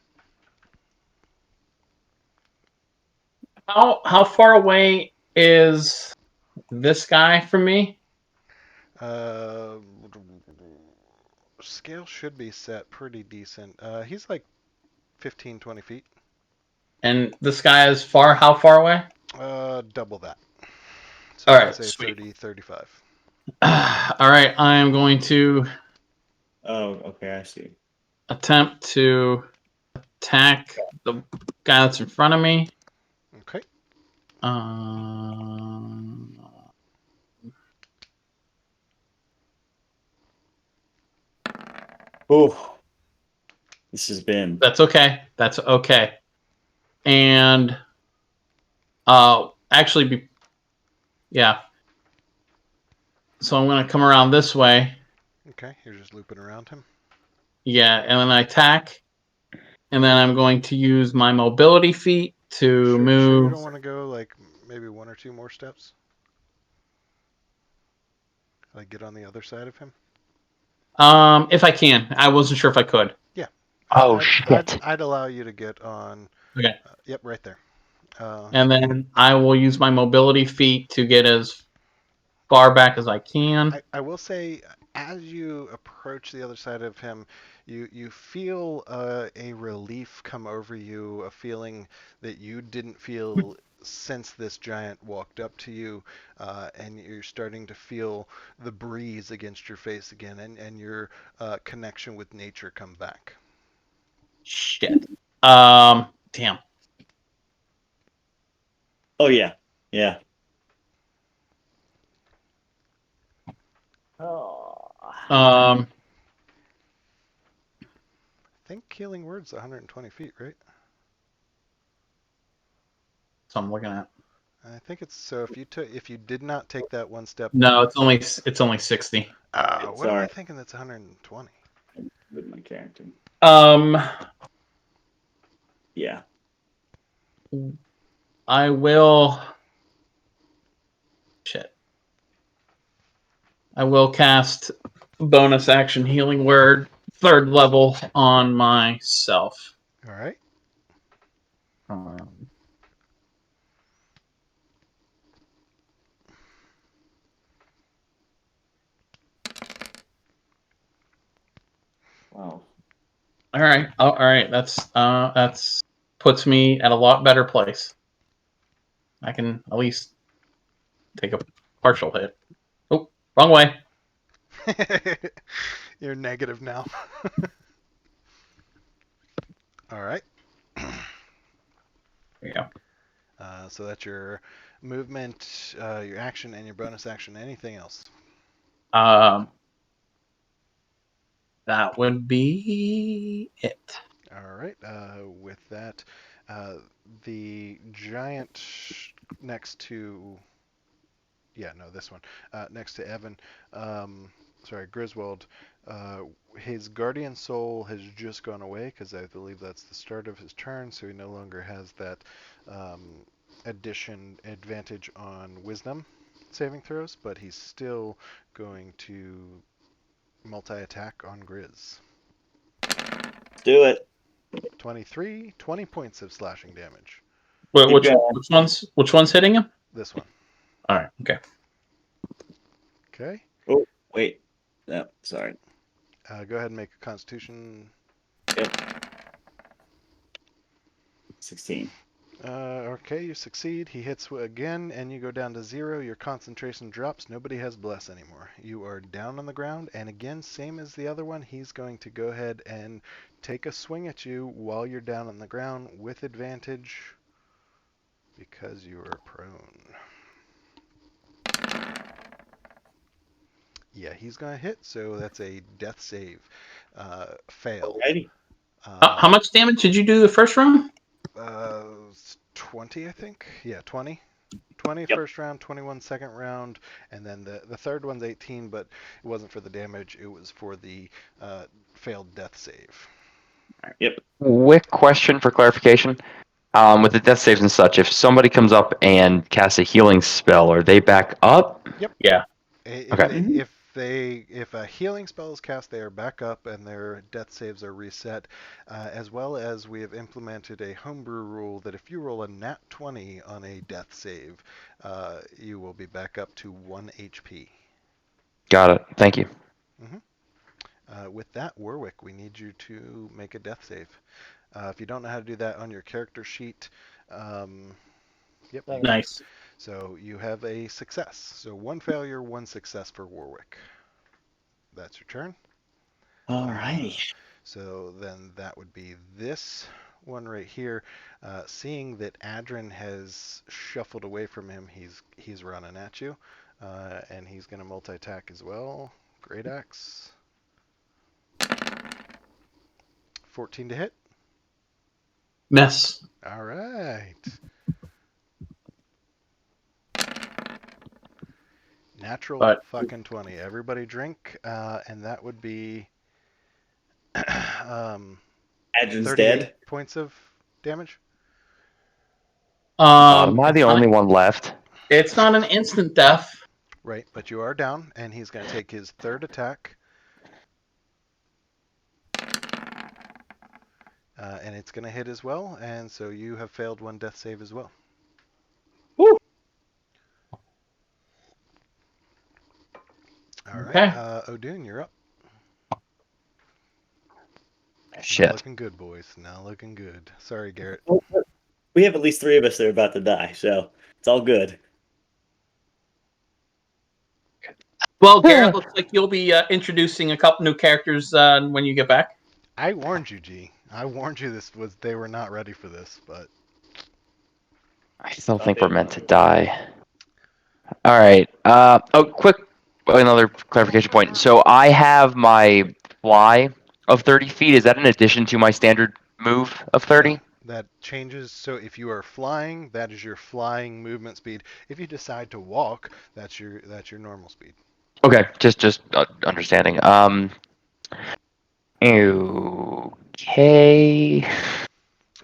How far away is this guy from me? Scale should be set pretty decent. He's like 15, 20 feet. And this guy is how far away? Double that. So All I would right, say sweet. 30, 35. All right, I am going to Oh, okay, I see. attempt to attack the guy that's in front of me. Okay. Oh, this has been. That's okay. That's okay. And actually, yeah. So I'm going to come around this way. Okay, you're just looping around him. Yeah, and then I attack. And then I'm going to use my mobility feat to move. Sure you don't want to go like maybe 1 or 2 more steps? Like get on the other side of him? If I can. I wasn't sure if I could. Yeah. Oh, I'd, shit. I'd allow you to get on. Okay. Yep, right there. And then I will use my mobility feat to get as far back as I can. I will say, as you approach the other side of him, you feel a relief come over you, a feeling that you didn't feel since this giant walked up to you, and you're starting to feel the breeze against your face again, and your connection with nature come back. Shit. Damn. Oh yeah, yeah. Oh. Um, I think Healing Word's 120 feet, right? so I'm looking at. I think it's so. If you did not take that one step, No, it's only 60. what am I Sorry, thinking? That's 120. with my character. Um, Yeah. I will. Shit. I will cast bonus action healing word 3rd level on myself. All right. Um, Wow. all right. Oh, all right. That's puts me at a lot better place. I can at least take a partial hit. Oh, wrong way. You're negative now. All right. There you go. So that's your movement, your action, and your bonus action. Anything else? Um, that would be it. All right. With that, the giant next to, yeah, no, this one, next to Evan, sorry, Griswold, uh, his guardian soul has just gone away because I believe that's the start of his turn, so he no longer has that advantage on wisdom saving throws, but he's still going to multi-attack on Grizz. Do it. 23, 20 points of slashing damage. Wait, Keep going. which one's hitting him? This one. All right. Okay. Okay. Oh, wait. No, sorry. Go ahead and make a Constitution. Yep. 16. Okay, you succeed. He hits again, and you go down to 0. Your concentration drops. Nobody has bless anymore. You are down on the ground, and again, same as the other one, he's going to go ahead and take a swing at you while you're down on the ground with advantage because you are prone. Yeah, he's going to hit, so that's a death save. Fail. Alrighty. How much damage did you do the first round? 20, I think. Yeah, 20. 20 Yep. first round, 21 second round, and then the third one's 18, but it wasn't for the damage, it was for the failed death save. Yep. Quick question for clarification. With the death saves and such, if somebody comes up and casts a healing spell, are they back up? Yep. Yeah. If Okay. if a healing spell is cast, they are back up and their death saves are reset. As well as we have implemented a homebrew rule that if you roll a nat 20 on a death save, you will be back up to 1 HP. Got it. Thank you. With that, Warwick, we need you to make a death save. If you don't know how to do that on your character sheet, yep. Nice. So you have a success. So 1 failure, 1 success for Warwick. That's your turn. Alrighty. So then that would be this one right here. Seeing that Adrin has shuffled away from him, he's running at you, and he's going to multi-attack as well. Great axe. 14 to hit. Miss. All right. Natural But fucking 20. Everybody drink, and that would be Adrin's 38 dead. points of damage. Am I it's the not, only one left? it's not an instant death. Right, but you are down, and he's going to take his third attack. and it's going to hit as well, and so you have failed one death save as well. Woo. All right, Okay. Odun, you're up. Shit. Not looking good, boys. Not looking good. Sorry, Garrett. We have at least 3 of us that are about to die, so it's all good. Well, Garrett, looks like you'll be introducing a couple new characters when you get back. I warned you, G. I warned you they were not ready for this, but I still think we're meant to die. All right. Quick, another clarification point. So I have my fly of 30 feet. Is that in addition to my standard move of 30? no, that changes. So if you are flying, that is your flying movement speed. If you decide to walk, that's your normal speed. Okay, just understanding. Okay.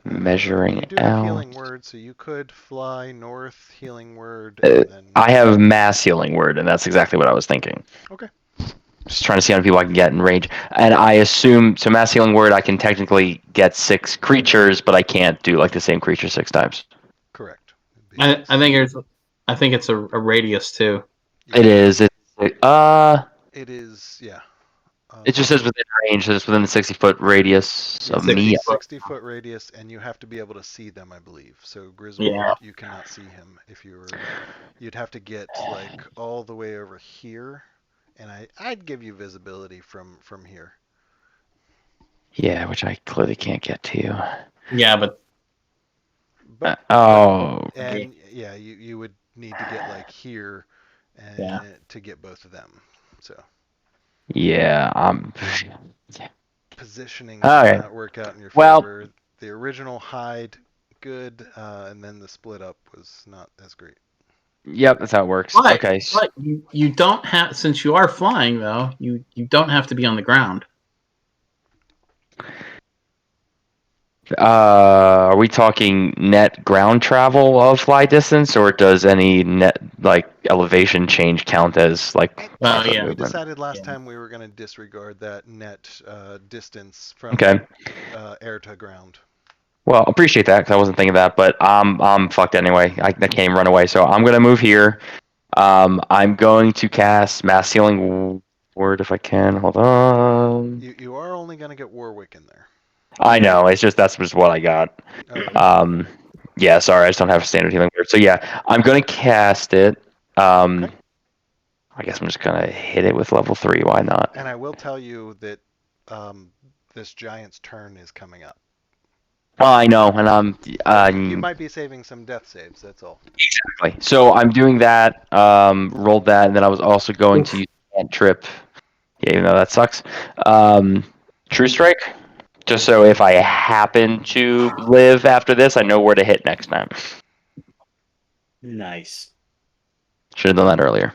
Measuring You do have out. healing word, so you could fly north, healing word, and then. I have mass healing word, and that's exactly what I was thinking. Okay. Just trying to see how many people I can get in range. And I assume, so mass healing word, I can technically get 6 creatures, but I can't do like the same creature 6 times. Correct. I think it's a radius too. It is. It is, yeah. It just says within range, so it's within the 60-foot radius Yeah, of me. 60-foot radius, and you have to be able to see them, I believe. So Griswold, Yeah. you cannot see him if you were. You'd have to get like all the way over here, and I'd give you visibility from here. Yeah, which I clearly can't get to. Yeah, but And yeah, you would need to get like here, and to get both of them. So. Yeah, Positioning Okay. did not work out in your favor. The original hide, good, and then the split up was not as great. Yep, that's how it works. but, Okay. but you don't have, since you are flying though, you don't have to be on the ground. Are we talking net ground travel of fly distance, or does any net like elevation change count as like? Well, We yeah. decided last time we were going to disregard that net distance from Okay. Air to ground. Well, appreciate that because I wasn't thinking that, but I'm fucked anyway. I can't even run away, so I'm gonna move here. I'm going to cast mass healing word if I can. Hold on. You are only going to get Warwick in there. I know. It's just that's just what I got. Okay. Yeah. Sorry, I just don't have a standard healing word. So yeah, I'm gonna cast it. Okay. I guess I'm just gonna hit it with level 3. Why not? And I will tell you that this giant's turn is coming up. Well, I know, and you might be saving some death saves. That's all. exactly. So I'm doing that. Rolled that, and then I was also going to use cantrip. Yeah, even though that sucks. True Strike. Just so if I happen to live after this, I know where to hit next time. Nice. Should have done that earlier.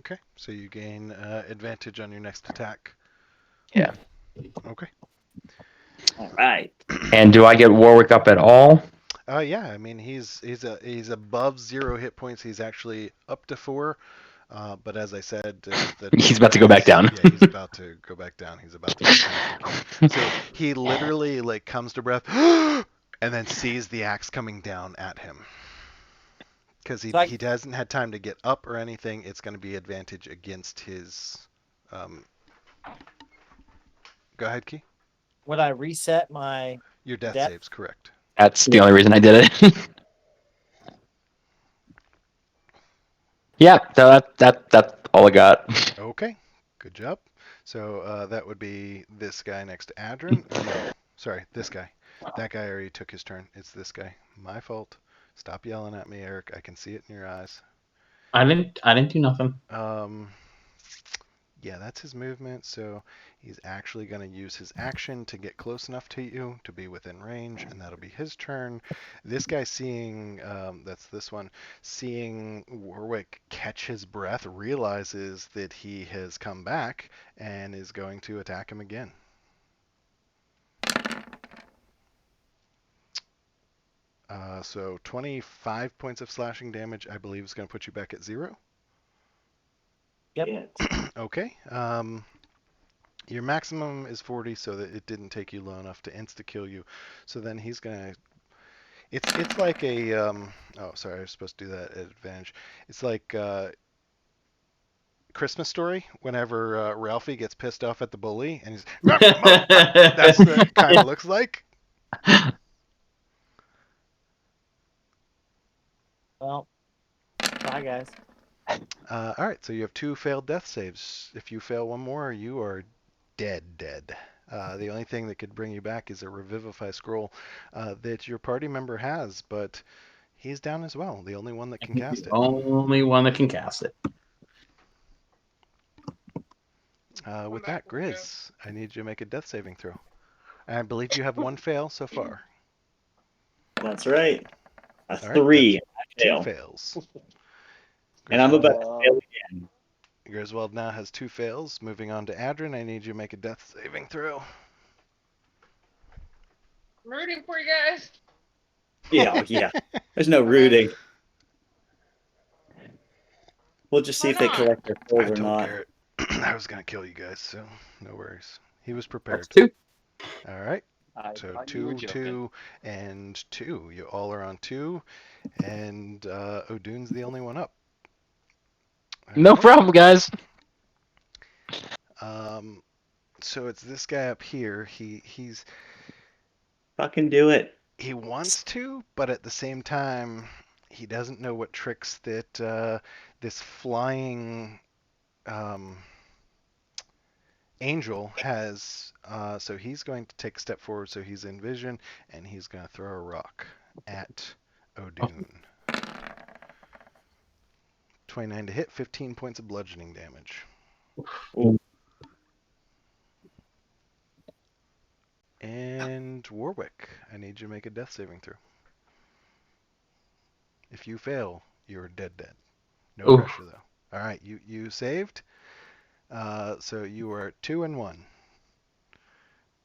Okay, so you gain advantage on your next attack. Yeah. Okay. All right. And do I get Warwick up at all? Yeah. I mean, he's above 0 hit points. He's actually up to 4. But as I said, He's about to go back down. Yeah, he's about to go back down. He's about to get So he literally like comes to breath and then sees the axe coming down at him. Because he hasn't had time to get up or anything. It's going to be advantage against his. Go ahead, Key. Would I reset my Your death saves, correct? That's the only reason I did it. Yeah, that's all I got. Okay, good job. So that would be this guy next to Adrin. Or no, sorry, this guy. That guy already took his turn. It's this guy. My fault. Stop yelling at me, Eric. I can see it in your eyes. I didn't do nothing. Yeah, that's his movement. So he's actually going to use his action to get close enough to you to be within range, and that'll be his turn. This guy seeing, that's this one, seeing Warwick catch his breath, realizes that he has come back and is going to attack him again. So 25 points of slashing damage, I believe, is going to put you back at 0. Yep. Okay. Your maximum is 40, so that it didn't take you low enough to insta kill you. So then he's gonna. It's like a oh, sorry, I was supposed to do that at advantage. It's like Christmas Story. Whenever Ralphie gets pissed off at the bully, and he's that's what it kind of looks like. Well, bye guys. All right, so you have 2 failed death saves. If you fail one more, you are dead. The only thing that could bring you back is a Revivify scroll that your party member has, but he's down as well. The only one that can cast the it. only one that can cast it. With that, Grizz, I need you to make a death saving throw. I believe you have 1 fail so far. That's right. A All right, 3. I 2 fail. fails. And I'm Griswold, about to fail again. Griswold now has 2 fails. Moving on to Adrin, I need you to make a death saving throw. Rooting for you guys. Yeah. There's no rooting. We'll just see Why if they not? collect their I souls or told not. Garrett I was going to kill you guys, so no worries. He was prepared. That's 2. All right. I So thought you were 2, joking. 2, and 2. You all are on 2, and Odun's the only one up. All No right. problem, guys. So it's this guy up here. He's Fucking do it. he wants to, but at the same time, he doesn't know what tricks that this flying angel has. So he's going to take a step forward. So he's in vision, and he's going to throw a rock at Odun. 29 to hit, 15 points of bludgeoning damage. Ooh. And Warwick, I need you to make a death saving throw. If you fail, you're dead. No Ooh. pressure though. All right, you saved. So you are 2 and 1.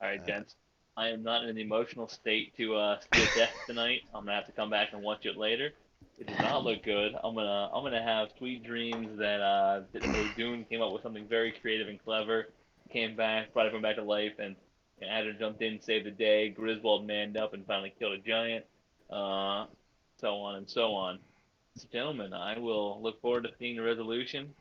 All right, gents. I am not in an emotional state to steal death tonight. I'm gonna have to come back and watch it later. It does not look good. I'm gonna have sweet dreams that Odun came up with something very creative and clever, came back, brought everyone back to life, and Adam jumped in, saved the day. Griswold manned up and finally killed a giant. So on and so on. So, gentlemen, I will look forward to seeing the resolution.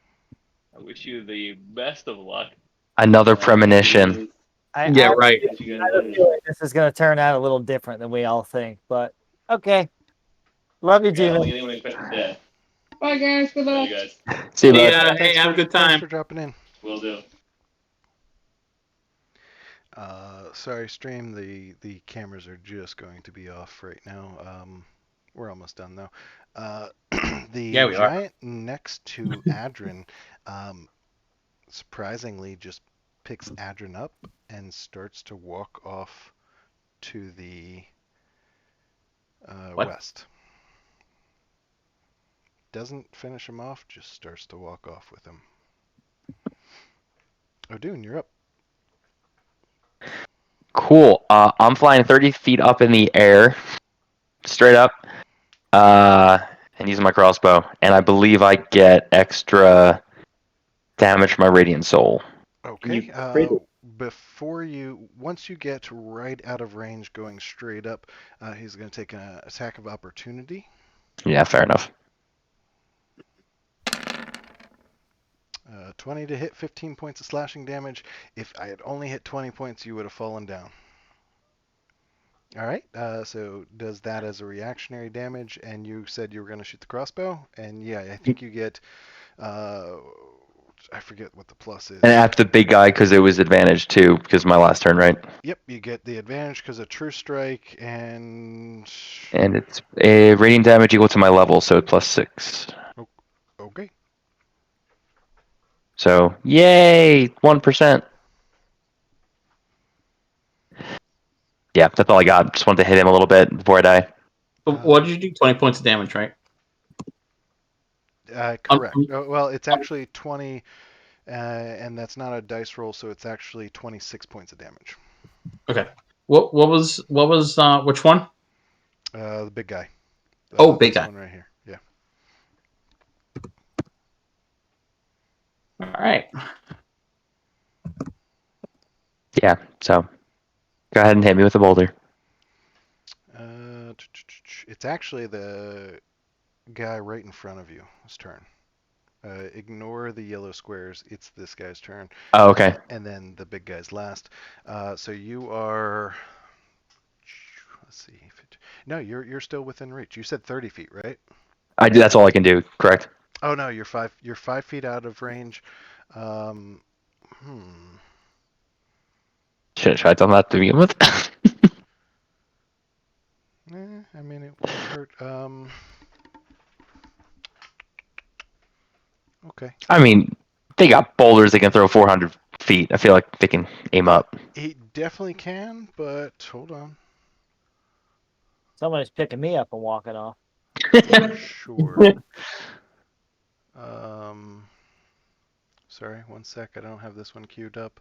I wish you the best of luck. Another premonition. Yeah, right. Catch you I guys have a later. feeling this is going to turn out a little different than we all think, but okay. Love you, Yeah, I don't Gina. think anyone expected death. Bye, guys. Good Love luck. you guys. See you, bud. Yeah, hey, have a good Thanks time. for dropping in. Will do. Sorry, stream. The cameras are just going to be off right now. We're almost done though. The Yeah, we are. giant next to Adrin, surprisingly, just picks Adrin up and starts to walk off to the What? west. Doesn't finish him off, just starts to walk off with him. Odun, you're up. Cool. I'm flying 30 feet up in the air, straight up, and using my crossbow. And I believe I get extra damage from my Radiant Soul. Okay. You Once you get right out of range going straight up, he's going to take an attack of opportunity. Yeah, fair enough. 20 to hit, 15 points of slashing damage. If I had only hit 20 points, you would have fallen down. All right, so does that as a reactionary damage, and you said you were going to shoot the crossbow, and yeah, I think you get, I forget what the plus is. And after the big guy, because it was advantage too, because my last turn, right? Yep, you get the advantage because of True Strike, and... And it's a radiant damage equal to my level, so it's +6. Okay. So, yay, 1%. Yeah, that's all I got. Just wanted to hit him a little bit before I die. What did you do? 20 points of damage, right? Correct. Well, it's actually 20, and that's not a dice roll, so it's actually 26 points of damage. Okay. What was which one? The big guy. Big this guy. one right here. Yeah. All right. Yeah. So go ahead and hit me with a boulder. It's actually the guy right in front of you. His turn. Ignore the yellow squares. It's this guy's turn. Oh, okay. And then the big guy's last. So you are. Let's see. No, you're still within reach. You said 30 feet, right? That's all I can do. Correct. Oh no, you're 5 feet out of range. Um, hmm. Should I tell him that to begin with? I mean, it won't hurt. Okay. I mean, they got boulders they can throw 400 feet. I feel like they can aim up. He definitely can, but hold on. Somebody's picking me up and walking off. Sure. Sorry, one sec. I don't have this one queued up.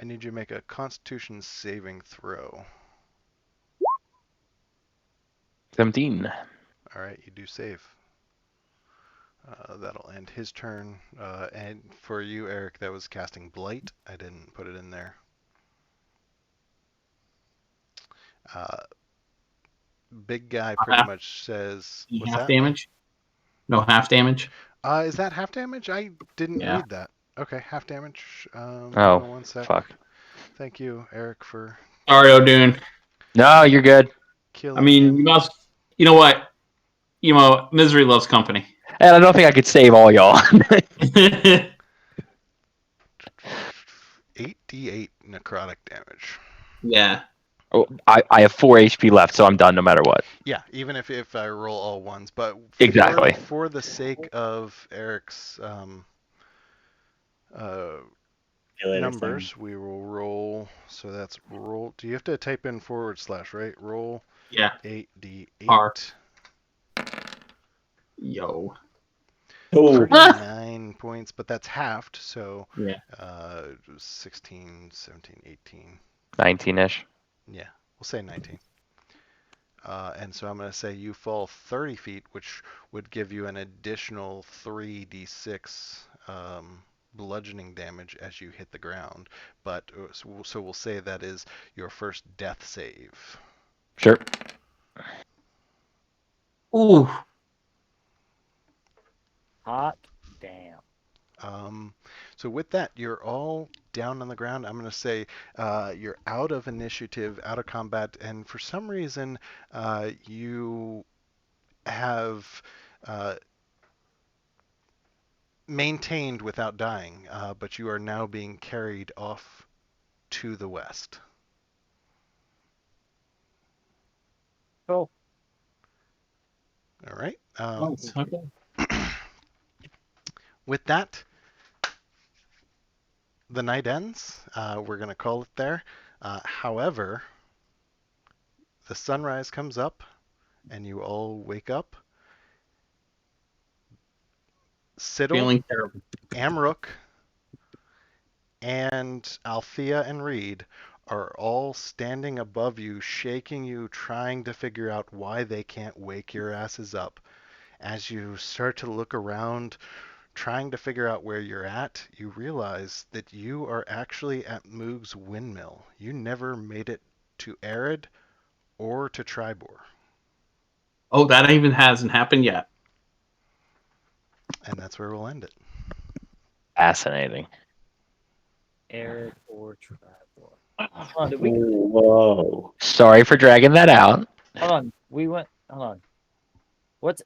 I need you to make a Constitution saving throw. 17. All right, you do save. That'll end his turn. And for you, Eric, that was casting Blight. I didn't put it in there. Big guy pretty much says, what's half that? damage? No half damage? Is that half damage? I didn't Yeah. read that. Okay, half damage. Hang Oh, on one sec. fuck. Thank you, Eric, for Sorry, O'Doon. No, you're good. killing I mean, him. you know what? Misery loves company. And I don't think I could save all y'all. 8d8 necrotic damage. Yeah. Oh, I have 4 HP left, so I'm done no matter what. Yeah, even if I roll all ones, but Exactly. for the sake of Eric's numbers, we will roll. So that's roll. Do you have to type in / right? Roll. Yeah. 8d8. R. Yo. 39 points, but that's halved, so Yeah. 16, 17, 18. 19-ish. Yeah, we'll say 19. And so I'm going to say you fall 30 feet, which would give you an additional 3d6 bludgeoning damage as you hit the ground. But so we'll say that is your first death save. Sure. Ooh. Hot damn. So with that, you're all down on the ground. I'm going to say you're out of initiative, out of combat, and for some reason you have maintained without dying, but you are now being carried off to the west. Cool. All right. Okay. With that, the night ends. We're going to call it there. However, the sunrise comes up, and you all wake up. Siddle, Feeling terrible. Amrook, and Althea and Reed are all standing above you, shaking you, trying to figure out why they can't wake your asses up. As you start to look around, trying to figure out where you're at, you realize that you are actually at Moog's windmill. You never made it to Arid or to Tribor. Oh, that even hasn't happened yet. And that's where we'll end it. Fascinating. Arid or Tribor. Whoa. Sorry for dragging that out. Hold on. Hold on. What's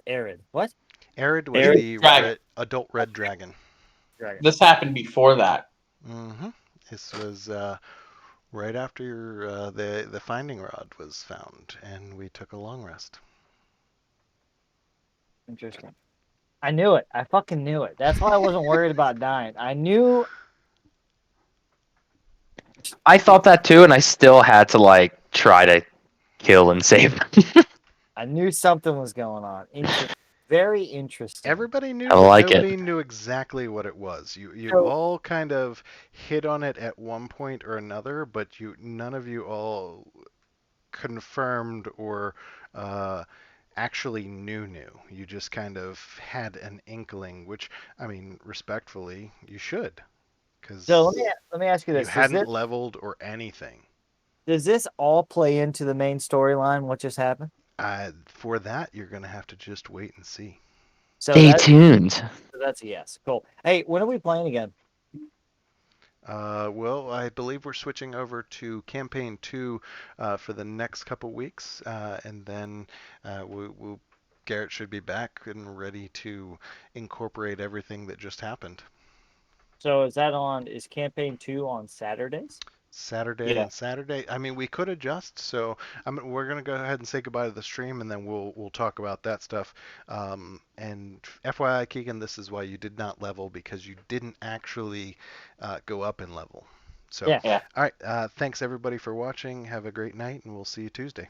Arid? What? Arid was Arid the dragon. adult red dragon. Dragon. This happened before that. Mm-hmm. This was right after the finding rod was found, and we took a long rest. Interesting. I knew it. I fucking knew it. That's why I wasn't worried about dying. I knew. I thought that too, and I still had to try to kill and save. I knew something was going on. Very interesting. Everybody knew, I but like it. nobody knew exactly what it was. You all kind of hit on it at one point or another, but none of you all confirmed or actually knew. You just kind of had an inkling, which, I mean, respectfully, you should, because So let me ask you you this: Does hadn't this leveled or anything. does this all play into the main storyline? What just happened? For that, you're going to have to just wait and see. So Stay tuned. that's a yes. Cool. Hey, when are we playing again? Well, I believe we're switching over to campaign 2 for the next couple weeks, and then Garrett should be back and ready to incorporate everything that just happened. So is campaign 2 on Saturdays? Saturday Yeah. and Saturday. I mean, we could adjust. So we're gonna go ahead and say goodbye to the stream, and then we'll talk about that stuff. And FYI, Keegan, this is why you did not level, because you didn't actually go up in level. So, Yeah. all right. Thanks everybody for watching. Have a great night, and we'll see you Tuesday.